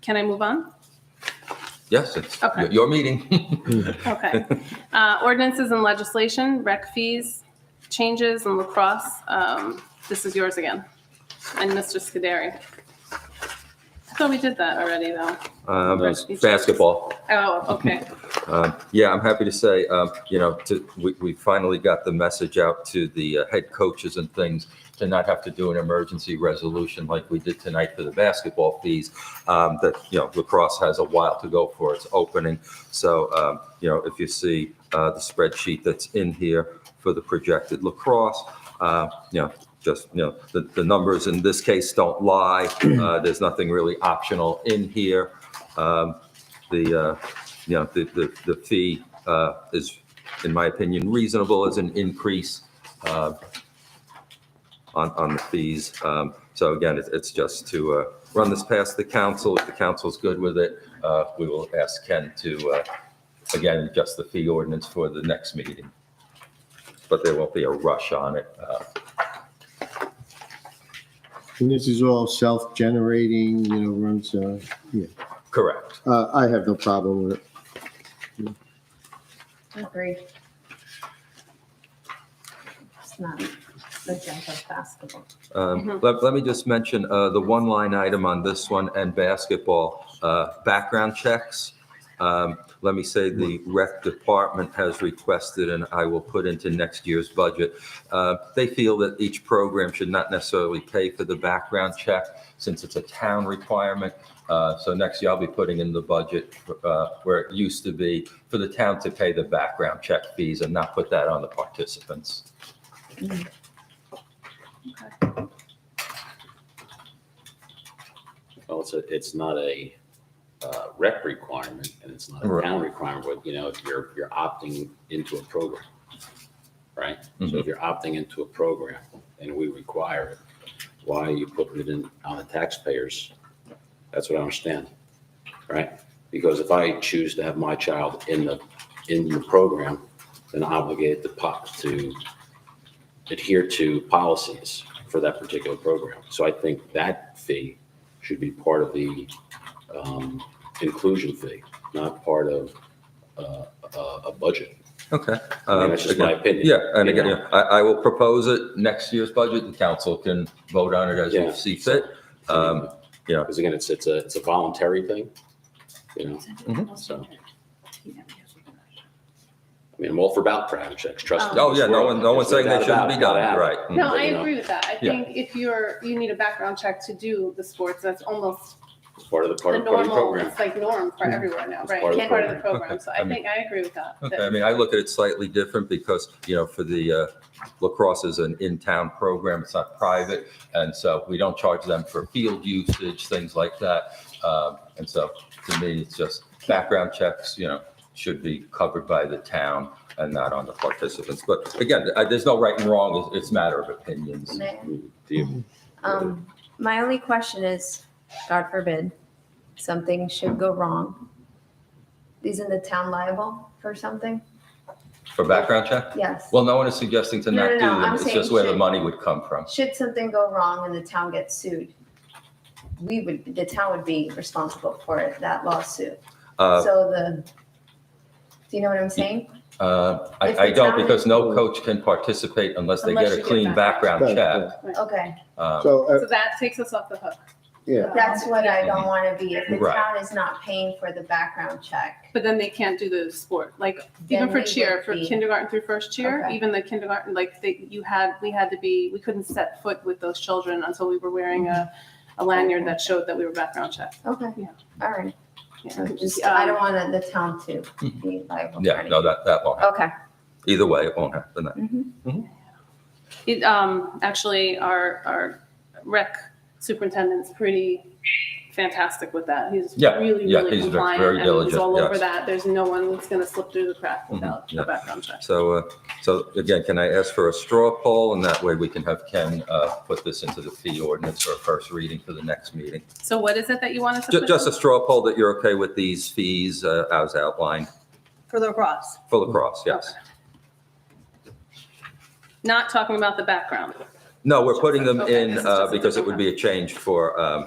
B: can I move on?
E: Yes, it's
B: Okay.
E: your meeting.
B: Okay. Ordinances and legislation, rec fees, changes and lacrosse. This is yours again. And Mr. Scuderi. I thought we did that already, though.
E: Basketball.
B: Oh, okay.
E: Yeah, I'm happy to say, we finally got the message out to the head coaches and things to not have to do an emergency resolution like we did tonight for the basketball fees. Lacrosse has a while to go for its opening. So, if you see the spreadsheet that's in here for the projected lacrosse, the numbers in this case don't lie. There's nothing really optional in here. The fee is, in my opinion, reasonable as an increase on the fees. So again, it's just to run this past the council. If the council's good with it, we will ask Ken to, again, adjust the fee ordinance for the next meeting. But there won't be a rush on it.
I: And this is all self-generating, runs,
E: Correct.
I: I have no problem with it.
H: Agreed. It's not the jump of basketball.
E: Let me just mention the one line item on this one and basketball, background checks. Let me say the rec department has requested, and I will put into next year's budget. They feel that each program should not necessarily pay for the background check since it's a town requirement. So next year I'll be putting in the budget where it used to be for the town to pay the background check fees and not put that on the participants.
F: Well, it's not a rec requirement and it's not a
E: Right.
F: town requirement, but if you're opting into a program, right? So if you're opting into a program and we require it, why are you putting it in on the taxpayers? That's what I understand, right? Because if I choose to have my child in the program, then I'm obligated to adhere to policies for that particular program. So I think that fee should be part of the inclusion fee, not part of a budget.
E: Okay.
F: I mean, that's just my opinion.
E: Yeah, and
F: you
E: again,
F: know?
E: I will propose it next year's budget. The council can vote on it as you
F: Yeah.
E: see fit.
F: Because again, it's a voluntary thing, so. I mean, I'm all for background checks, trust me.
E: Oh, yeah, no one's saying they shouldn't be done,
F: Gotta have it.
E: right.
B: No, I
F: You know.
B: agree with that. I
E: Yeah.
B: think if you need a background check to do the sports, that's almost
F: It's part of the
B: The normal,
F: program.
B: it's like norm for everywhere now, right?
F: part of the
B: It's part of the
F: program.
B: program. So
E: Okay.
B: I think I agree with that.
E: Okay, I mean, I look at it slightly different because, for the lacrosse is an in-town program, it's not private. And so we don't charge them for field usage, things like that. And so to me, it's just background checks, should be covered by the town and not on the participants. But again, there's no right and wrong. It's a matter of opinions.
H: My only question is, God forbid, something should go wrong. Isn't the town liable for something?
E: For background check?
H: Yes.
E: Well, no one is suggesting to
H: No,
E: not
H: no,
E: do
H: no,
E: them.
H: I'm
E: It's
H: saying
E: just where the
H: should-
E: money would come from.
H: Should something go wrong and the town gets sued, the town would be responsible for it, that lawsuit.
E: Uh,
H: Do you know what I'm saying? If
E: I
H: the
E: don't,
H: town
E: because
H: is-
E: no coach can participate unless they
B: Unless
E: get a
B: you get
E: clean
B: background
E: background check.
H: Okay,
E: Um,
B: So that takes us off the hook.
O: Yeah,
H: that's what I don't want to be. If the
E: Right.
H: town is not paying for the background check.
B: But then they can't do the sport, like
H: Then
B: even for
H: we
B: cheer,
H: would
B: for
H: be-
B: kindergarten through first year,
H: Okay.
B: even the kindergarten, we couldn't set foot with those children until we were wearing a lanyard that showed that we were background checked.
H: Okay,
B: Yeah.
H: all right.
B: Yeah.
H: So just, I don't want the town to be liable. for
E: Yeah, no,
H: anything.
E: that won't happen.
H: Okay.
E: Either way, it won't happen.
H: Mhm.
B: It, actually, our rec superintendent's pretty fantastic with that. He's
E: Yeah,
B: really,
E: yeah,
B: really
E: he's
B: compliant
E: very
B: and he's
E: diligent,
B: all over
E: yes.
B: that. There's no one that's gonna slip through the crack without
E: yeah.
B: a background check.
E: So again, can I ask for a straw poll? And that way we can have Ken put this into the fee ordinance for a first reading for the next meeting.
B: So what is it that you want us to put?
E: Just a straw poll that you're okay with these fees as outlined
G: For the lacrosse.
E: for lacrosse, yes.
B: Not talking about the background.
E: No, we're putting them
B: Okay,
E: in
B: this is just a
E: because it would
B: different
E: be a change for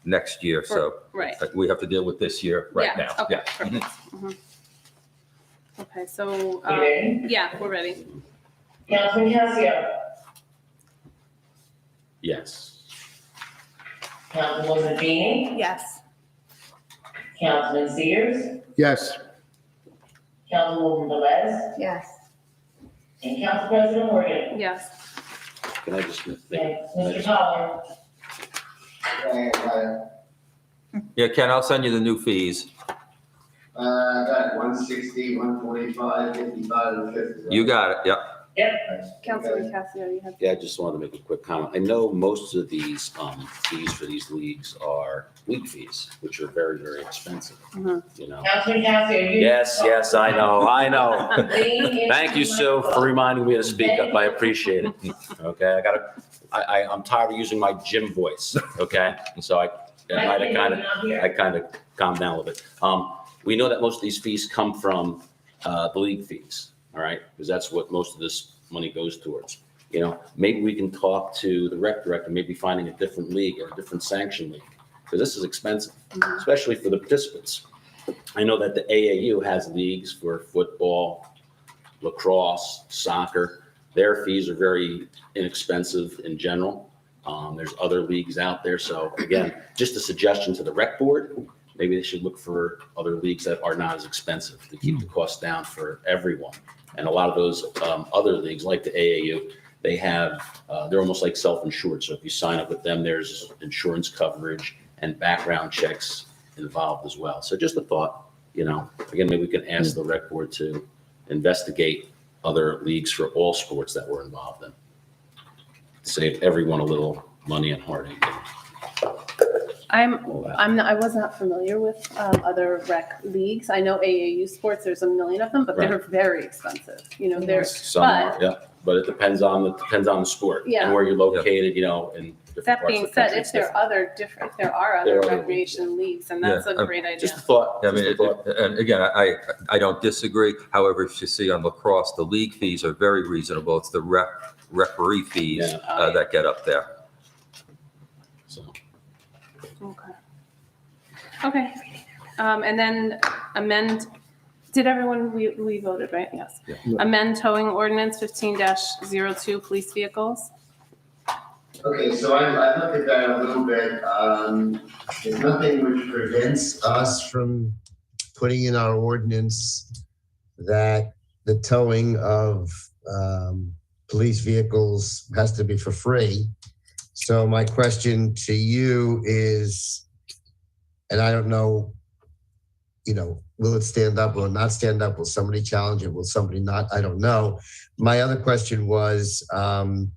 E: next year. So
B: Right.
E: we have to deal with this year right
B: Yeah,
E: now.
B: okay,
E: Yeah.
B: perfect. Mhm. Okay, so,
C: You ready?
B: yeah, we're ready.
C: Councilman Casio,
F: Yes.
C: Councilwoman Feeney,
G: Yes.
C: Councilman Sears,
I: Yes,
C: Councilwoman Velez,
H: Yes.
C: and Council President Morgan.
B: Yes.
F: Can I just
C: And Mr. Pollard.
E: Yeah, Ken, I'll send you the new fees.
Q: I got 160, 145, 55, and 50.
E: You got it, yeah.
B: Councilman Cassio, you have.
F: Yeah, I just wanted to make a quick comment. I know most of these fees for these leagues are league fees, which are very, very expensive,
B: Mhm.
F: you know?
C: Councilman Casio, you.
F: Yes, I know.
C: Lean into
F: Thank you,
C: the
F: Sue, for
C: microphone.
F: reminding me to speak up. I appreciate it. Okay, I'm tired of using my gym voice, okay? And so I kind of calmed down a little bit. We know that most of these fees come from the league fees, all right? Because that's what most of this money goes towards. You know, maybe we can talk to the rec director, maybe finding a different league or a different sanction league, because this is expensive, especially for the participants. I know that the AAU has leagues for football, lacrosse, soccer. Their fees are very inexpensive in general. There's other leagues out there. So again, just a suggestion to the rec board, maybe they should look for other leagues that are not as expensive to keep the cost down for everyone. And a lot of those other leagues like the AAU, they have, they're almost like self-insured. So if you sign up with them, there's insurance coverage and background checks involved as well. So just a thought, you know, again, maybe we can ask the rec board to investigate other leagues for all sports that we're involved in. Save everyone a little money and heartache.
B: I was not familiar with other rec leagues. I know AAU sports, there's a million of them, but they're very expensive. You know, they're,
F: Some are,
B: but
F: yeah, but it depends on the sport
B: Yeah.
F: and where you're located, you know, in different
B: that
F: parts
B: being
F: of the
B: said,
F: country.
B: if there are other
F: There are other
B: recreation leagues, and that's a great idea.
F: Just a thought.
E: I
F: just
E: mean,
F: a thought.
E: and again, I don't disagree. However, if you see on lacrosse, the league fees are very reasonable. It's the referee fees
F: Yeah.
E: that get up there.
F: So,
B: Okay. And then did everyone, we voted, right? Yes.
E: Yeah.
B: Amend towing ordinance 15-02 police vehicles.
Q: Okay, so I looked at that a little bit.
J: There's nothing which prevents us from putting in our ordinance that the towing of police vehicles has to be for free. So my question to you is, and I don't know, will it stand up? Will it not stand up? Will somebody challenge it? Will somebody not? I don't know. My other question was, do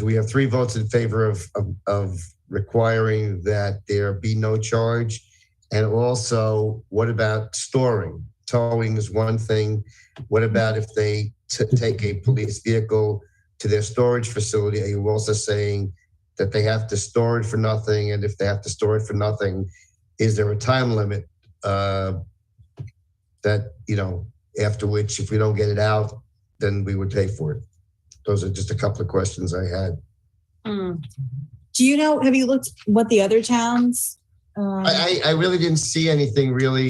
J: we have 3 votes in favor of requiring that there be no charge? And also, what about storing? Towing is one thing. What about if they take a police vehicle to their storage facility? Are you also saying that they have to store it for nothing? And if they have to store it for nothing, is there a time limit that, after which, if we don't get it out, then we would pay for it? Those are just a couple of questions I had.
G: Do you know, have you looked what the other towns?
J: I really didn't see anything really,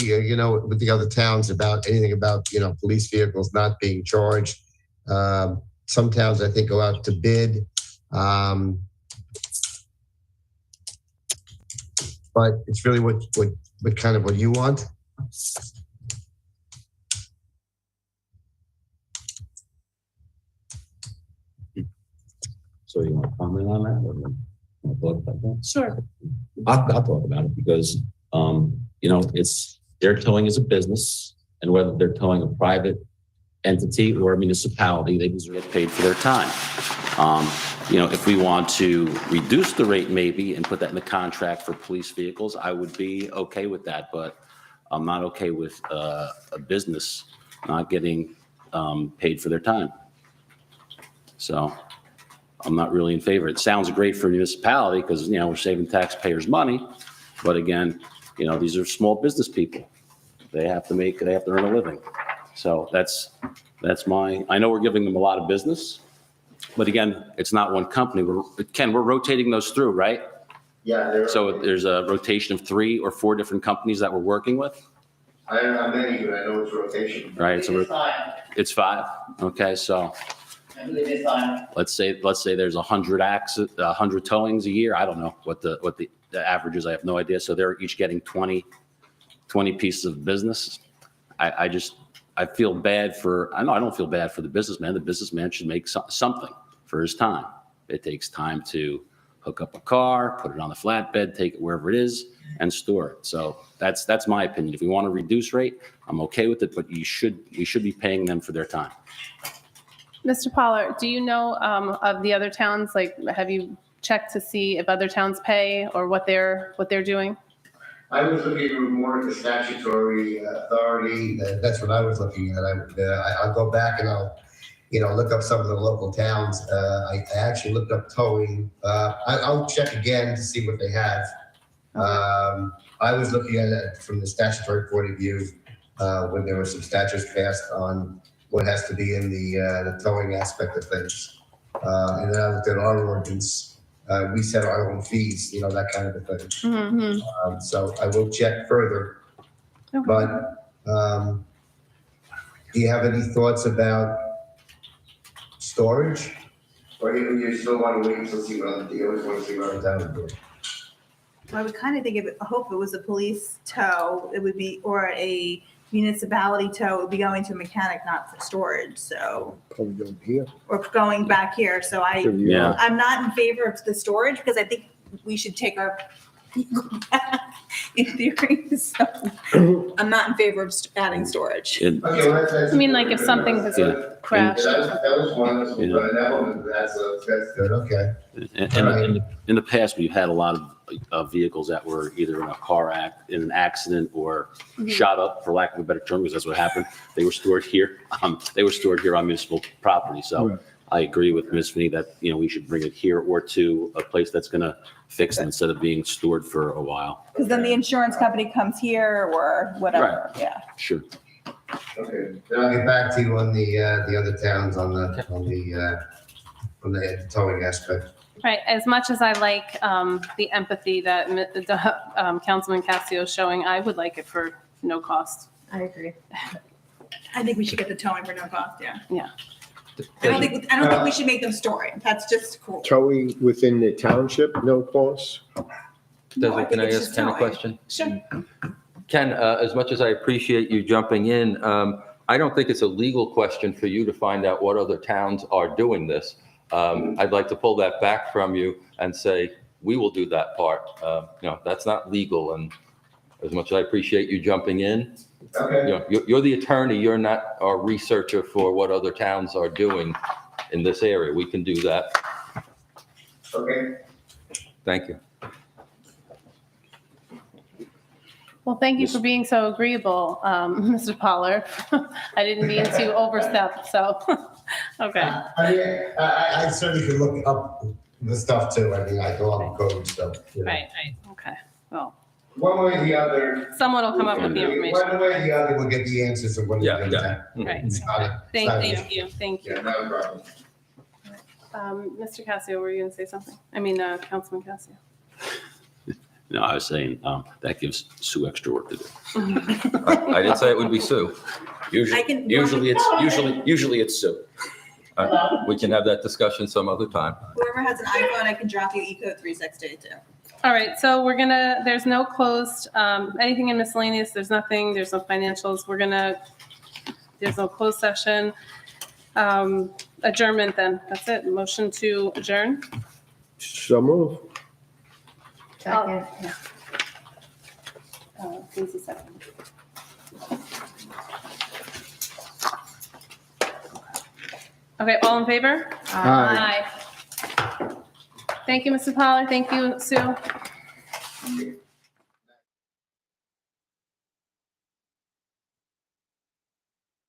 J: with the other towns anything about, police vehicles not being charged. Some towns, I think, go out to bid. But it's really what kind of what you want.
F: So you want to comment on that? Or you want to talk about that?
B: Sure.
F: I'll talk about it because, their towing is a business, and whether they're towing a private entity or a municipality, they deserve to get paid for their time. If we want to reduce the rate maybe and put that in the contract for police vehicles, I would be okay with that, but I'm not okay with a business not getting paid for their time. So I'm not really in favor. It sounds great for a municipality because, we're saving taxpayers money. But again, these are small business people. They have to earn a living. So that's I know we're giving them a lot of business, but again, it's not one company. We're rotating those through, right?
J: Yeah.
F: So there's a rotation of 3 or 4 different companies that we're working with.
J: I don't know how many, but I know it's rotation.
F: Right. So it's 5. Okay. So
C: I believe it's on.
F: let's say there's 100 towings a year. I don't know what the average is. I have no idea. So they're each getting 20 pieces of business. I feel bad I don't feel bad for the businessman. The businessman should make something for his time. It takes time to hook up a car, put it on the flatbed, take it wherever it is, and store it. So that's my opinion. If we want to reduce rate, I'm okay with it, but you should be paying them for their time.
B: Mr. Pollard, do you know of the other towns? Like, have you checked to see if other towns pay or what they're doing?
J: I was looking more at the statutory authority. That's what I was looking at. I'll go back and I'll, look up some of the local towns. I actually looked up towing. I'll check again to see what they have. I was looking at it from the statutory point of view when there were some statutes passed on what has to be in the towing aspect of things. And then I looked at our ordinance. We set our own fees, that kind of a thing.
B: Mm-hmm.
J: So I will check further.
B: Okay.
J: But do you have any thoughts about storage? Or you still want to wait until see what other dealers want to see what other towns do?
G: I would kind of think I hope it was a police tow, it would be, or a municipality tow, it would be going to a mechanic, not for storage, so.
O: Probably don't hear.
G: Or going back here, so
F: Yeah.
G: I'm not in favor of the storage because I think we should take our people back in theory, so I'm not in favor of adding storage.
J: Okay, well, that's
B: I mean, like if something has crashed.
J: That was one, that's good, okay.
F: In the past, we've had a lot of vehicles that were either in in an accident or shot up, for lack of a better term, because that's what happened. They were stored here. They were stored here on municipal property. So
O: Right.
F: I agree with Ms. Finney that, we should bring it here or to a place that's going to fix it instead of being stored for a while.
G: Because then the insurance company comes here or whatever, yeah.
F: Sure.
J: Okay, then I'll get back to you on the other towns on the towing aspect.
B: Right. As much as I like the empathy that Councilman Casio is showing, I would like it for no cost.
G: I agree. I think we should get the towing for no cost, yeah.
B: Yeah.
G: I don't think we should make them store it. That's just cool.
O: Towing within the township, no cost?
G: No, I
E: Can
G: think
E: I
G: it's
E: ask
G: just
E: Ken a
G: towing.
E: question?
G: Sure.
E: Ken, as much as I appreciate you jumping in, I don't think it's a legal question for you to find out what other towns are doing this. I'd like to pull that back from you and say, we will do that part. That's not legal. And as much as I appreciate you jumping in,
J: Okay.
E: you're the attorney, you're not our researcher for what other towns are doing in this area. We can do that.
J: Okay.
E: Thank you.
B: Well, thank you for being so agreeable, Mr. Pollard. I didn't mean to overstep, so, okay.
J: I mean, I certainly could look up the stuff too. I mean, I go on code stuff.
B: Right, okay. Well,
J: One way or the other.
B: someone will come up with the information.
J: One way or the other, we'll get the answers of what
E: Yeah,
J: it is.
E: yeah.
B: Right.
J: It's not a- it's
B: Thank
J: not an issue.
B: you, thank you.
J: Yeah, no problem.
B: Mr. Cassio, were you going to say something? I mean, Councilman Cassio.
F: No, I was saying, that gives Sue extra work to do.
E: I didn't say it would be Sue.
F: Usually it's Sue.
E: We can have that discussion some other time.
R: Whoever has an iPhone, I can drop you E-code 360 too.
B: All right, so there's no closed, anything in miscellaneous, there's nothing, there's no financials, there's no closed session. Adjournment then, that's it, motion to adjourn.
O: So move.
B: Second. Please a second. Okay, all in favor?
O: Aye.
B: Aye. Thank you, Mr. Pollard, thank you, Sue.